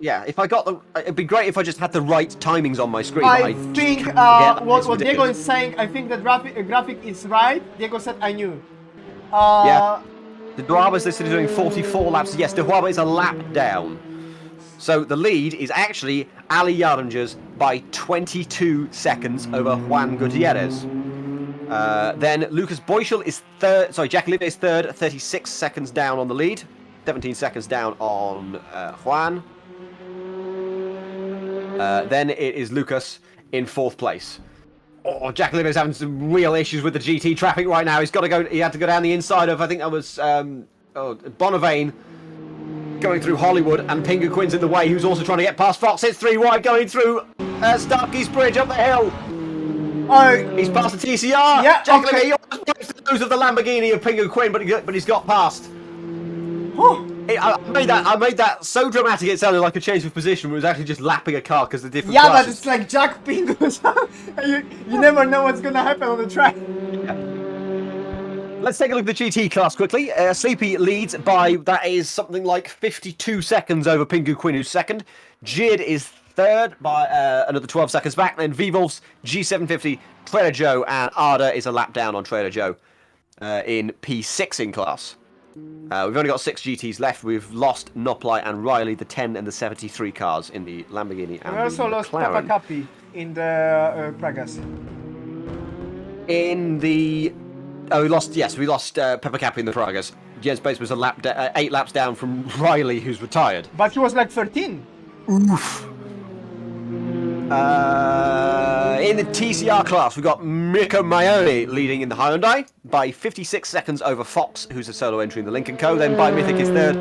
Yeah, if I got the, it'd be great if I just had the right timings on my screen. I think what Diego is saying. I think the graphic is right. Diego said I knew. Yeah. The Dahuaba is listed as doing 44 laps. Yes, Dahuaba is a lap down. So the lead is actually Ali Yaringer's by 22 seconds over Juan Gutierrez. Then Lucas Boyschel is third. Sorry, Jack Olivier is third, 36 seconds down on the lead, 17 seconds down on Juan. Then it is Lucas in fourth place. Oh, Jack Olivier's having some real issues with the GT traffic right now. He's got to go. He had to go down the inside of. I think that was Bonavane. Going through Hollywood, and Pingu Quinn's in the way, who's also trying to get past Fox. It's 3 wide going through Starkey's Bridge up the hill. Oh, he's past the TCR. Yeah, Jack okay. Olivier, he almost breaks the nose of the Lamborghini of Pingu Quinn, but he's got past. I made that so dramatic it sounded like a change of position, but it was actually just lapping a car because the different yeah, classes. but it's like Jack Pingu. you never know what's gonna happen on the track. Yeah. Let's take a look at the GT class quickly. Sleepy leads by, that is something like 52 seconds over Pingu Quinn, who's second. Jid is third by another 12 seconds back. Then Vvolf's G750, Trader Joe, and Arda is a lap down on Trader Joe in P6 in class. We've only got 6 GTs left. We've lost Noplai and Riley, the 10 and the 73 cars in the Lamborghini and We also lost McLaren. Papa Capi in the Pragas. In the... Oh, we lost Pepper Cappy in the Pragas. Jens Bates was 8 laps down from Riley, who's retired. But he was like 13. Oof. In the TCR class, we've got Mirko Maione leading in the Hyundai by 56 seconds over Fox, who's a solo entry in the Lincoln Co. Then by Mythic is third,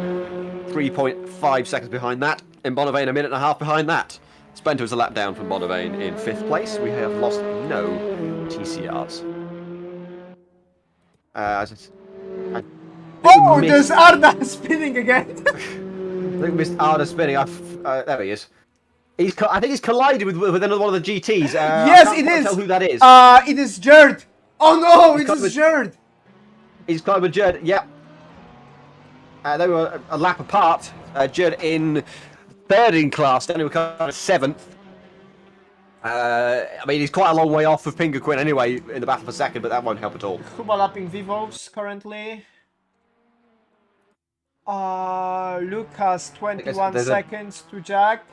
3.5 seconds behind that. And Bonavane a minute and a half behind that. Spento is a lap down from Bonavane in 5th place. We have lost no TCRs. There's Arda spinning again. I think we missed Arda spinning. There he is. I think he's collided with another one of the GTs. Yes, I can't it is. Tell who that is. It is Jared. Oh no, it is Jared. He's collided with Jared. Yep. They were a lap apart. Jared in third in class. Danny McCarthy 7th. I mean, he's quite a long way off of Pingu Quinn anyway in the battle for second, but that won't help at all. Kuba lapping Vvolfs currently. Lucas 21 seconds to Jack.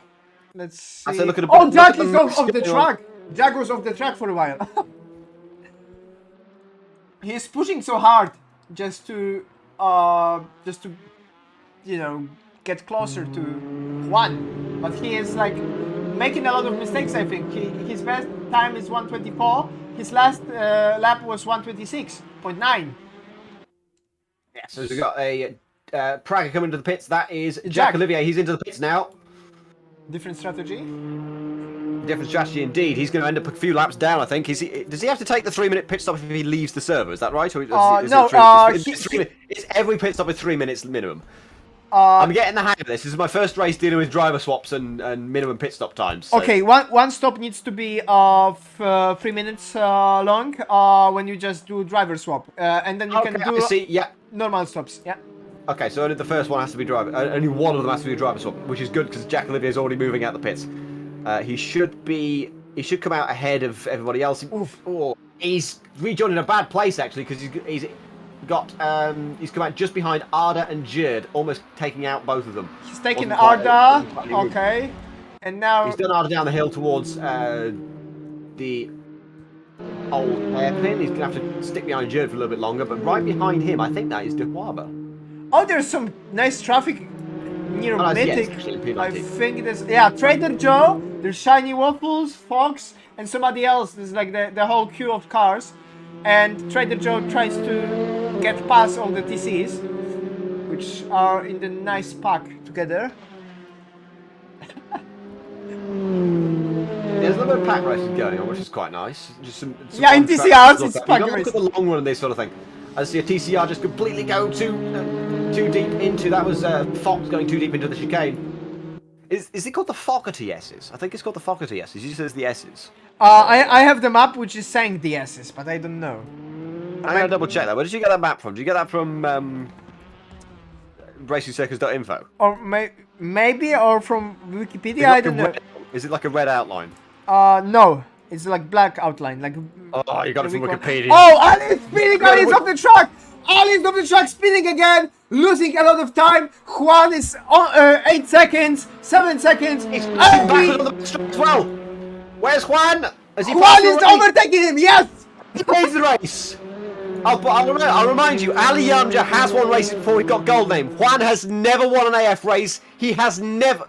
Let's see. So look at Jack is off the track. Jack was off the track for a while. He's pushing so hard just to you know, get closer to Juan, but he is like making a lot of mistakes. I think his best time is 1:24. His last lap was 1:26.9. Yeah, so we've got a Praga coming to the pits. That is Jack. Jack Olivier. He's into the pits now. Different strategy. Different strategy indeed. He's going to end up a few laps down, I think. Does he have to take the 3-minute pit stop if he leaves the server? Is that right? Or is every pit stop is 3 minutes minimum? I'm getting the hang of this. This is my first race dealing with driver swaps and minimum pit stop times. So. Okay, one stop needs to be of 3 minutes long when you just do driver swap, and then you can do normal stops. Yeah. Okay, so only the first one has to be driver. Only one of them has to be a driver swap, which is good because Jack Olivier is already moving out the pits. He should come out ahead of everybody else. Oh, he's rejoined in a bad place actually because he's come out just behind Arda and Jerd, almost taking out both of them. He's taking Arda, okay, and now he's done Arda down the hill towards the old hairpin. He's gonna have to stick behind Jerd for a little bit longer, but right behind him, I think that is De Huaba. Oh, there's some nice traffic near Mythic. I think there's Trader Joe. There's Shiny Waffles, Fox, and somebody else. There's like the whole queue of cars, and Trader Joe tries to get past all the TCs, which are in the nice pack together. There's a little bit of pack racing going on, which is quite nice. Just some in TCRs, it's pack racing. Look at the long run and this sort of thing. I see a TCR just completely go too deep into. That was Fox going too deep into the chicane. Is it called the Fokker TSs? I think it's called the Fokker TSs. It says the S's. I have the map which is saying the S's, but I don't know. I'm gonna double check that. Where did you get that map from? Did you get that from racingcircus.info? Or maybe or from Wikipedia. I don't know. Is it like a red outline? No. It's like black outline. Like. Oh, you got it from Wikipedia. Oh, Ali's speeding! Ali's off the track! Ali's off the track, speeding again, losing a lot of time. Juan is on 8 seconds, 7 seconds. He's back on the as well. Where's Juan? Juan is overtaking him. Yes. He wins the race. I'll remind you, Ali Yamja has won races before he got gold name. Juan has never won an AF race. He has never.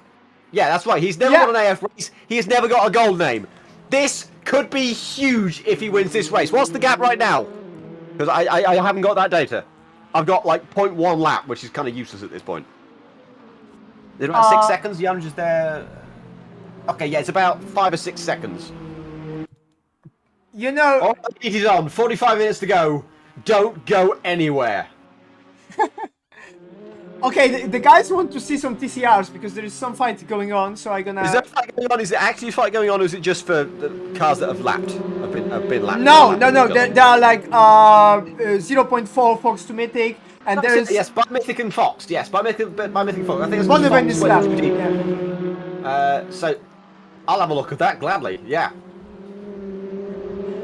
Yeah, that's right. He's never won an AF race. He has never got a gold name. This could be huge if he wins this race. What's the gap right now? Because I haven't got that data. I've got like 0.1 lap, which is kind of useless at this point. Is it about 6 seconds? Yamja's there. Okay, yeah, it's about 5 or 6 seconds. You know. Oh, it is on. 45 minutes to go. Don't go anywhere. Okay, the guys want to see some TCRs because there is some fight going on, so I'm gonna... Is there a fight going on? Is it actually a fight going on, or is it just for the cars that have lapped? Have been lapped? No. There are like 0.4 Fox to Mythic, and there is... Yes, by Mythic and Fox. Yes, by Mythic and Fox. I think it's Bonneven is left. So, I'll have a look at that gladly. Yeah.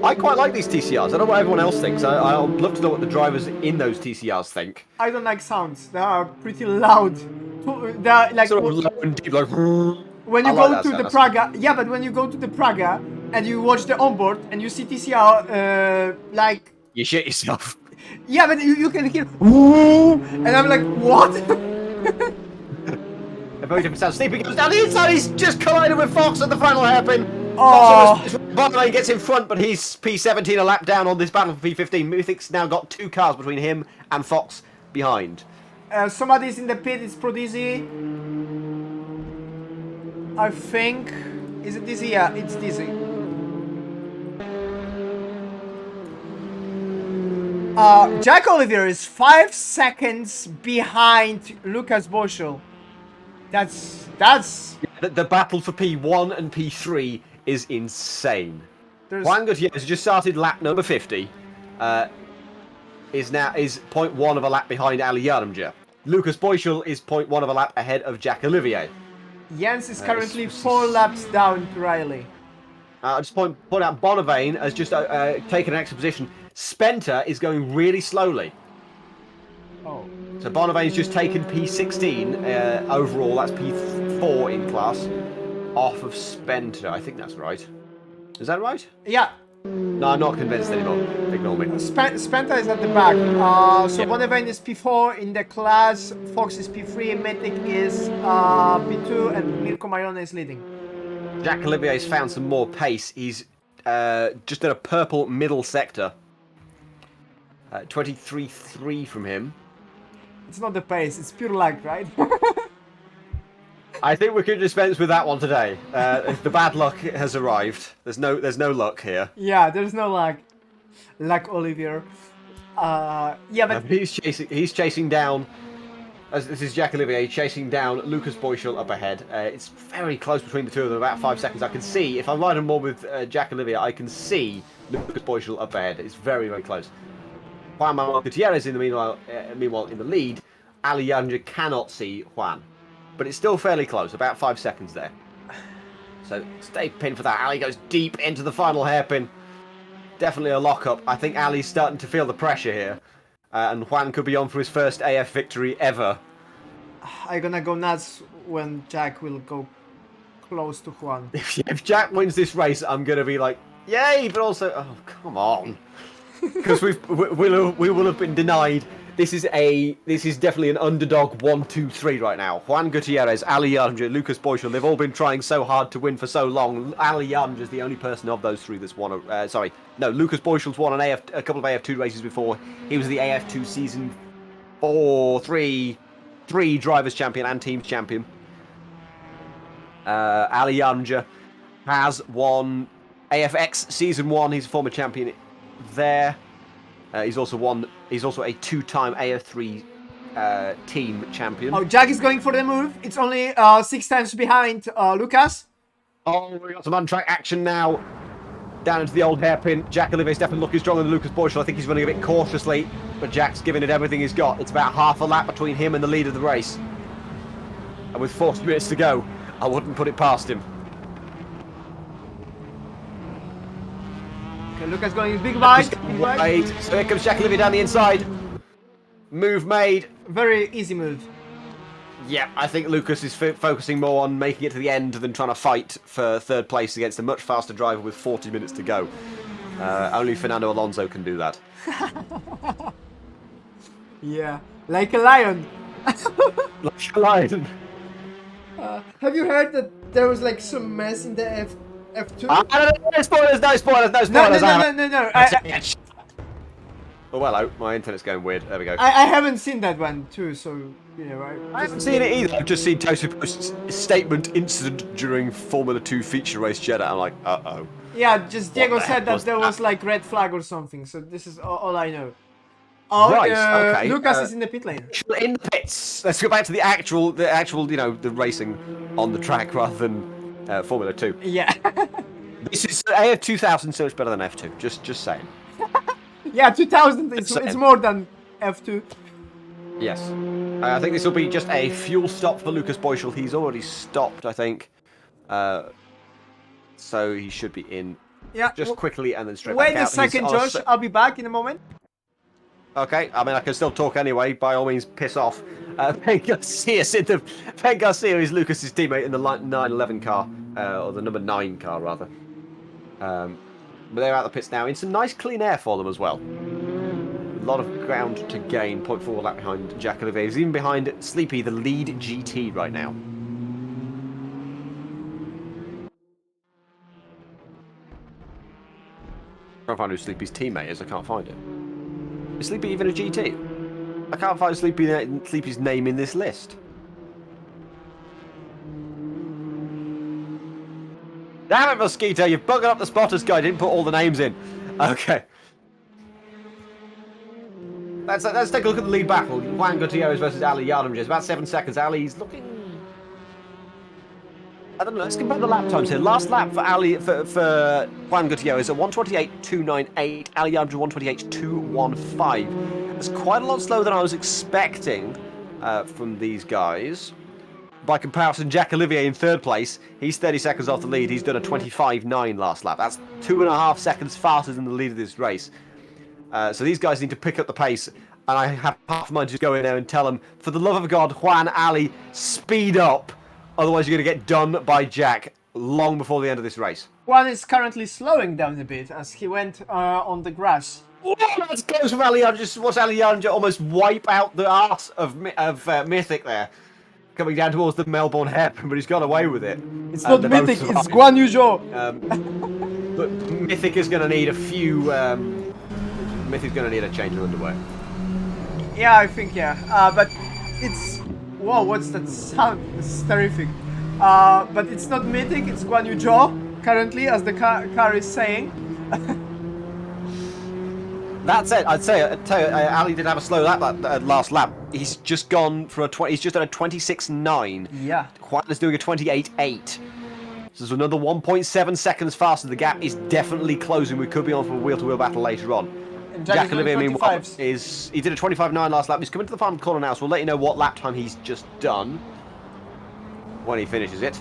I quite like these TCRs. I don't know what everyone else thinks. I'll love to know what the drivers in those TCRs think. I don't like sounds. They are pretty loud. They are like sort of low and deep, like. When you go to the Praga, but when you go to the Praga and you watch the onboard and you see TCR, like. You shit yourself. Yeah, but you can hear, and I'm like, what? A very different sound. Sleepy goes down the inside. He's just collided with Fox at the final hairpin. Oh. Bonneven gets in front, but he's P17 a lap down on this battle for P15. Mythic's now got 2 cars between him and Fox behind. Somebody's in the pit, it's Pro Dizzy. I think. Is it Dizzy? Yeah, it's Dizzy. Jack Olivier is 5 seconds behind Lucas Boschel. That's... The battle for P1 and P3 is insane. Juan Gutierrez has just started lap number 50. Is 0.1 of a lap behind Ali Yaremja. Lucas Boischel is 0.1 of a lap ahead of Jack Olivier. Jens is currently 4 laps down to Riley. I'll just point out Bonneven has just taken an extra position. Spenter is going really slowly. Oh. So Bonneven's just taken P16 overall. That's P4 in class. Off of Spenter. I think that's right. Is that right? Yeah. No, I'm not convinced anymore. Ignore me. Spenta is at the back. So Yeah. Bonnevain is P4 in the class, Fox is P3, Metic is P2, and Mirko Marione is leading. Jack Olivier's found some more pace. He's just in a purple middle sector. 23.3 from him. It's not the pace, it's pure luck, right? I think we could dispense with that one today. The bad luck has arrived. There's no luck here. Yeah, there's no luck. Luck Olivier. Yeah, but He's chasing down. This is Jack Olivier chasing down Lucas Boyschel up ahead. It's very close between the two of them, about 5 seconds. I can see, if I'm riding more with Jack Olivier, I can see Lucas Boyschel up ahead. It's very, very close. Juan Manuel Gutierrez in the meanwhile in the lead. Ali Yanja cannot see Juan, but it's still fairly close, about 5 seconds there. So stay pinned for that. Ali goes deep into the final hairpin. Definitely a lock-up. I think Ali's starting to feel the pressure here. And Juan could be on for his first AF victory ever. I'm gonna go nuts when Jack will go close to Juan. If Jack wins this race, I'm gonna be like, yay! But also, oh come on, because we will have been denied. This is definitely an underdog 1-2-3 right now. Juan Gutierrez, Ali Yanja, Lucas Boyschel, they've all been trying so hard to win for so long. Ali Yanja is the only person of those three that's won Lucas Boyschel's won a couple of AF2 races before. He was the AF2 season 3 drivers champion and teams champion. Ali Yanja has won AFX season 1. He's a former champion there. He's also a 2-time AF3 team champion. Oh, Jack is going for the move. It's only 6 times behind Lucas. Oh, we got some on-track action now. Down into the old hairpin. Jack Olivier's definitely looking stronger than Lucas Boyschel. I think he's running a bit cautiously, but Jack's giving it everything he's got. It's about half a lap between him and the lead of the race. And with 40 minutes to go, I wouldn't put it past him. Okay, Lucas going big wide. So here comes Jack Olivier down the inside. Move made. Very easy move. Yeah, I think Lucas is focusing more on making it to the end than trying to fight for third place against a much faster driver with 40 minutes to go. Only Fernando Alonso can do that. Yeah, like a lion. Like a lion. Have you heard that there was like some mess in the F2? No spoilers, no spoilers, no spoilers. No. Oh, hello. My internet's going weird. There we go. I haven't seen that one too, so you know. I haven't seen it either. I've just seen Tosu Post's statement incident during Formula 2 feature race Jeddah. I'm like, uh-oh. Yeah, just Diego said that there was like red flag or something, so this is all I know. Oh, right, okay. Lucas is in the pit lane. In the pits. Let's go back to the actual, the racing on the track rather than Formula 2. Yeah. This is AF2000 so much better than F2. Just saying. Yeah, 2000 it's more than F2. Yes. I think this will be just a fuel stop for Lucas Boyschel. He's already stopped, I think. So he should be in just quickly and then straight back out. Wait a second, Josh. I'll be back in a moment. Okay, I mean, I can still talk anyway. By all means, piss off. Ben Garcia is Lucas's teammate in the 911 car, or the number 9 car, rather. But they're out the pits now in some nice clean air for them as well. A lot of ground to gain. 0.4 lap behind Jack Olivier. He's even behind Sleepy, the lead GT right now. I can't find who Sleepy's teammate is. I can't find it. Is Sleepy even a GT? I can't find Sleepy's name in this list. Damn it, Mosquito! You've buggered up the spotters guide. Didn't put all the names in. Okay. Let's take a look at the lead battle. Juan Gutierrez versus Ali Yardimjer. It's about 7 seconds. Ali's looking. I don't know. Let's compare the lap times here. Last lap for Ali for Juan Gutierrez at 1:28.298. Ali Yardimjer 1:28.215. That's quite a lot slower than I was expecting from these guys. By comparison, Jack Olivier in third place. He's 30 seconds off the lead. He's done a 25.9 last lap. That's 2.5 seconds faster than the lead of this race. So these guys need to pick up the pace. And I have half a mind to just go in there and tell them, for the love of God, Juan, Ali, speed up. Otherwise, you're going to get done by Jack. long before the end of this race. Juan is currently slowing down a bit as he went on the grass. Oh, that's close from Alejandro. Just watch Alejandro almost wipe out the arse of Mythic there. Coming down towards the Melbourne hairpin, but he's got away with it. It's not They both Mythic, it's survived. Guan Yu Zhou. But Mythic is going to need a few... Mythic's going to need a change of underwear. Yeah, I think, yeah. But it's... Whoa, what's that sound? This is terrific. But it's not Mythic, it's Guan Yu Zhou, currently, as the car is saying. That said, I'd tell you, Ali did have a slow lap last lap. He's just gone for he's just done a 26.9. Yeah. Juan is doing a 28.8. So there's another 1.7 seconds faster. The gap is definitely closing. We could be on for a wheel-to-wheel battle later on. And Jack is doing Olivier, meanwhile, 25s. he did a 25.9 last lap. He's coming to the final corner now, so we'll let you know what lap time he's just done when he finishes it.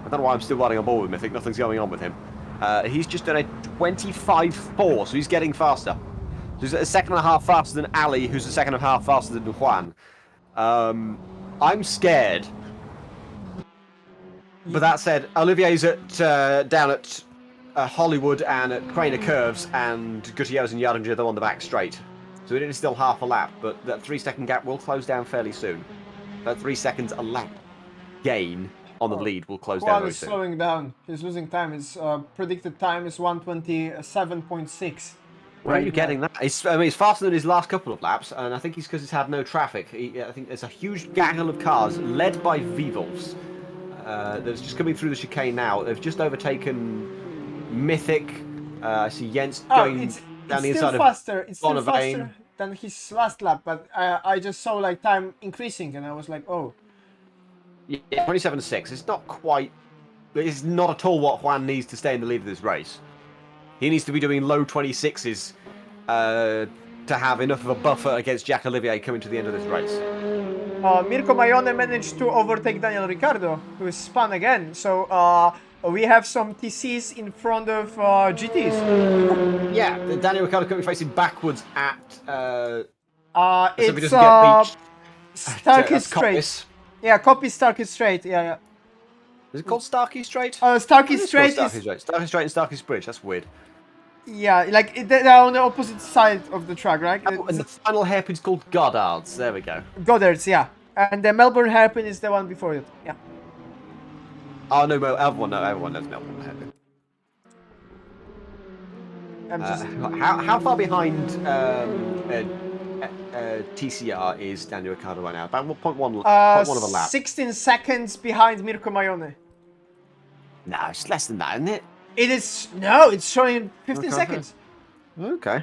I don't know why I'm still riding on board with Mythic. Nothing's going on with him. He's just done a 25.4, so he's getting faster. So he's a second and a half faster than Ali, who's a second and a half faster than Juan. I'm scared. But that said, Olivier's down at Hollywood and at Craner Curves, and Gutierrez and Yardinger are on the back straight. So it is still half a lap, but that 3-second gap will close down fairly soon. That 3 seconds a lap gain on the lead will close down Juan very is soon. slowing down. He's losing time. His predicted time is 1:27.6. Where are you getting that? It's faster than his last couple of laps, and I think it's because he's had no traffic. I think there's a huge gaggle of cars led by V-Wolfs that's just coming through the chicane now. They've just overtaken Mythic. I see Jens going down the inside of faster. It's still Bonavane. faster than his last lap, but I just saw like time increasing, and I was like, oh. Yeah, 27.6. It's not quite. It's not at all what Juan needs to stay in the lead of this race. He needs to be doing low 26s to have enough of a buffer against Jack Olivier coming to the end of this race. Mirko Maione managed to overtake Daniel Ricciardo, who is spun again. So we have some TCs in front of GTs. Yeah, Daniel Ricciardo coming facing backwards at. It's Starkey Strait. Yeah, copy Starkey Strait. Yeah. Is it called Starkey Strait? Starkey Strait Starkey Strait. Starkey Strait and Starkey's Bridge. That's weird. Yeah, like they're on the opposite side of the track, right? Oh, and the final hairpin's called Goddard's. There we go. Goddard's, yeah. And the Melbourne hairpin is the one before it. Yeah. Oh no, everyone knows Melbourne hairpin. How far behind TCR is Daniel Ricciardo right now? About 0.1 of a lap. 16 seconds behind Mirko Maione. No, it's less than that, isn't it? It is no, it's showing 15 seconds. Okay.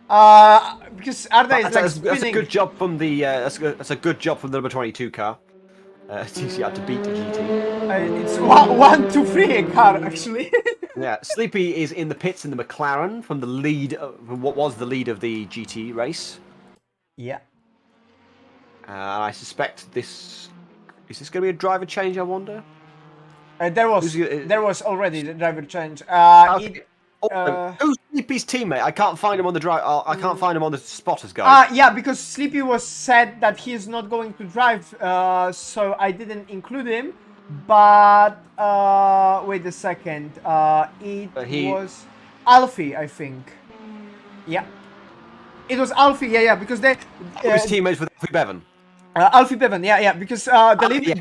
Because Arda is like That's spinning. a good job from the. That's a good job from the number 22 car. TCR to beat the GT. It's 1-2-3 car actually. Yeah, Sleepy is in the pits in the McLaren from the lead, from what was the lead of the GT race. Yeah. I suspect this is this going to be a driver change. I wonder. There was already the driver change. Who's Sleepy's teammate? I can't find him on the drive. I can't find him on the spotters guide. Yeah, because Sleepy was said that he is not going to drive, so I didn't include him. But wait a second. It was Alfie, I think. Yeah. It was Alfie, yeah, because they. His teammates with Alfie Bevan. Alfie Bevan, yeah, because Alfie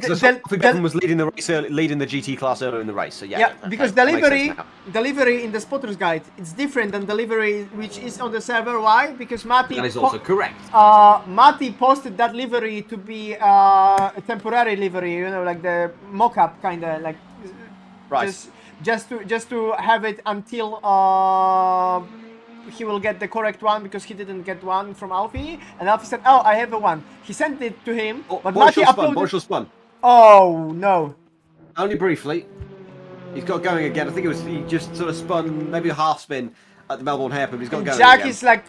Bevan was leading the race, leading the GT class earlier in the race. So yeah. Because delivery in the spotters guide, it's different than delivery which is on the server. Why? Because Matti. That is also correct. Matti posted that livery to be a temporary livery, you know, like the mock-up kind of like. Right. Just to have it until he will get the correct one, because he didn't get one from Alfie, and Alfie said, "Oh, I have a one." He sent it to him, but Matti uploaded. Marshall spun. Oh no! Only briefly. He's got going again. I think he just sort of spun, maybe a half spin at the Melbourne hairpin. But he's got going Jack again. is like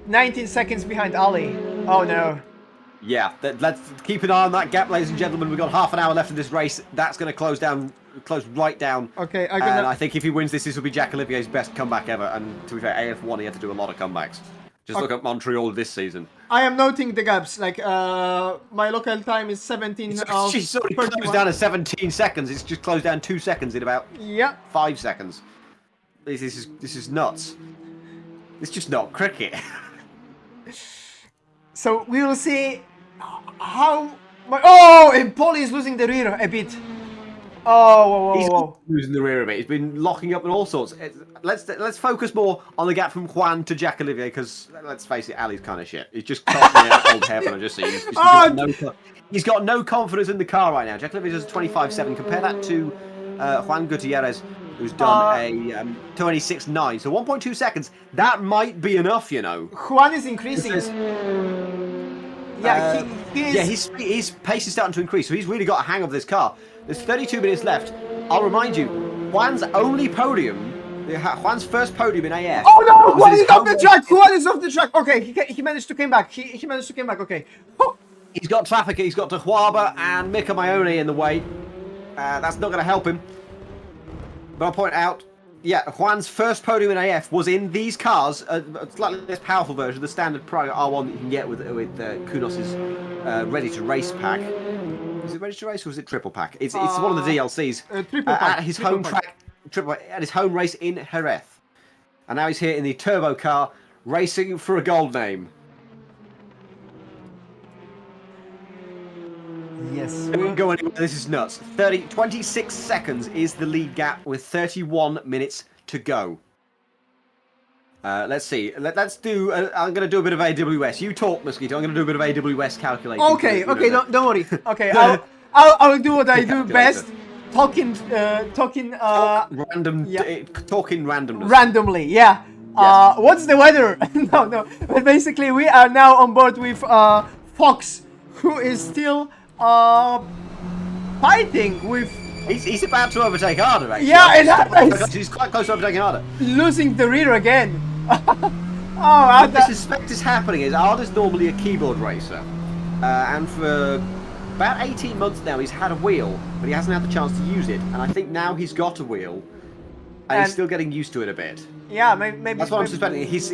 19 seconds behind Ali. Oh no! Yeah, let's keep an eye on that gap, ladies and gentlemen. We've got half an hour left in this race. That's going to close right down. Okay, and I think if he wins this will be Jack Olivier's best comeback ever. And to be fair, AF1 he had to do a lot of comebacks. Just look at Montreal this season. I am noting the gaps. Like my local time is 17 of She's already 31. closed down to 17 seconds. It's just closed down 2 seconds in about 5 seconds. This is nuts. It's just not cricket. So we will see how. Oh, and Paul is losing the rear a bit. Oh, whoa. He's losing the rear a bit. He's been locking up and all sorts. Let's focus more on the gap from Juan to Jack Olivier, because let's face it, Ali's kind of shit. He's just costing out old hairpin. I just see. He's got no confidence in the car right now. Jack Olivier does a 25.7. Compare that to Juan Gutierrez, who's done a 26.9. So 1.2 seconds. That might be enough, you know. Juan is increasing. Yeah, his pace is starting to increase, so he's really got a hang of this car. There's 32 minutes left. I'll remind you, Juan's only podium, Juan's first podium in AF. Oh no, Juan is off the track. Juan is off the track. Okay, he managed to come back. He managed to come back. Okay. Oh. He's got traffic. He's got Huaba and Mika Maione in the way. That's not going to help him. But I'll point out, yeah, Juan's first podium in AF was in these cars, a slightly less powerful version, the standard Pro R1 that you can get with Kunos's Ready to Race pack. Is it Ready to Race or is it Triple Pack? It's one of the DLCs. At his home track, at his home race in Jerez. And now he's here in the turbo car, racing for a gold name. Yes. Don't go anywhere. This is nuts. 26 seconds is the lead gap with 31 minutes to go. Let's see. Let's do. I'm going to do a bit of AWS. You talk, Mosquito. I'm going to do a bit of AWS calculating. Okay. Don't worry. Okay. I'll do what I do best. Talking random. Yeah. Talking randomness. Randomly. Yeah. Yes. What's the weather? No. But basically, we are now on board with Fox, who is still fighting with. He's about to overtake Arda, actually. Yeah, he's quite close to overtaking Arda. Losing the rear again. What I suspect is happening is Arda's normally a keyboard racer. And for about 18 months now, he's had a wheel, but he hasn't had the chance to use it. And I think now he's got a wheel, and he's still getting used to it a bit. Yeah, maybe. That's what I'm suspecting. His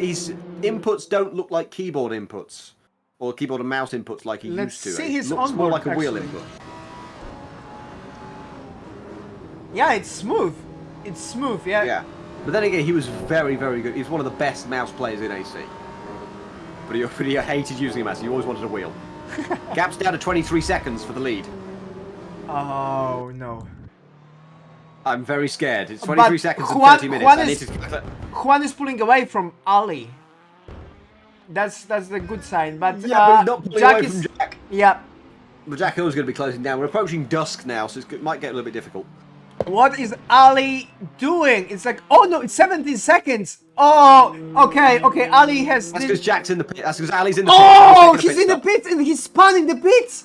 inputs don't look like keyboard inputs. Or keyboard and mouse inputs like he used to. See it his looks onboard, more like a wheel actually. input. Yeah, it's smooth. It's smooth, yeah. Yeah. But then again, he was very, very good. He's one of the best mouse players in AC. But he hated using a mouse. He always wanted a wheel. Gap's down to 23 seconds for the lead. Oh, no. I'm very scared. It's 23 seconds and 30 minutes. Juan is pulling away from Ali. That's the good sign. But, but he's not pulling Jack away from Jack. Yeah. But Jack Hill's going to be closing down. We're approaching dusk now, so it might get a little bit difficult. What is Ali doing? It's like, oh no, it's 17 seconds. Oh, okay. Ali has. That's because Jack's in the pit. That's because Ali's in the pit. Oh, he's in the pits and he's spanning the pits.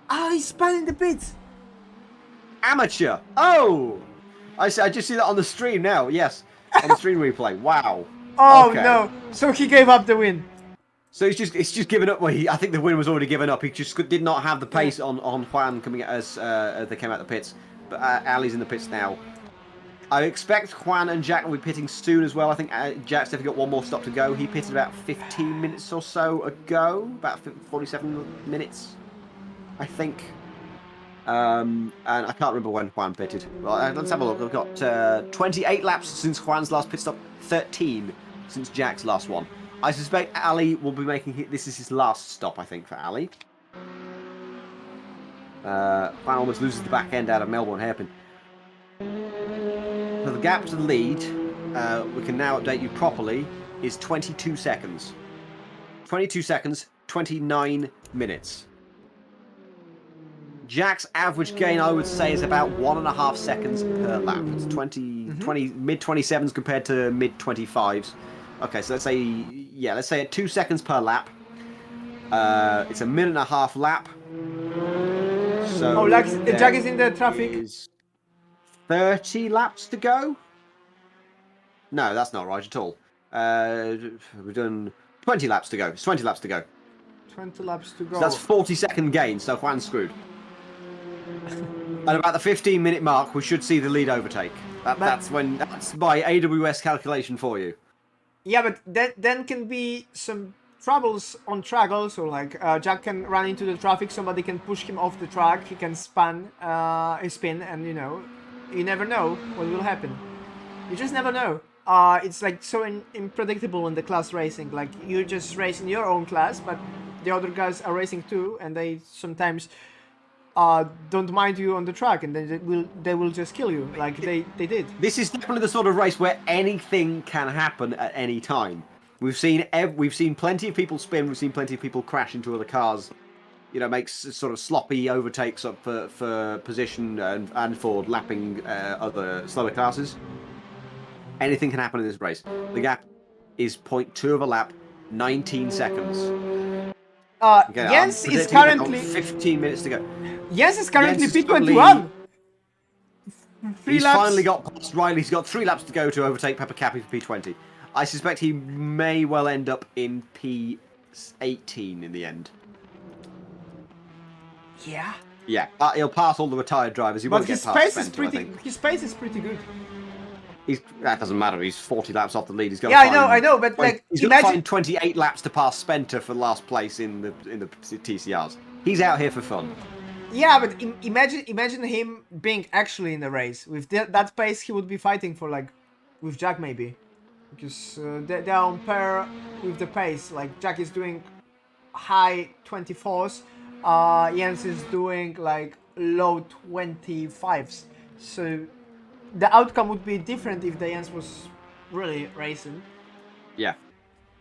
Ali's spanning the pits. Amateur. Oh, I just see that on the stream now. Yes, on the stream replay. Wow. Oh no! So he gave up the win. So it's just given up. Well, I think the win was already given up. He just did not have the pace on Juan coming as they came out the pits. But Ali's in the pits now. I expect Juan and Jack will be pitting soon as well. I think Jack's definitely got one more stop to go. He pitted about 15 minutes or so ago. About 47 minutes, I think. And I can't remember when Juan pitted. Well, let's have a look. We've got 28 laps since Juan's last pit stop. 13 since Jack's last one. I suspect Ali will be making this is his last stop, I think, for Ali. Juan almost loses the back end out of Melbourne hairpin. So the gap to the lead, we can now update you properly, is 22 seconds. 22 seconds, 29 minutes. Jack's average gain, I would say, is about 1.5 seconds per lap. It's 20 mid-27s compared to mid-25s. Okay, so let's say at 2 seconds per lap. It's a 1.5 minute lap. So Jack is in the traffic. 30 laps to go? No, that's not right at all. We've done 20 laps to go. It's 20 laps to go. 20 laps to go. So that's 40-second gain, so Juan's screwed. At about the 15-minute mark, we should see the lead overtake. That's my AWS calculation for you. Yeah, but then can be some troubles on track also. Like Jack can run into the traffic, somebody can push him off the track, he can spin, and you know, you never know what will happen. You just never know. It's like so unpredictable in the class racing. Like you just race in your own class, but the other guys are racing too, and they sometimes don't mind you on the track, and then they will just kill you, like they did. This is definitely the sort of race where anything can happen at any time. We've seen plenty of people spin. We've seen plenty of people crash into other cars. You know, makes sort of sloppy overtakes up for position and for lapping other slower classes. Anything can happen in this race. The gap is 0.2 of a lap, 19 seconds. Okay, Jens is currently 15 minutes to go. Jens is currently Jens is P21. He's finally got past Riley. He's got 3 laps to go to overtake Pepper Cappy for P20. I suspect he may well end up in P18 in the end. Yeah. Yeah, he'll pass all the retired drivers. He But won't his get past pace is Spencer, I pretty. think. His pace is pretty good. That doesn't matter. He's 40 laps off the lead. He's got Yeah, I know, but like, he's got to find 28 laps to pass Spenter for last place in the TCRs. He's out here for fun. Yeah, but imagine him being actually in the race with that pace. He would be fighting for like with Jack maybe, because they are on pair with the pace. Like Jack is doing high 24s, Jens is doing like low 25s. So the outcome would be different if the Jens was really racing. Yeah,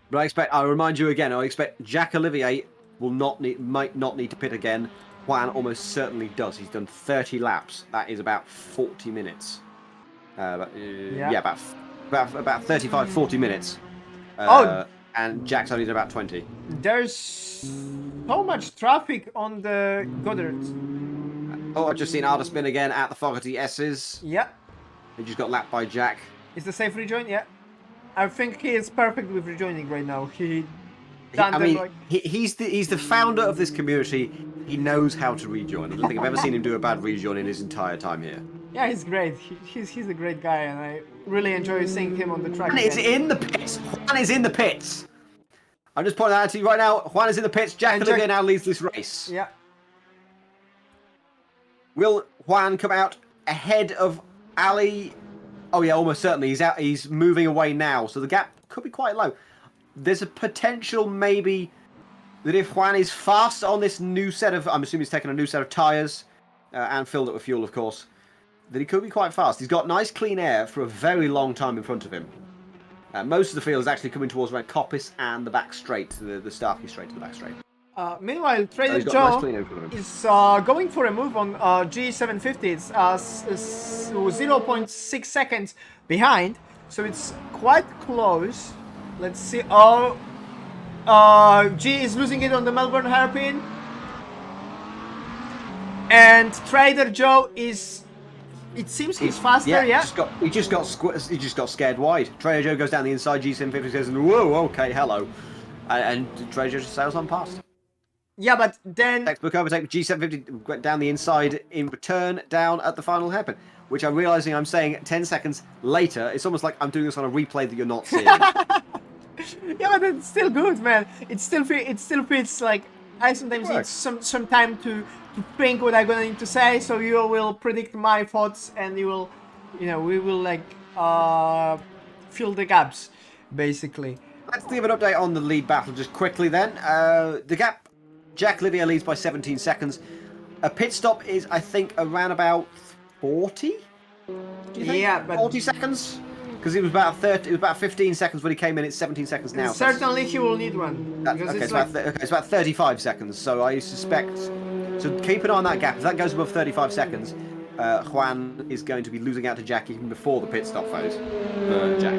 but I remind you again. I expect Jack Olivier might not need to pit again. Juan almost certainly does. He's done 30 laps. That is about 40 minutes. About 35, 40 minutes. And Jack's only done about 20. There's so much traffic on the Goddard. Oh, I've just seen Arda spin again at the Fogarty S's. Yeah. He just got lapped by Jack. Is the safe rejoin? Yeah. I think he is perfect with rejoining right now. He's the founder of this community. He knows how to rejoin. I don't think I've ever seen him do a bad rejoin in his entire time here. Yeah, he's great. He's a great guy, and I really enjoy seeing him on the track. Juan is in the pits. Juan is in the pits. I'm just pointing that out to you right now. Juan is in the pits. Jack Olivier now leads this race. Yeah. Will Juan come out ahead of Ali? Oh yeah, almost certainly. He's out. He's moving away now, so the gap could be quite low. There's a potential maybe that if Juan is fast on this new set of, I'm assuming he's taken a new set of tyres and filled it with fuel, of course, that he could be quite fast. He's got nice clean air for a very long time in front of him. Most of the field is actually coming towards around Coppice and the back straight, the Starkey straight to the back straight. Meanwhile, Trader Joe nice is going for a move on G750. It's 0.6 seconds behind, so it's quite close. Let's see. Oh, G is losing it on the Melbourne hairpin, and Trader Joe is. It seems he's faster. Yeah. He just got scared wide. Trader Joe goes down the inside. G750 says, "Whoa, okay, hello," and Trader Joe just sails on past. Yeah, but then Textbook overtake. G750 went down the inside in return down at the final hairpin, which I'm realizing I'm saying 10 seconds later. It's almost like I'm doing this on a replay that you're not seeing. Yeah, but it's still good, man. It still fits. Like I sometimes need some time to think what I'm gonna need to say, so you will predict my thoughts, and we will like fill the gaps, basically. Let's give an update on the lead battle just quickly then. The gap, Jack Olivier leads by 17 seconds. A pit stop is, I think, around about 40. Yeah, but 40 seconds. Because it was about 30. It was about 15 seconds when he came in. It's 17 seconds now. Certainly, he will need one. It's about 35 seconds. So I suspect. So keep an eye on that gap. If that goes above 35 seconds, Juan is going to be losing out to Jack even before the pit stop phase for Jack.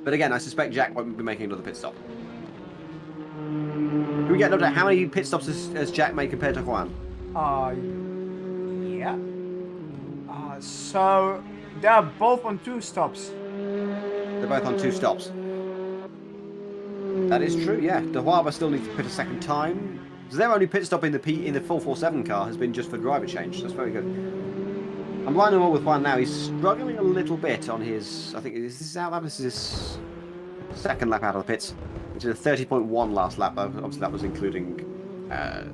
But again, I suspect Jack won't be making another pit stop. Can we get an update? How many pit stops has Jack made compared to Juan? Yeah. So they are both on 2 stops. They're both on 2 stops. That is true, yeah. De Huava still needs to pit a second time. So their only pit stop in the 447 car has been just for driver change. That's very good. I'm lining up with Juan now. He's struggling a little bit on his. I think this is his second lap out of the pits. Which is a 30.1 last lap. Obviously, that was including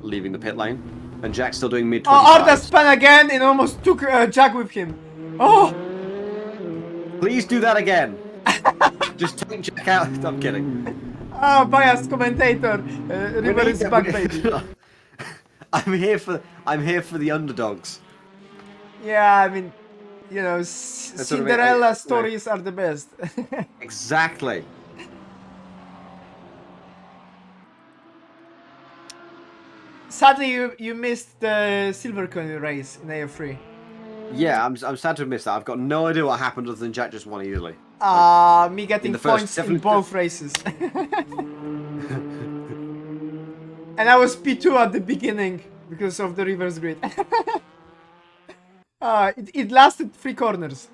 leaving the pit lane. And Jack's still doing mid 25s. Oh, Arda spun again and almost took Jack with him. Oh! Please do that again. Just take Jack out. I'm kidding. Oh, biased commentator. River is back, baby. I'm here for the underdogs. Yeah, I mean, you know, sort of Cinderella it, stories are the best. Exactly. Sadly, you missed the silver coin race in AF3. Yeah, I'm sad to have missed that. I've got no idea what happened other than Jack just won easily. Me getting points in both races. And I was P2 at the beginning because of the reverse grid. It lasted 3 corners.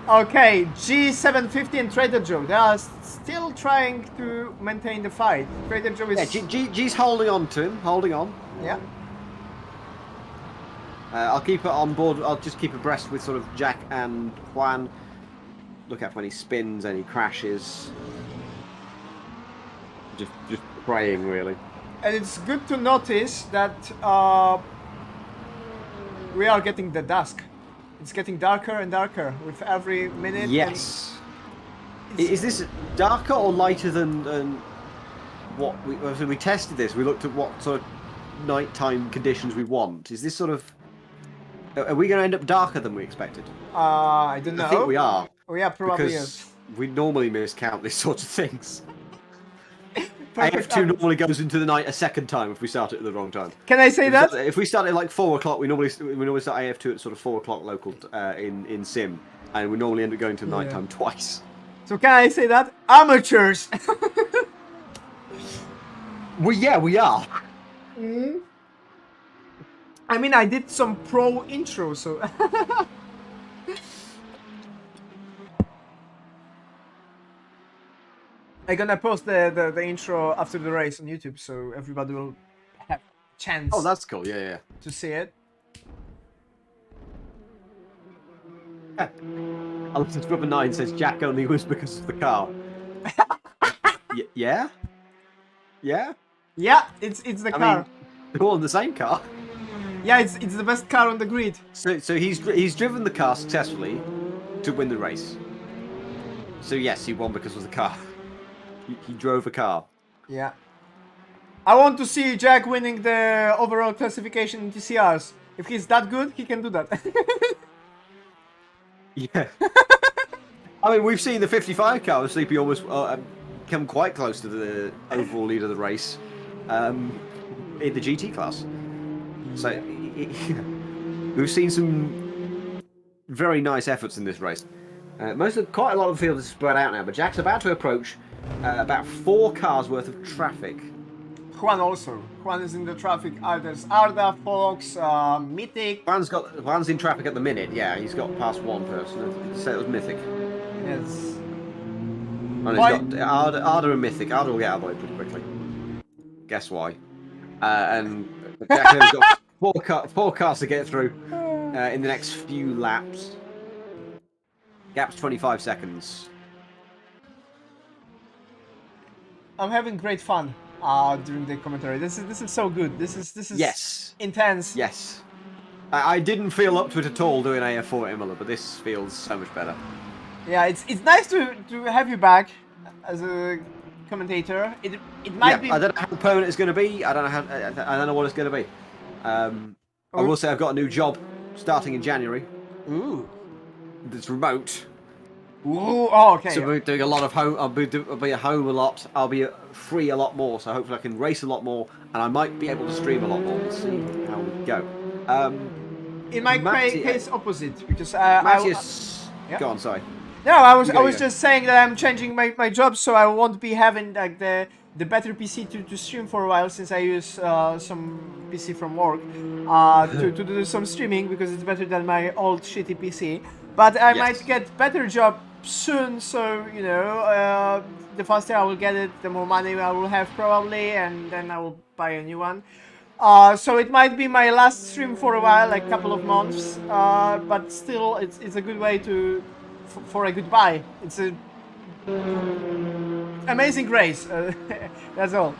Okay, G750 and Trader Joe. They are still trying to maintain the fight. Trader Joe is... Yeah, G's holding on to him. Holding on. Yeah. I'll keep it on board. I'll just keep abreast with sort of Jack and Juan. Look out for any spins, any crashes. Just praying, really. And it's good to notice that we are getting the dusk. It's getting darker and darker with every minute. Yes. Is this darker or lighter than what we tested this? We looked at what sort of nighttime conditions we want. Is this sort of... Are we going to end up darker than we expected? I don't know. I think we are. Oh yeah, probably because is. We normally miscount these sorts of things. AF2 normally goes into the night a second time if we start it at the wrong time. Can I say that? If we start at like 4 o'clock, we normally start AF2 at sort of 4 o'clock local in sim, and we normally end up going to nighttime twice. So can I say that? Amateurs! Well, yeah, we are. Mm. I mean, I did some pro intro, so... I'm gonna post the intro after the race on YouTube, so everybody will have a chance. Oh, that's cool. Yeah. To see it. Alexis Rubber 9 says Jack only was because of the car. Yeah. Yeah, it's the car. Mean, they're all in the same car. Yeah, it's the best car on the grid. So he's driven the car successfully to win the race. So yes, he won because of the car. He drove a car. Yeah. I want to see Jack winning the overall classification in TCRs. If he's that good, he can do that. Yeah. I mean, we've seen the 55 car with Sleepy almost come quite close to the overall lead of the race in the GT class. So we've seen some very nice efforts in this race. Quite a lot of the field is spread out now, but Jack's about to approach about 4 cars worth of traffic. Juan also. Juan is in the traffic. There's Arda, Fox, Mythic. Juan's in traffic at the minute. Yeah, he's got past one person. So it was Mythic. Yes. And he's got Arda and Mythic. Arda will get out of the way pretty quickly. Guess why? And Jack has got 4 cars to get through in the next few laps. Gap's 25 seconds. I'm having great fun during the commentary. This is so good. This is yes, intense. Yes. I didn't feel up to it at all doing AF4 at Imola, but this feels so much better. Yeah, it's nice to have you back as a commentator. It might be. I don't know how permanent it's going to be. I don't know what it's going to be. I will say I've got a new job starting in January. Ooh. It's remote. Ooh. Oh, okay. So we're doing a lot of home. I'll be at home a lot. I'll be free a lot more. So hopefully I can race a lot more, and I might be able to stream a lot more. We'll see how we go. In my case, opposite, because yeah. Go on, sorry. No, I was just saying that I'm changing my job, so I won't be having like the better PC to stream for a while, since I use some PC from work to do some streaming, because it's better than my old shitty PC. But I might get better job soon, so you know, the faster I will get it, the more money I will have probably, and then I will buy a new one. So it might be my last stream for a while, like a couple of months. But still, it's a good way to for a goodbye. It's a amazing race. That's all.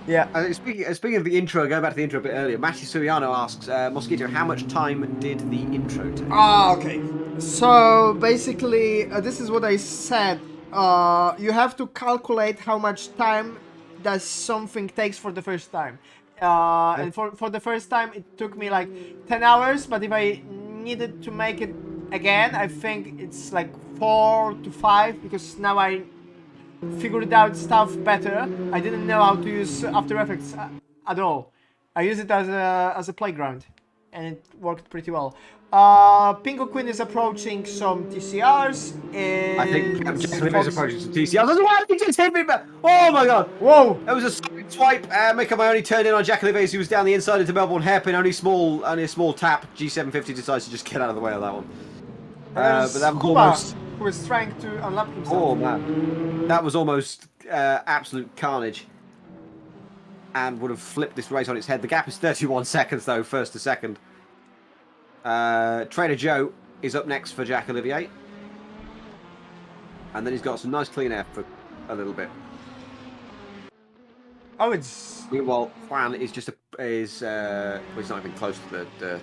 Yeah. Speaking of the intro, going back to the intro a bit earlier, Matty Suriano asks, Mosquito, how much time did the intro take? Okay. So basically, this is what I said. You have to calculate how much time does something takes for the first time. And for the first time, it took me like 10 hours. But if I needed to make it again, I think it's like 4 to 5 because now I figured out stuff better. I didn't know how to use After Effects at all. I use it as a playground, and it worked pretty well. Pingo Queen is approaching some TCRs. I think Jacqueline is approaching some TCRs. That's why he just hit me back. Oh my god! Whoa! That was a swipe. Mika only turned in on Jacqueline, who was down the inside into Melbourne hairpin. Only a small tap. G750 decides to just get out of the way of that one. But that was almost. Who was trying to unlap himself. Oh man, that was almost absolute carnage, and would have flipped this race on its head. The gap is 31 seconds though, first to second. Trader Joe is up next for Jack Olivier, and then he's got some nice clean air for a little bit. Oh, it's. Meanwhile, Juan is just well, he's not even close to the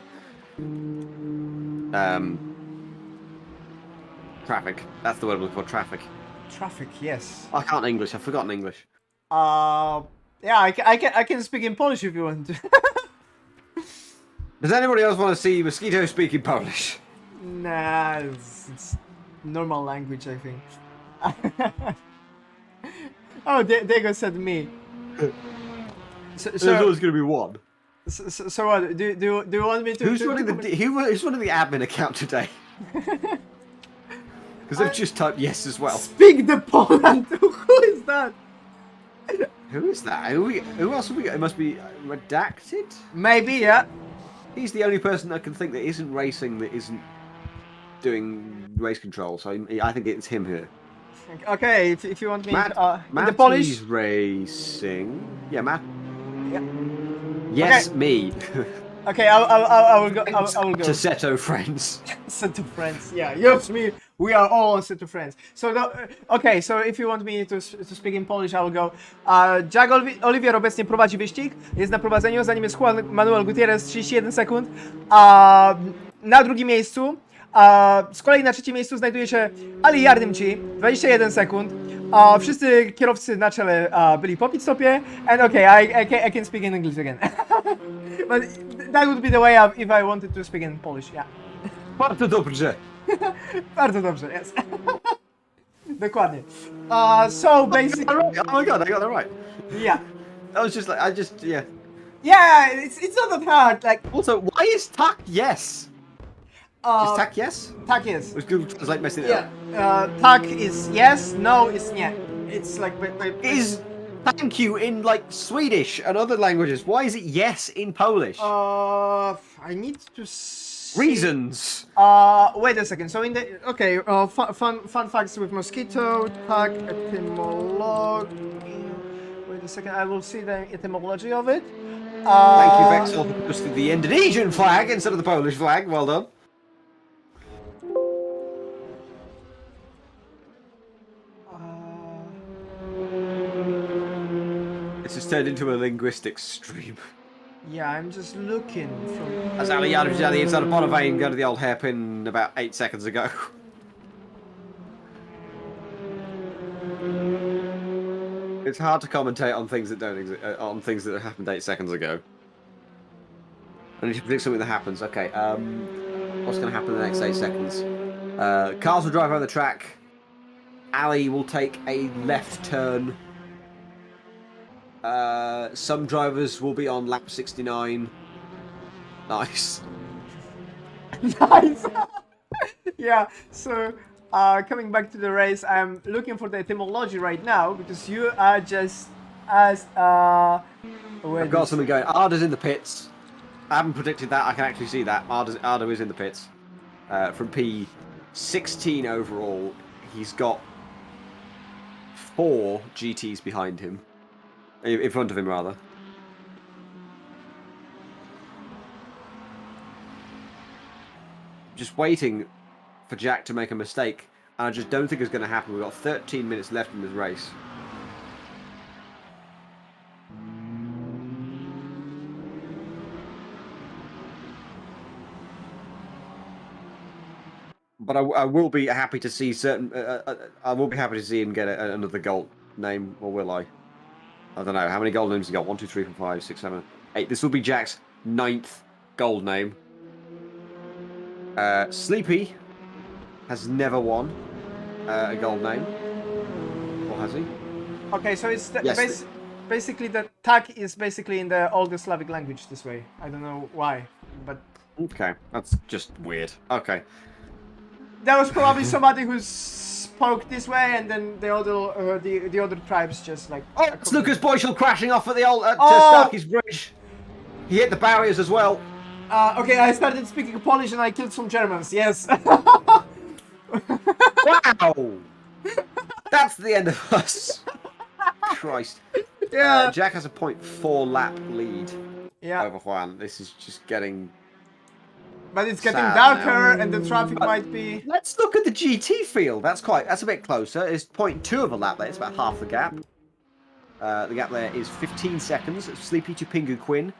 traffic. That's the word I'm looking for. Traffic. Traffic, yes. I can't English. I've forgotten English. Yeah, I can speak in Polish if you want to. Does anybody else want to see Mosquito speaking Polish? Nah, it's normal language, I think. Oh, Diego said me. There's always going to be one. So what? Do you want me to? Who's running the admin account today? Because they've just typed yes as well. Speak the Poland. Who is that? Who is that? Who else have we got? It must be redacted. Maybe, yeah. He's the only person I can think that isn't racing, that isn't doing race control. So I think it's him here. Okay, if you want me, Matt, in the Polish racing. Yeah, Matt. Yeah. Yes, Okay. me. Okay, I will go. I will go. To Assetto friends. Assetto friends. Yeah, yes, me. We are all Assetto friends. So okay, so if you want me to speak in Polish, I will go. Jack Olivier obecnie prowadzi wyścig. Jest na prowadzeniu, za nim jest Juan Manuel Gutierrez 31 sekund. Na drugim miejscu. Z kolei na trzecim miejscu znajduje się Ali Yardimci, 21 sekund. Wszyscy kierowcy na czele byli po pit stopie. And okay, I can speak in English again. But that would be the way if I wanted to speak in Polish, yeah. Bardzo dobrze. Bardzo dobrze, yes. Dokładnie. So basically... Oh my god, I got that right. Yeah. I was just like, yeah. Yeah, it's not that hard. Like. Also, why is TAC yes? Is TAC yes? TAC yes. Was Google Translate messing it up? TAC is yes, no is nie. It's like... Is thank you in like Swedish and other languages? Why is it yes in Polish? I need to see... Reasons. Wait a second. So in the fun facts with Mosquito, TAC etymology. Wait a second. I will see the etymology of it. Thank you, Vexel, for posting the Indonesian flag instead of the Polish flag. Well done. This has turned into a linguistics stream. Yeah, I'm just looking from... As Ali Yadam down the inside of Bonavane go to the old hairpin about 8 seconds ago. It's hard to commentate on things that don't exist, on things that happened 8 seconds ago. I need to predict something that happens. Okay, what's going to happen in the next 8 seconds? Cars will drive around the track. Ali will take a left turn. Some drivers will be on lap 69. Nice. Nice. Yeah, so coming back to the race, I'm looking for the etymology right now because you are just asked. I've got something going. Arda's in the pits. I haven't predicted that. I can actually see that. Arda is in the pits. From P16 overall, he's got 4 GTs behind him. In front of him, rather. just waiting for Jack to make a mistake. And I just don't think it's going to happen. We've got 13 minutes left in this race. But I will be happy to see certain. I will be happy to see him get another gold name, or will I? I don't know. How many gold names he got? 1, 2, 3, 4, 5, 6, 7, 8. This will be Jack's 9th gold name. Sleepy has never won a gold name. Or has he? Okay, so it's Yes, basically the tag is basically in the older Slavic language this way. I don't know why, but Okay, that's just weird. Okay. there was probably somebody who spoke this way, and then the other tribes just like. Oh, it's Lucas Boychel crashing off at the old Oh! Starkey's Bridge. He hit the barriers as well. Okay, I started speaking Polish and I killed some Germans. Yes. Wow! That's the end of us. Christ. Yeah. Jack has a 0.4 lap lead Yeah. over Juan. This is just getting. But it's getting sad darker, now. and the traffic might be. Let's look at the GT field. That's a bit closer. It's 0.2 of a lap there. It's about half the gap. The gap there is 15 seconds. Sleepy to Pingu Quinn.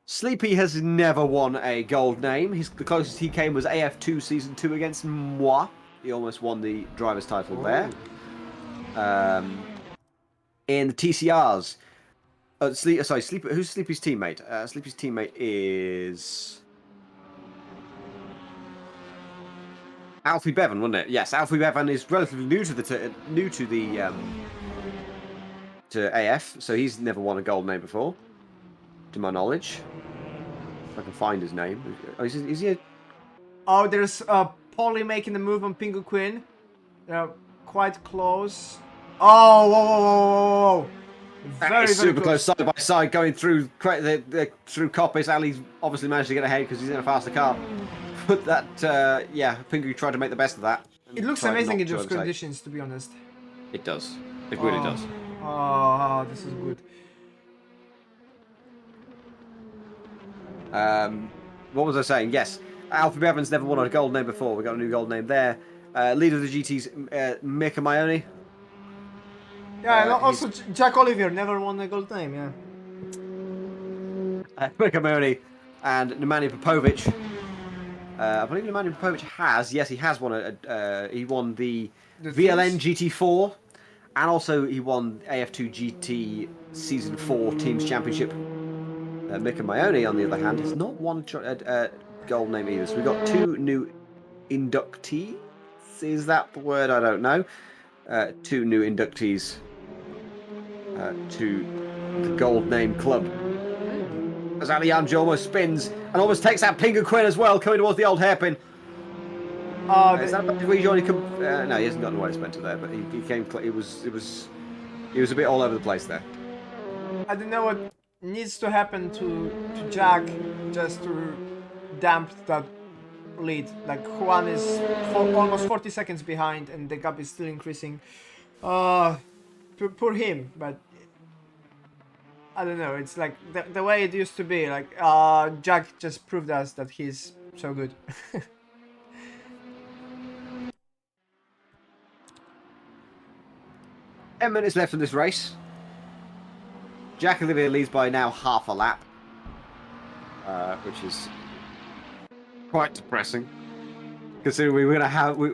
Sleepy has never won a gold name. The closest he came was AF2 Season 2 against Moi. He almost won the driver's title there. In the TCRs, Sleepy. Who's Sleepy's teammate? Sleepy's teammate is Alfie Bevan, wasn't it? Yes, Alfie Bevan is relatively new to to AF, so he's never won a gold name before, to my knowledge. If I can find his name. Oh, is he a... Oh, there's Polly making the move on Pingu Quinn. They're quite close. Oh, whoa, whoa, whoa, whoa. Very super close, side by side, going through through copies. Ali's obviously managed to get ahead because he's in a faster car. But that, yeah, Pingu tried to make the best of that. It looks amazing in those conditions, to be honest. It does. It really does. Oh, this is good. What was I saying? Yes, Alfie Bevan's never won a gold name before. We got a new gold name there. Leader of the GT's Mika Mayoni. Yeah, and also Jack Oliver never won a gold name. Yeah. Mika Mayoni and Nemanja Popovic. I believe Nemanja Popovic has. Yes, he has won he won the VLN GT4, and also he won AF2 GT Season 4 Teams Championship. Mika Mayoni, on the other hand, has not won gold name either. So we've got 2 new inductees. Is that the word? I don't know. 2 new inductees to the gold name club. As Ali Anjo almost spins and almost takes out Pingu Quinn as well, coming towards the old hairpin. Is that about where he only come? No, he hasn't gotten away Spencer there, but he came. He was a bit all over the place there. I don't know what needs to happen to Jack just to damp that lead. Like Juan is almost 40 seconds behind, and the gap is still increasing. Poor him, but I don't know. It's like the way it used to be. Like Jack just proved us that he's so good. 10 minutes left in this race. Jack Olivier leads by now half a lap, which is quite depressing. Considering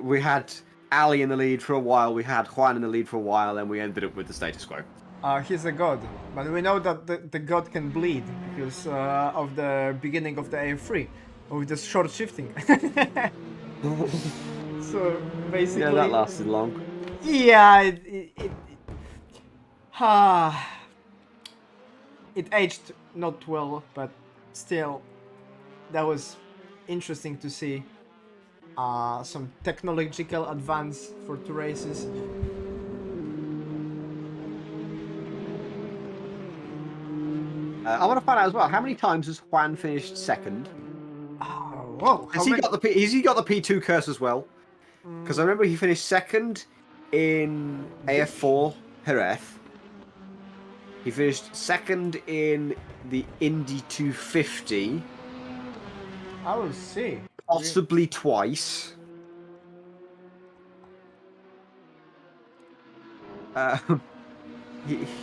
we had Ali in the lead for a while, we had Juan in the lead for a while, and we ended up with the status quo. He's a god, but we know that the god can bleed because of the beginning of the AF3, with the short shifting. So basically, yeah, that lasted long. Yeah, it aged not well, but still, that was interesting to see. Some technological advance for 2 races. I want to find out as well, how many times has Juan finished second? Whoa! Has he got the P2 curse as well? Because I remember he finished second in AF4 Jerez. He finished second in the Indy 250. I will see. Possibly twice.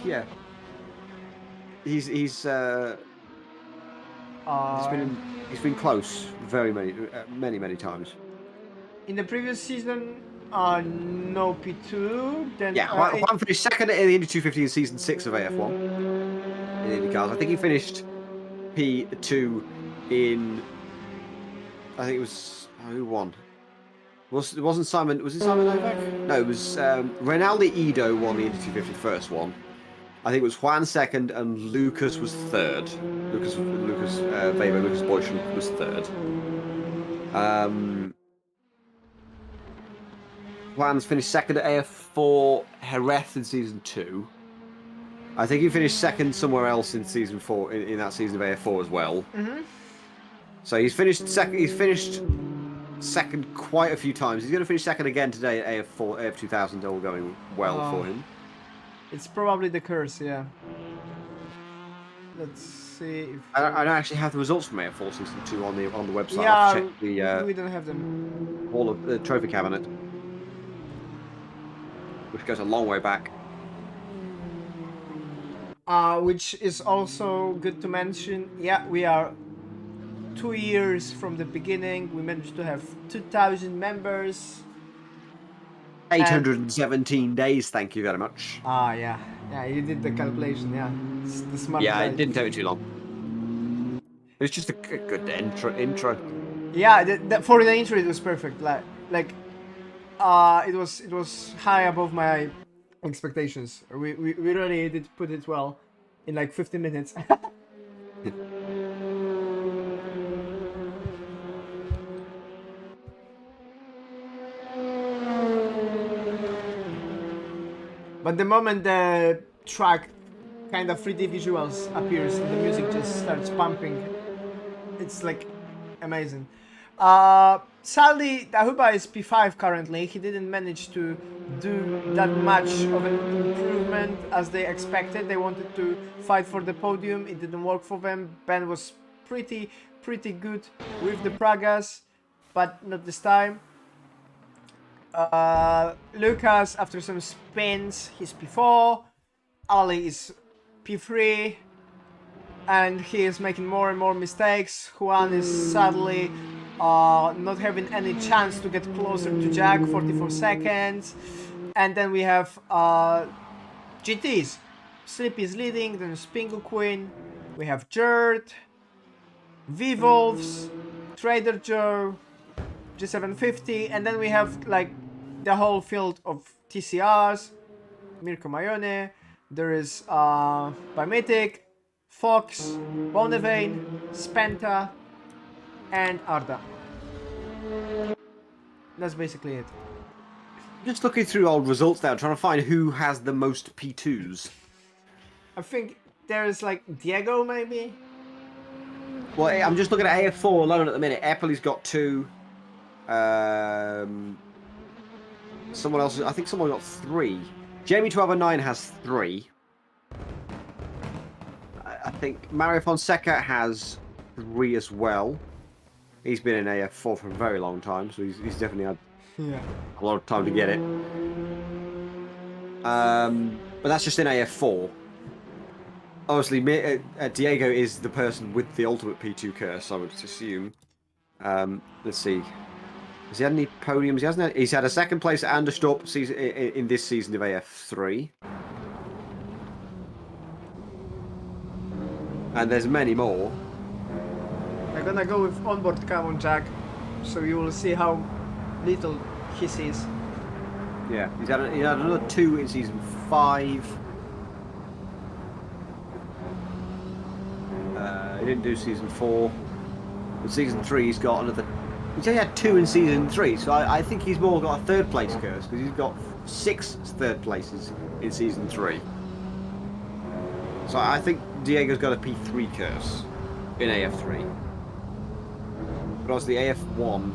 Yeah. He's been close very many times. In the previous season, no P2. Then Yeah, Juan finished second in the Indy 250 in season 6 of AF1 in IndyCars. I think he finished P2 in. I think it was who won? It wasn't Simon. Was it Simon Novak? No, it was Ronaldo Ido won the Indy 250 first one. I think it was Juan second and Lucas was third. Lucas Weber, Lucas Boyschel was third. Juan's finished second at AF4 Jerez in season 2. I think he finished second somewhere else in season 4 in that season of AF4 as well. Mm-hmm. So he's finished second. He's finished second quite a few times. He's going to finish second again today at AF4, AF2000. All going well for him. It's probably the curse, yeah. Let's see if I don't actually have the results from AF4 season 2 on the website. yeah, I'll check we don't have them. all of the trophy cabinet, which goes a long way back. Which is also good to mention. Yeah, we are 2 years from the beginning. We managed to have 2,000 members. 817 days, thank you very much. Yeah. Yeah, you did the calculation, yeah. It's the smart Yeah, guy. it didn't take me too long. It was just a good intro. Yeah, for the intro it was perfect. Like it was high above my expectations. We really did put it well in like 15 minutes. But the moment the track kind of 3D visuals appears and the music just starts pumping, it's like amazing. Sadly, Dahuba is P5 currently. He didn't manage to do that much of an improvement as they expected. They wanted to fight for the podium. It didn't work for them. Ben was pretty good with the Pragas, but not this time. Lucas, after some spins, he's P4. Ali is P3. And he is making more and more mistakes. Juan is sadly not having any chance to get closer to Jack, 44 seconds. And then we have GTs. Sleepy is leading, then Spingo Queen. We have Jerd, V-Wolves, Trader Joe, G750, and then we have like the whole field of TCRs. Mirko Mayone, there is Bimetic, Fox, Bonnevane, Spenta, and Arda. That's basically it. Just looking through old results now, trying to find who has the most P2s. I think there's like Diego maybe? Well, I'm just looking at AF4 alone at the minute. Eppley's got 2. Someone else, I think someone got 3. Jamie 1209 has 3. I think Mario Fonseca has 3 as well. He's been in AF4 for a very long time, so he's definitely had a lot of time to get it. But that's just in AF4. Obviously, Diego is the person with the ultimate P2 curse, I would assume. Let's see. Has he had any podiums? He hasn't. He's had a second place at Anderstorp in this season of AF3. And there's many more. I'm gonna go with onboard cam on Jack, so you will see how little he sees. Yeah, he had another 2 in season 5. He didn't do season 4. But season 3 he's got another. He's only had 2 in season 3, so I think he's more got a 3rd place curse because he's got 6 3rd places in season 3. So I think Diego's got a P3 curse in AF3. But obviously AF1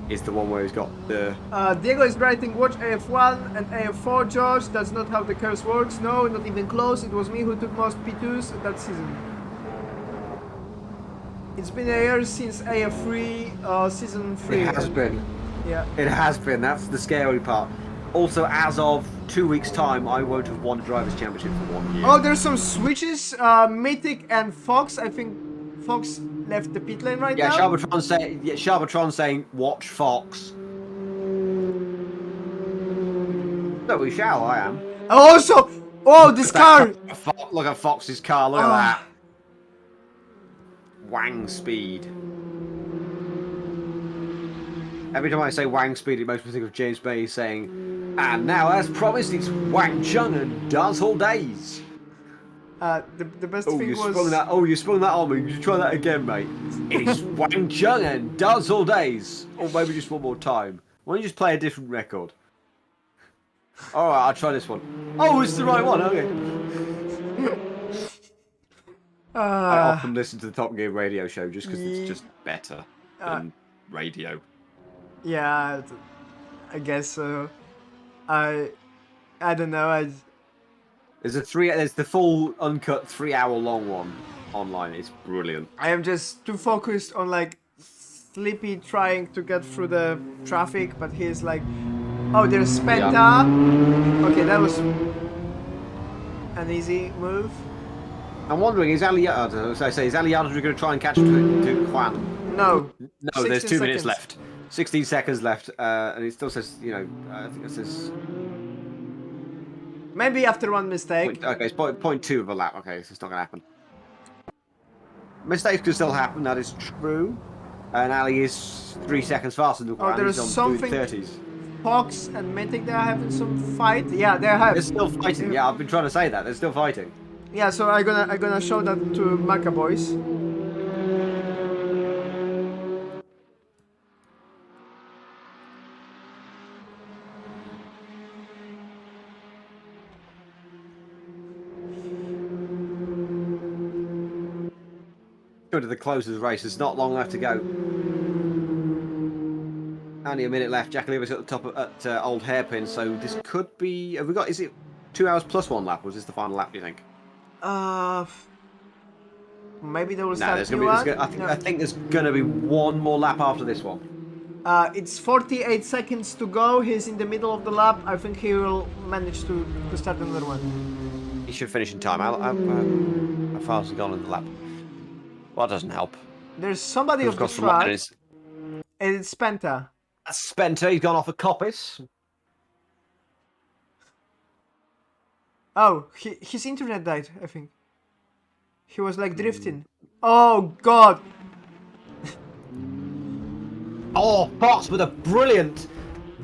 is the one where he's got the... Diego is writing, watch AF1 and AF4, George. That's not how the curse works. No, not even close. It was me who took most P2s that season. It's been a year since AF3 season 3. It has been. Yeah. It has been. That's the scary part. Also, as of 2 weeks' time, I won't have won a Drivers' Championship for 1 year. Oh, there's some switches. Mythic and Fox. I think Fox left the pit lane right now. Sharbatron saying, watch Fox. So we shall, I am. Also, oh, this car! Look at Fox's car, look at that. Wang speed. Every time I say Wang speed, it makes me think of James Bay saying, and now, as promised, it's Wang Chung and dancehall days. The best thing was... you sprung that on me. You should try that again, mate. It's Wang Chung and dancehall days. Or maybe just one more time. Why don't you just play a different record? Alright, I'll try this one. Oh, it's the right one, okay. I often listen to the Top Gear radio show just because it's just better than radio. Yeah, I guess so. I don't know. There's the full uncut 3-hour long one online. It's brilliant. I am just too focused on like Sleepy trying to get through the traffic, but he's like, oh, there's Spenta. Yeah. Okay, that was an easy move. I'm wondering, is Aliada going to try and catch to Juan? No. No, there's 2 minutes left. 16 seconds left, and it still says, I think it says... Maybe after one mistake. Okay, it's point 2 of a lap. Okay, so it's not going to happen. Mistakes can still happen, that is true. And Ali is 3 seconds faster than Juan. Oh, there's something... 30s. Fox and Mythic, they're having some fight. Yeah, they're still fighting. Yeah, I've been trying to say that. They're still fighting. Yeah, so I'm gonna show that to Maca boys. Go to the close of the race. There's not long left to go. Only a minute left. Jack Lever's at the top at Old Hairpin, so this could be. Have we got? Is it 2 hours plus 1 lap? Or is this the final lap? Do you think? Maybe they will start. I think there's gonna be one more lap after this one. It's 48 seconds to go. He's in the middle of the lap. I think he will manage to start another one. He should finish in time. How far has he gone in the lap? Well, that doesn't help. There's somebody off the track. And it's Spenta. That's Spenta. He's gone off a coppice. Oh, his internet died, I think. He was like drifting. Oh god! Oh, Fox with a brilliant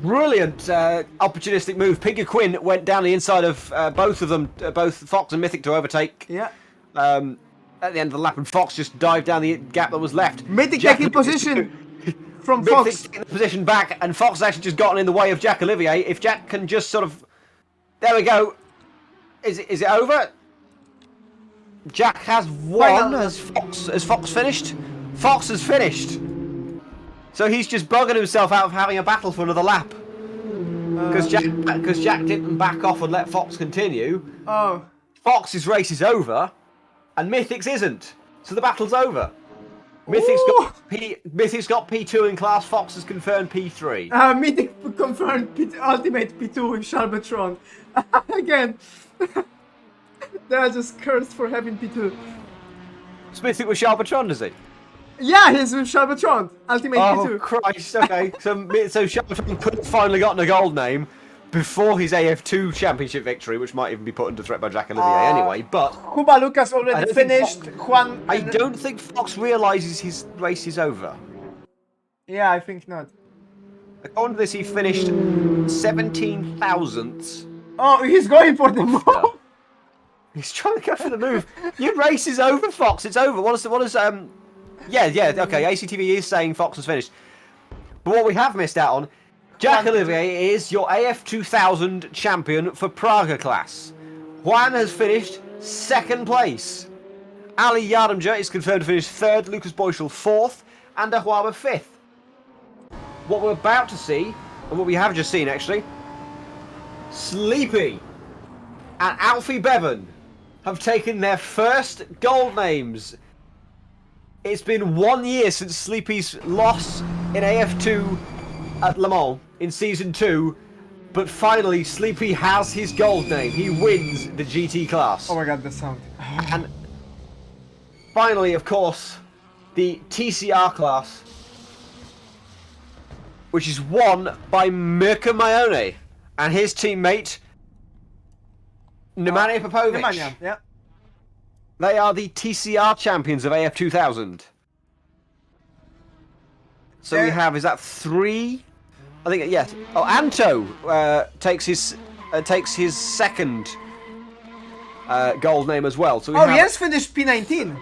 opportunistic move. Pinker Quinn went down the inside of both of them, both Fox and Mythic, to overtake. Yeah. At the end of the lap, and Fox just dived down the gap that was left. Mythic taking position from Fox. Mythic's taking the position back, and Fox has actually just gotten in the way of Jack Olivier. If Jack can just sort of... There we go. Is it over? Jack has won. Has Fox finished? Fox has finished. So he's just bugging himself out of having a battle for another lap. Because Jack didn't back off and let Fox continue. Oh. Fox's race is over, and Mythic's isn't. So the battle's over. Mythic's got P2 in class. Fox has confirmed P3. Mythic confirmed ultimate P2 with Sharbatron. Again. They are just cursed for having P2. Is Mythic with Sharbatron, does he? Yeah, he's with Sharbatron. Ultimate P2. Oh Christ, okay. so Sharbatron could have finally gotten a gold name before his AF2 championship victory, which might even be put under threat by Jack Olivier anyway, but... Kuba Lucas already finished. I don't think Fox realises his race is over. Yeah, I think not. According to this, he finished 17 thousandths. Oh, he's going for the move. He's trying to go for the move. Your race is over, Fox. It's over. What is yeah, okay, ACTV is saying Fox has finished. But what we have missed out on, Jack Olivier is your AF2000 champion for Praga class. Juan has finished 2nd place. Ali Yardimja is confirmed to finish 3rd, Lucas Boyschel 4th, and Ahuama 5th. What we're about to see, and what we have just seen actually, Sleepy and Alfie Bevan have taken their first gold names It's been 1 year since Sleepy's loss in AF2 at Le Mans in Season 2, but finally Sleepy has his gold name. He wins the GT class. Oh my god, the sound. And finally, of course, the TCR class, which is won by Mirka Maione and his teammate Nemanja Popovic. Nemanja, yeah. They are the TCR champions of AF2000. So we have, is that 3? I think, yes. Oh, Anto takes his second gold name as well. So we have, Jens finished P19.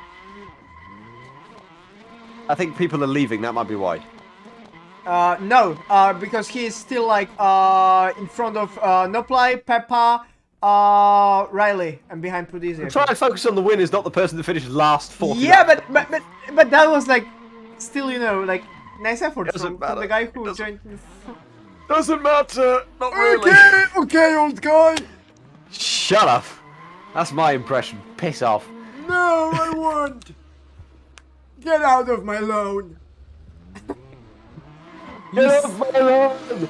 I think people are leaving, that might be why. No, because he is still like in front of Noplai, Peppa, Riley, and behind Prodizia. Try and focus on the winners, not the person that finished last 40 Yeah, laps. but that was like still, you know, like nice effort from the guy who joined. Doesn't matter, not really. Okay, old guy. Shut up. That's my impression. Piss off. No, I won't. Get out of my lawn. Get off my lawn!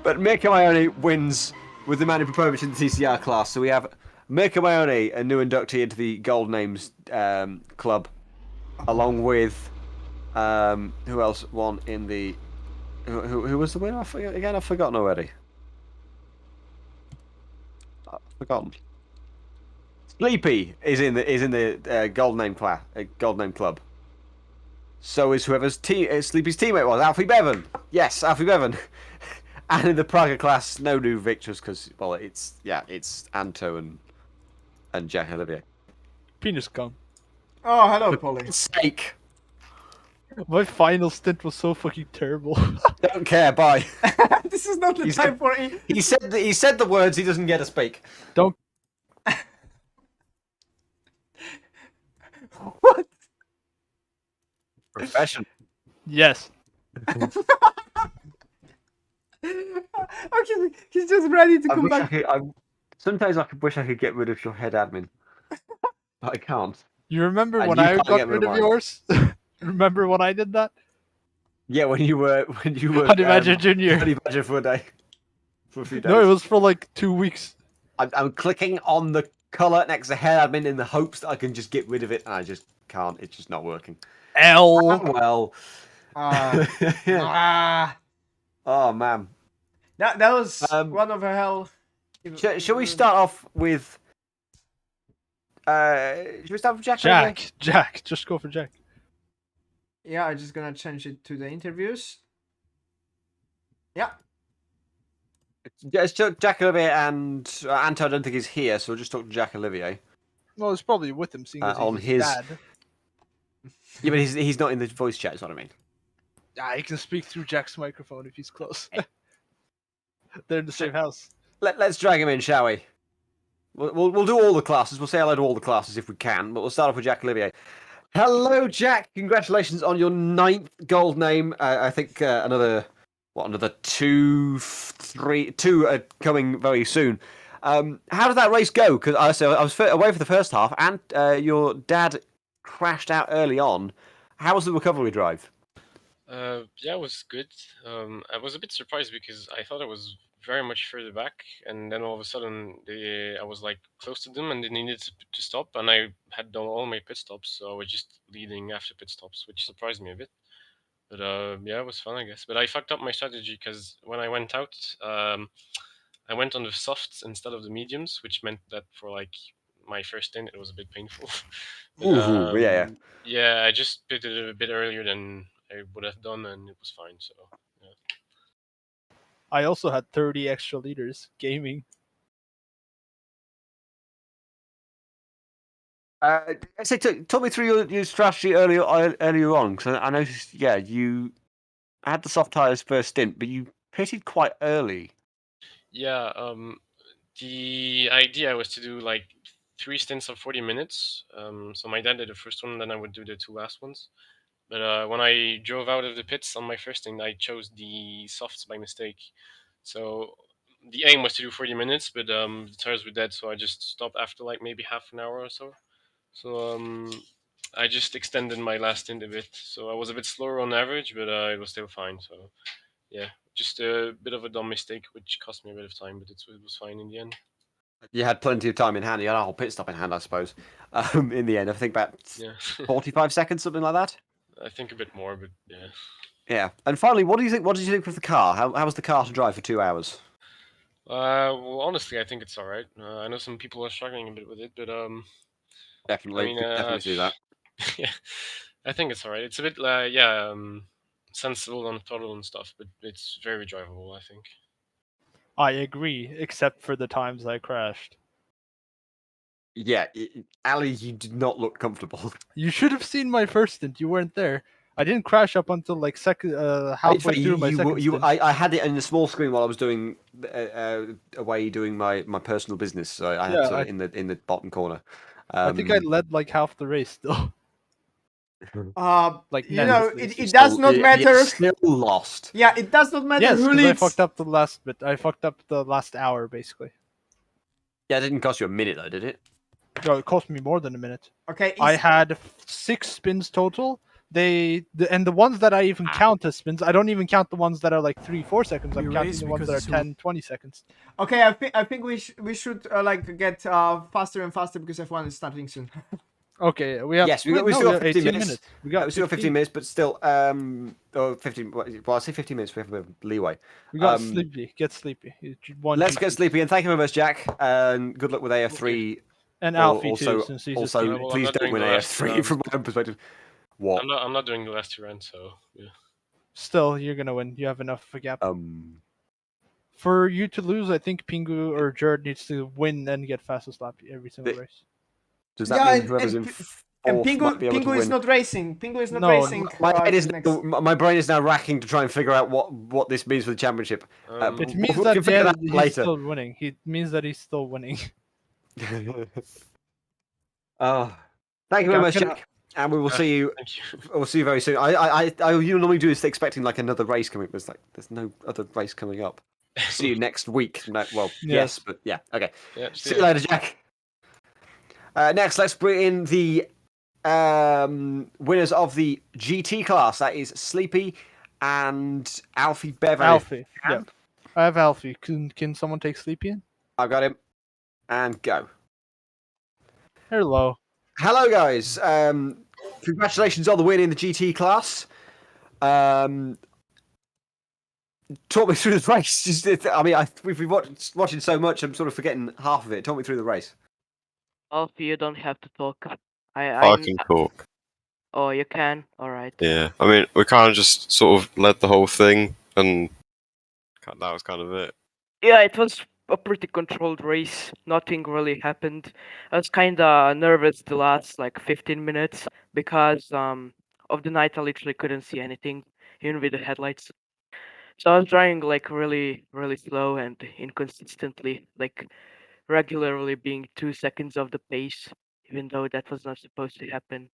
But Mirka Maione wins with the Nemanja Popovic in the TCR class. So we have Mirka Maione, a new inductee into the Gold Names club, along with who else won in the who was the winner? I've forgotten already. I've forgotten. Sleepy is in the Gold Name class, Gold Name club. So is whoever's Sleepy's teammate was, Alfie Bevan. Yes, Alfie Bevan. And in the Praga class, no new victors because, well, it's Anto and Jack Olivier. Penis gone. Oh, hello, Polly. Sake. My final stint was so fucking terrible. Don't care. Bye. This is not the time for it. He said the words. He doesn't get to speak. Don't. What? Profession. Yes. Okay, he's just ready to come back. Sometimes I wish I could get rid of your head admin, but I can't. You remember And when you I can't got get rid rid of of mine. yours? Remember when I did that? Yeah, when you were Honey Badger Junior. Honey Badger for a day, for a few days. No, it was for like 2 weeks. I'm clicking on the colour next to head admin in the hopes that I can just get rid of it, and I just can't. It's just not working. L. Oh, well. Oh man. That was one of a hell. Shall we start off with? Should we start with Jack? Jack, just go for Jack. Yeah, I'm just gonna change it to the interviews. Yeah. It's Jack Olivier and Anto. I don't think he's here, so we'll just talk to Jack Olivier. Well, it's probably with him, seeing as on he's his dad. Yeah, but he's not in the voice chat. Is what I mean. Ah, he can speak through Jack's microphone if he's close. They're in the same house. Let's drag him in, shall we? We'll do all the classes. We'll say hello to all the classes if we can, but we'll start off with Jack Olivier. Hello, Jack. Congratulations on your 9th gold name. I think another two are coming very soon. How did that race go? Because I was away for the first half, and your dad crashed out early on. How was the recovery drive? Yeah, it was good. I was a bit surprised because I thought I was very much further back, and then all of a sudden I was like close to them, and they needed to stop, and I had done all my pit stops, so I was just leading after pit stops, which surprised me a bit. But yeah, it was fun, I guess. But I fucked up my strategy because when I went out, I went on the softs instead of the mediums, which meant that for like my first stint, it was a bit painful. But, yeah. Yeah, I just pitted a bit earlier than I would have done, and it was fine. So yeah. I also had 30 extra liters gaming. So talk me through your strategy earlier on, because I noticed, yeah, you had the soft tires first stint, but you pitted quite early. Yeah, the idea was to do like 3 stints of 40 minutes. So my dad did the first one, then I would do the 2 last ones. But when I drove out of the pits on my first stint, I chose the softs by mistake. So the aim was to do 40 minutes, but the tires were dead, so I just stopped after like maybe half an hour or so. So I just extended my last stint a bit. So I was a bit slower on average, but it was still fine. So yeah, just a bit of a dumb mistake, which cost me a bit of time, but it was fine in the end. You had plenty of time in hand. You had a whole pit stop in hand, I suppose. In the end, I think about Yeah, 45 seconds, something like that. I think a bit more, but yeah. Yeah. And finally, what do you think? What did you think of the car? How was the car to drive for 2 hours? Well, honestly, I think it's all right. I know some people are struggling a bit with it, but I Definitely, mean, could definitely see that. yeah, I think it's all right. It's a bit, sensible on the throttle and stuff, but it's very drivable, I think. I agree, except for the times I crashed. Yeah, Ali, you did not look comfortable. You should have seen my first stint. You weren't there. I didn't crash up until like halfway through my second stint. I had it in the small screen while I was doing away doing my personal business. So I had sort of in the bottom corner. I think I led like half the race still. Like you know, net. it does not matter. Still lost. Yeah, it does not matter Yes, who because I leads. fucked up the last bit. I fucked up the last hour basically. Yeah, it didn't cost you a minute though, did it? No, it cost me more than a minute. Okay. I had 6 spins total. And the ones that I even count as spins, I don't even count the ones that are like 3-4 seconds. I'm counting the ones that are 10-20 seconds. Okay, I think we should like get faster and faster because F1 is starting soon. Okay, we have. Yes, we still have 15 minutes. We got we still have 15 minutes, but still, 15. Well, I say 15 minutes. We have a bit of leeway. We got sleepy. Get sleepy. Let's get sleepy, and thank you very much, Jack. And good luck with AF3. And Alfie also, too, since he's also, Well, please don't win AF3 from my own perspective. What? I'm not doing the last 2 rounds, so yeah. Still, you're gonna win. You have enough of a gap. For you to lose, I think Pingu or Jared needs to win and get fastest lap every single race. Does that mean whoever's in fourth might be able to Pingu win? is not racing. Pingu is not racing. My brain is now racking to try and figure out what this means for the championship. It means that he's still winning. It means that he's still winning. Thank you very much, Jack. And we will see you. We'll see you very soon. I normally do this expecting like another race coming, but it's like there's no other race coming up. See you next week. No, well, yes, but yeah, okay. Yeah, see you later, Jack. Next, let's bring in the winners of the GT class. That is Sleepy and Alfie Bevan. Alfie, yeah. I have Alfie. Can someone take Sleepy in? I got him. And go. Hello. Hello, guys. Congratulations on the win in the GT class. Talk me through the race. I mean, we've been watching so much, I'm sort of forgetting half of it. Talk me through the race. Alfie, you don't have to talk. I can talk. Oh, you can? Alright. Yeah, I mean, we kind of just sort of led the whole thing, and that was kind of it. Yeah, it was a pretty controlled race. Nothing really happened. I was kinda nervous the last like 15 minutes because of the night I literally couldn't see anything, even with the headlights. So I was driving like really, really slow and inconsistently, like regularly being 2 seconds off the pace, even though that was not supposed to happen.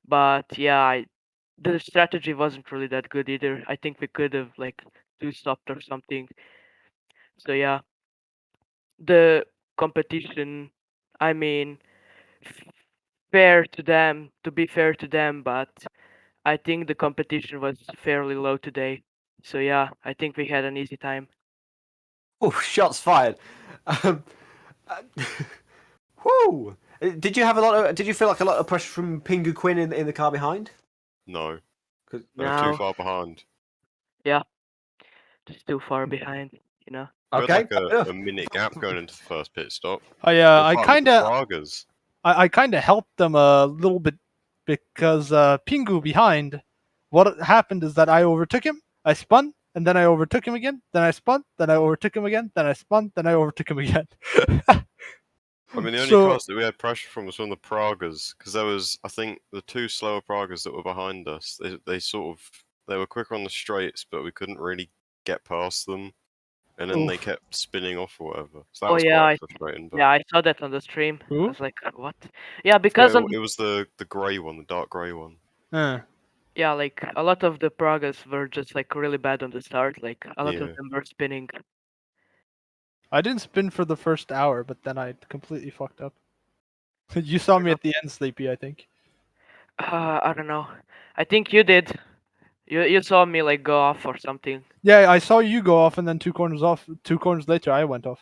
But yeah, the strategy wasn't really that good either. I think we could have like 2-stopped or something. So yeah, the competition, I mean, fair to them, to be fair to them, but I think the competition was fairly low today. So yeah, I think we had an easy time. Oh, shots fired. Whoo! Did you have a lot of? Did you feel like a lot of pressure from Pingu Quinn in the car behind? No. They were No. too far behind. Yeah, just too far behind, you know. We had like a minute gap going into the first pit stop. I kind of helped them a little bit because Pingu behind. What happened is that I overtook him, I spun, and then I overtook him again. Then I spun, then I overtook him again. Then I spun, then I overtook him again. I mean, the only cars that we had pressure from was from the Pragas, because there was, I think, the 2 slower Pragas that were behind us. They were quicker on the straights, but we couldn't really get past them, and then they kept spinning off or whatever. So that was quite frustrating. But... Yeah, I saw that on the stream. Who? I was like, what? Yeah, because it was the grey one, the dark grey one. Yeah, like a lot of the Pragas were just like really bad on the start. Like a lot of them were spinning. I didn't spin for the first hour, but then I completely fucked up. You saw me at the end, Sleepy, I think. I don't know. I think you did. You saw me like go off or something. Yeah, I saw you go off, and then 2 corners off. 2 corners later, I went off.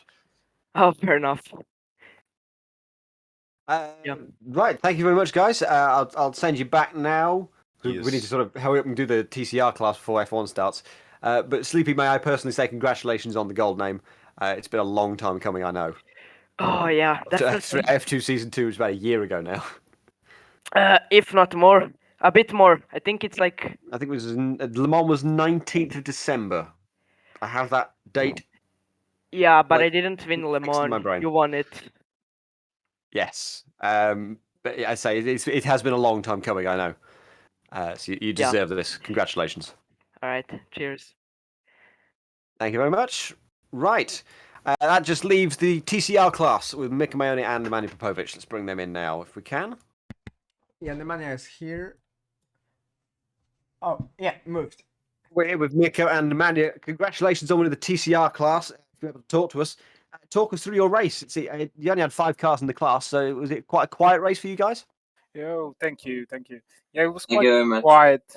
Oh, fair enough. Yeah. Right, thank you very much, guys. I'll send you back now. We need to Yes. sort of hurry up and do the TCR class before F1 starts. But Sleepy, may I personally say congratulations on the gold name. It's been a long time coming, I know. Oh yeah, definitely. F2 Season 2 was about a year ago now. If not more, a bit more. I think it's like. I think it was Le Mans was 19th of December. I have that date. Yeah, but like, I didn't win Le fixed in my Mans. brain. You won it. Yes. But I say it has been a long time coming, I know. So you deserve this. Congratulations. All right. Cheers. Thank you very much. Right. That just leaves the TCR class with Mika Mayoni and Nemanja Popovic. Let's bring them in now if we can. Yeah, Nemanja is here. Oh, yeah, moved. We're here with Mika and Nemanja. Congratulations on winning the TCR class. If you're able to talk to us, talk us through your race. See, you only had 5 cars in the class, so was it quite a quiet race for you guys? Yo, thank you. Yeah, it was Thank you very quite much. quiet.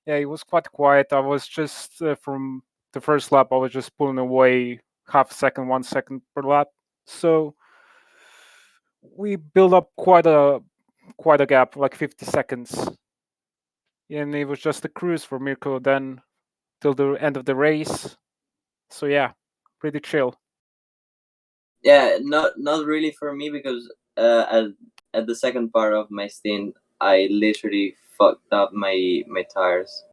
Yeah, it was quite quiet. I was just from the first lap, I was just pulling away half a second, 1 second per lap. So we built up quite a gap, like 50 seconds. And it was just a cruise for Mirko then till the end of the race. So yeah, pretty chill. Yeah, not really for me because at the second part of my stint, I literally fucked up my tires,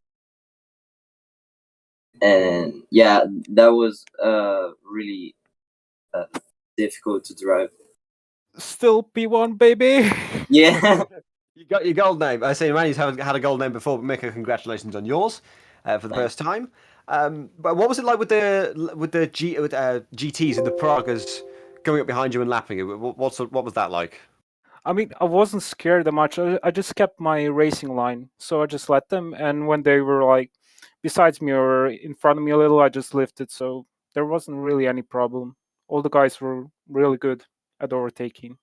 and yeah, that was really difficult to drive. Still P1, baby. Yeah. You got your gold name. I say Manny's had a gold name before, but Mika, congratulations on yours for the first time. But what was it like with the GTs and the Pragas going up behind you and lapping you? What was that like? I mean, I wasn't scared that much. I just kept my racing line, so I just let them. And when they were like besides me or in front of me a little, I just lifted. So there wasn't really any problem. All the guys were really good at overtaking.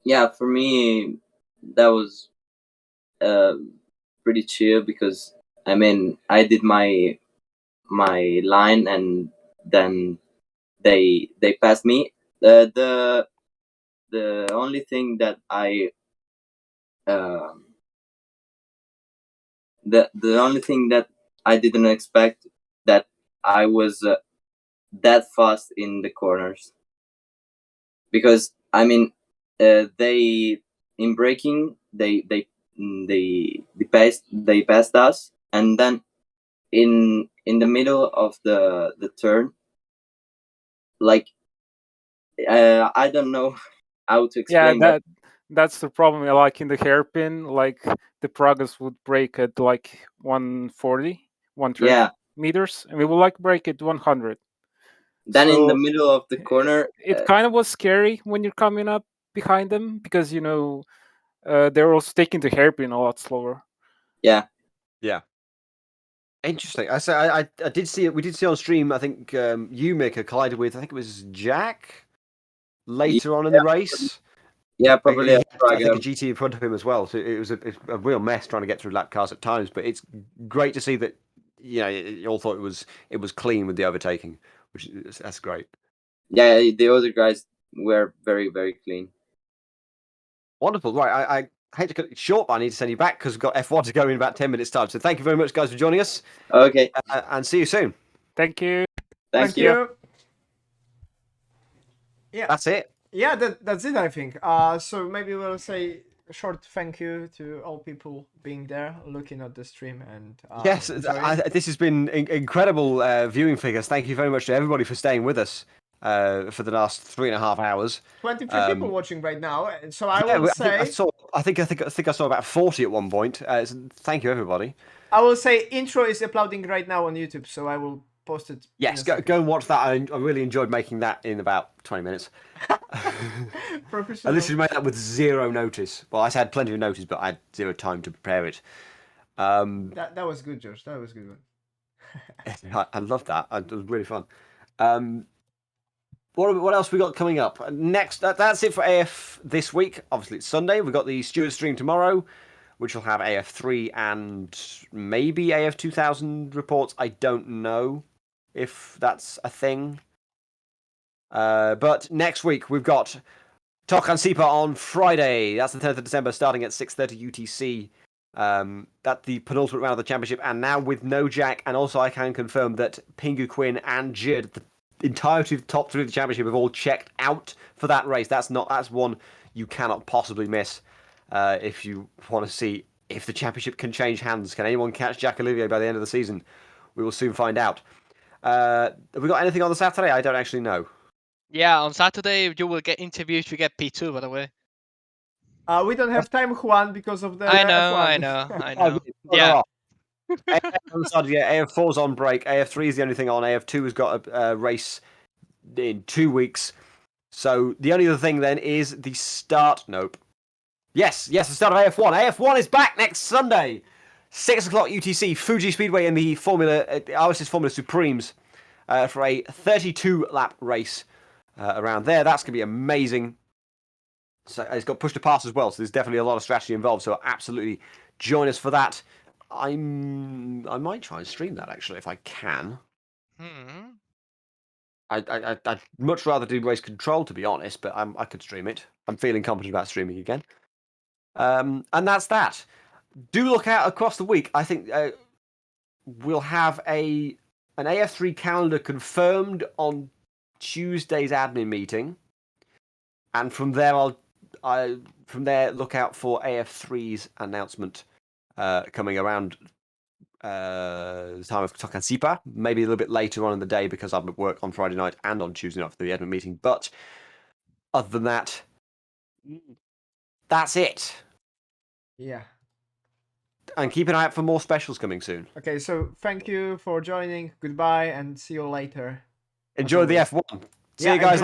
Yeah, for me, that was pretty chill because I mean I did my line and then they passed me. The only thing that the only thing that I didn't expect that I was that fast in the corners, because I mean they in braking they passed us, and then in the middle of the turn, like I don't know how to explain, but that's the problem. Like in the hairpin, like the Pragas would brake at like 140, 130 yeah, meters, and we would like brake at 100. then in the So middle of the corner, it kind of was scary when you're coming up behind them because they're also taking the hairpin a lot slower. Yeah. Interesting. I did see it. We did see on stream. I think you, Mika, collided with. I think it was Jack later on in the race. Yeah, probably. I think a GT in front of him as well. So it was a real mess trying to get through lap cars at times. But it's great to see that you all thought it was clean with the overtaking, that's great. Yeah, the other guys were very, very clean. Wonderful. Right, I hate to cut it short, but I need to send you back because we've got F1 to go in about 10 minutes time. So thank you very much, guys, for joining us. Okay. And see you soon. Thank you. Thank you. Yeah. That's it. Yeah, that's it, I think. So maybe we'll say a short thank you to all people being there, looking at the stream, and yes, this has been incredible viewing figures. Thank you very much to everybody for staying with us for the last 3.5 hours. 23 people watching right now. So I will say, I think I saw about 40 at one point. Thank you, everybody. I will say intro is uploading right now on YouTube, so I will post it. Yes, go and watch that. I really enjoyed making that in about 20 minutes. Professional. I literally made that with zero notice. Well, I had plenty of notice, but I had zero time to prepare it. That was good, Josh. That was a good one. I loved that. It was really fun. What else we got coming up? Next, that's it for AF this week. Obviously, it's Sunday. We've got the Stewart stream tomorrow, which will have AF3 and maybe AF2000 reports. I don't know if that's a thing. But next week, we've got Tokan Sipa on Friday. That's the 10th of December, starting at 6:30 UTC. That's the penultimate round of the championship, and now with no Jack, and also I can confirm that Pingu Quinn and Jid, the entirety of the top 3 of the championship, have all checked out for that race. That's one you cannot possibly miss if you want to see if the championship can change hands. Can anyone catch Jack Olivier by the end of the season? We will soon find out. Have we got anything on the Saturday? I don't actually know. Yeah, on Saturday you will get interviews. You get P2, by the way. We don't have time, Juan, because of the I know, F1. I know, I know. Yeah. AF4's on break. AF3 is the only thing on. AF2 has got a race in 2 weeks. So the only other thing then is the start. Nope. Yes, the start of AF1. AF1 is back next Sunday, 6 o'clock UTC, Fuji Speedway in the RSS Formula Supremes for a 32-lap race around there. That's going to be amazing. So it's got push to pass as well, so there's definitely a lot of strategy involved. So absolutely join us for that. I might try and stream that actually if I can. I'd much rather do race control, to be honest, but I could stream it. I'm feeling confident about streaming again. And that's that. Do look out across the week. I think we'll have an AF3 calendar confirmed on Tuesday's admin meeting, and from there look out for AF3's announcement coming around the time of Tokan Sipa, maybe a little bit later on in the day because I'm at work on Friday night and on Tuesday night for the admin meeting. But other than that, that's it. Yeah. And keep an eye out for more specials coming soon. Okay, so thank you for joining. Goodbye, and see you later. Enjoy the F1. See you guys.